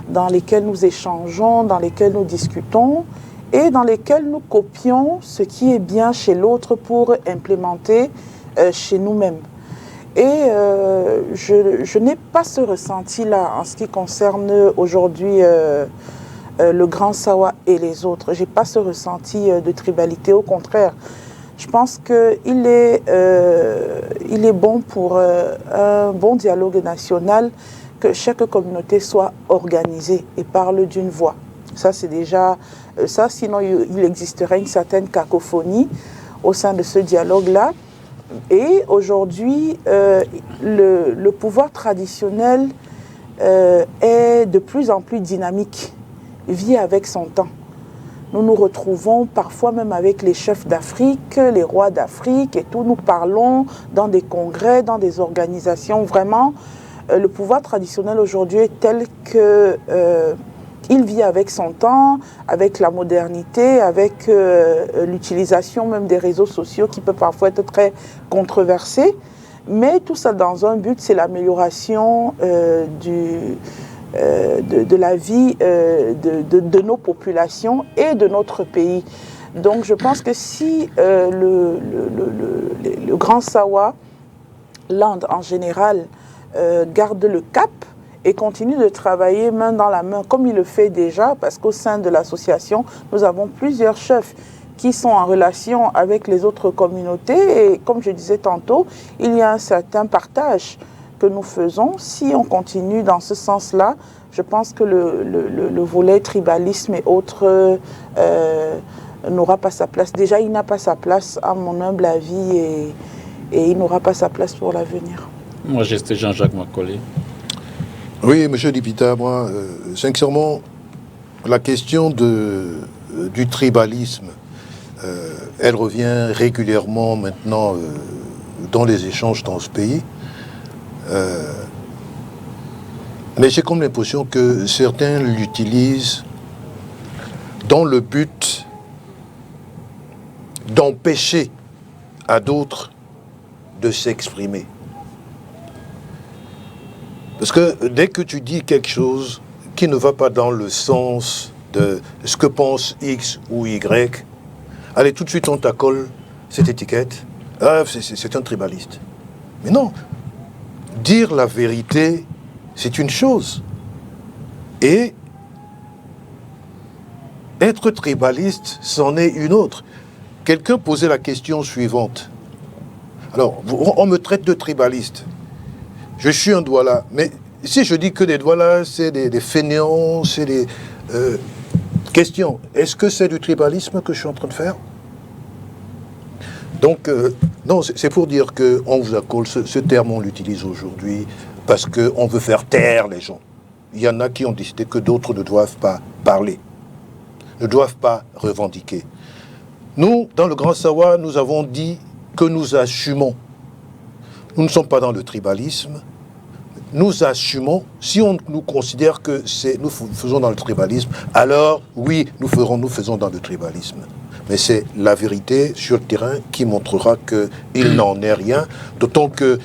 dans lesquels nous échangeons, dans lesquels nous discutons et dans lesquels nous copions ce qui est bien chez l'autre pour implémenter chez nous-mêmes. Et je n'ai pas ce ressenti-là en ce qui concerne aujourd'hui le Grand Sawa et les autres. Je n'ai pas ce ressenti de tribalité, au contraire. Je pense qu'il est bon pour un bon dialogue national que chaque communauté soit organisée et parle d'une voix. Ça, c'est déjà ça, sinon il existerait une certaine cacophonie au sein de ce dialogue-là. Et aujourd'hui, le pouvoir traditionnel est de plus en plus dynamique, vit avec son temps. Nous nous retrouvons parfois même avec les chefs d'Afrique, les rois d'Afrique et tout. Nous parlons dans des congrès, dans des organisations. Vraiment, le pouvoir traditionnel aujourd'hui est tel que il vit avec son temps, avec la modernité, avec l'utilisation même des réseaux sociaux qui peut parfois être très controversé. Mais tout ça dans un but, c'est l'amélioration de la vie de nos populations et de notre pays. Donc je pense que si le Grand Sawa, l'Inde en général, garde le cap et continue de travailler main dans la main comme il le fait déjà, parce qu'au sein de l'association, nous avons plusieurs chefs qui sont en relation avec les autres communautés. Et comme je disais tantôt, il y a un certain partage que nous faisons. Si on continue dans ce sens-là, je pense que le volet tribalisme et autres n'aura pas sa place. Déjà, il n'a pas sa place, à mon humble avis, et il n'aura pas sa place pour l'avenir. Moi, j'étais Jean-Jacques Macaulay. Oui, M. Lipita, moi, sincèrement, la question du tribalisme, elle revient régulièrement maintenant dans les échanges dans ce pays. Mais j'ai comme l'impression que certains l'utilisent dans le but d'empêcher à d'autres de s'exprimer. Parce que dès que tu dis quelque chose qui ne va pas dans le sens de ce que pense X ou Y, allez, tout de suite on t'accole cette étiquette. Ah, c'est un tribaliste. Mais non, dire la vérité, c'est une chose. Et être tribaliste, c'en est une autre. Quelqu'un posait la question suivante. Alors, on me traite de tribaliste. Je suis un Douala. Mais si je dis que des Douala, c'est des fainéants, c'est des... Question, est-ce que c'est du tribalisme que je suis en train de faire? Donc, non, c'est pour dire qu'on vous accole, ce terme, on l'utilise aujourd'hui parce qu'on veut faire taire les gens. Il y en a qui ont décidé que d'autres ne doivent pas parler, ne doivent pas revendiquer. Nous, dans le Grand Sawa, nous avons dit que nous assumons. Nous ne sommes pas dans le tribalisme. Nous assumons, si on nous considère que nous faisons dans le tribalisme, alors oui, nous faisons dans le tribalisme. Mais c'est la vérité sur le terrain qui montrera qu'il n'en est rien, d'autant que,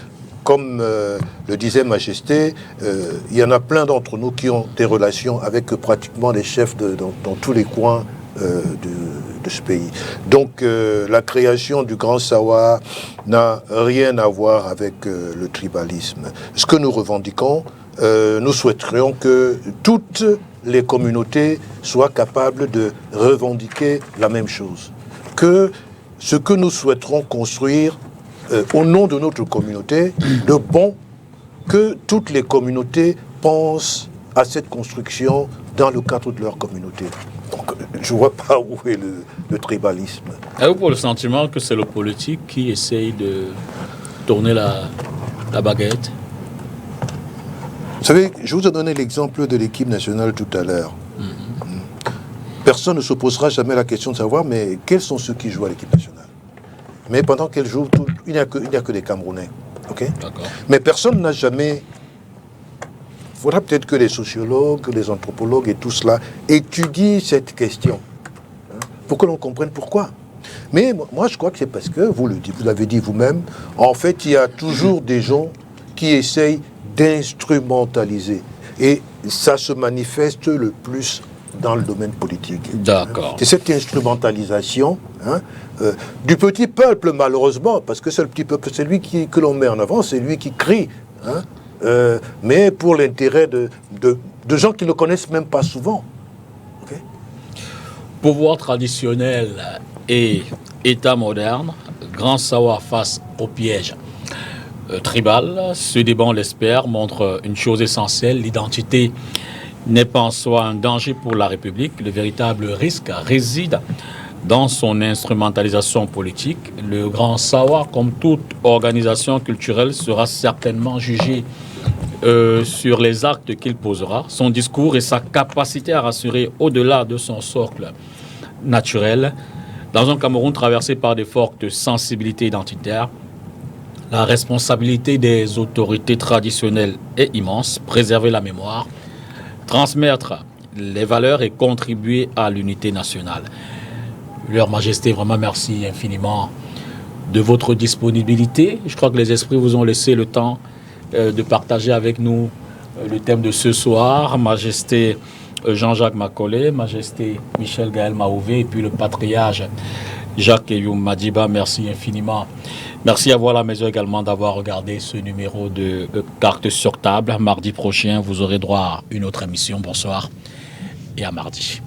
comme le disait Majesté, il y en a plein d'entre nous qui ont des relations avec pratiquement les chefs dans tous les coins de ce pays. Donc la création du Grand Sawa n'a rien à voir avec le tribalisme. Ce que nous revendiquons, nous souhaiterions que toutes les communautés soient capables de revendiquer la même chose. Que ce que nous souhaiterons construire au nom de notre communauté, de bon, que toutes les communautés pensent à cette construction dans le cadre de leur communauté. Donc, je ne vois pas où est le tribalisme. Avez-vous pour le sentiment que c'est le politique qui essaye de tourner la baguette? Vous savez, je vous ai donné l'exemple de l'équipe nationale tout à l'heure. Personne ne se posera jamais la question de savoir, mais quels sont ceux qui jouent à l'équipe nationale? Mais pendant qu'elle joue, il n'y a que des Camerounais. Okay? Mais personne n'a jamais... Il faudra peut-être que les sociologues, les anthropologues et tout cela étudient cette question, pour que l'on comprenne pourquoi. Mais moi, je crois que c'est parce que, vous l'avez dit vous-même, en fait, il y a toujours des gens qui essayent d'instrumentaliser. Et ça se manifeste le plus dans le domaine politique. D'accord. C'est cette instrumentalisation du petit peuple, malheureusement, parce que c'est le petit peuple, c'est lui que l'on met en avant, c'est lui qui crie. Mais pour l'intérêt de gens qui ne le connaissent même pas souvent. Okay? Pouvoir traditionnel et État moderne, Grand Sawa face au piège tribal. Ce débat, on l'espère, montre une chose essentielle. L'identité n'est pas en soi un danger pour la République. Le véritable risque réside dans son instrumentalisation politique. Le Grand Sawa, comme toute organisation culturelle, sera certainement jugé sur les actes qu'il posera, son discours et sa capacité à rassurer au-delà de son socle naturel. Dans un Cameroun traversé par des fortes sensibilités identitaires, la responsabilité des autorités traditionnelles est immense. Préserver la mémoire, transmettre les valeurs et contribuer à l'unité nationale. Leur Majesté, vraiment merci infiniment de votre disponibilité. Je crois que les esprits vous ont laissé le temps de partager avec nous le thème de ce soir. Majesté Jean-Jacques Macaulay, Majesté Michel Gaël Maouvé et puis le patriarche Jacques Eyoum Madiba, merci infiniment. Merci à vous à la maison également d'avoir regardé ce numéro de Carte sur table. Mardi prochain, vous aurez droit à une autre émission. Bonsoir et à mardi.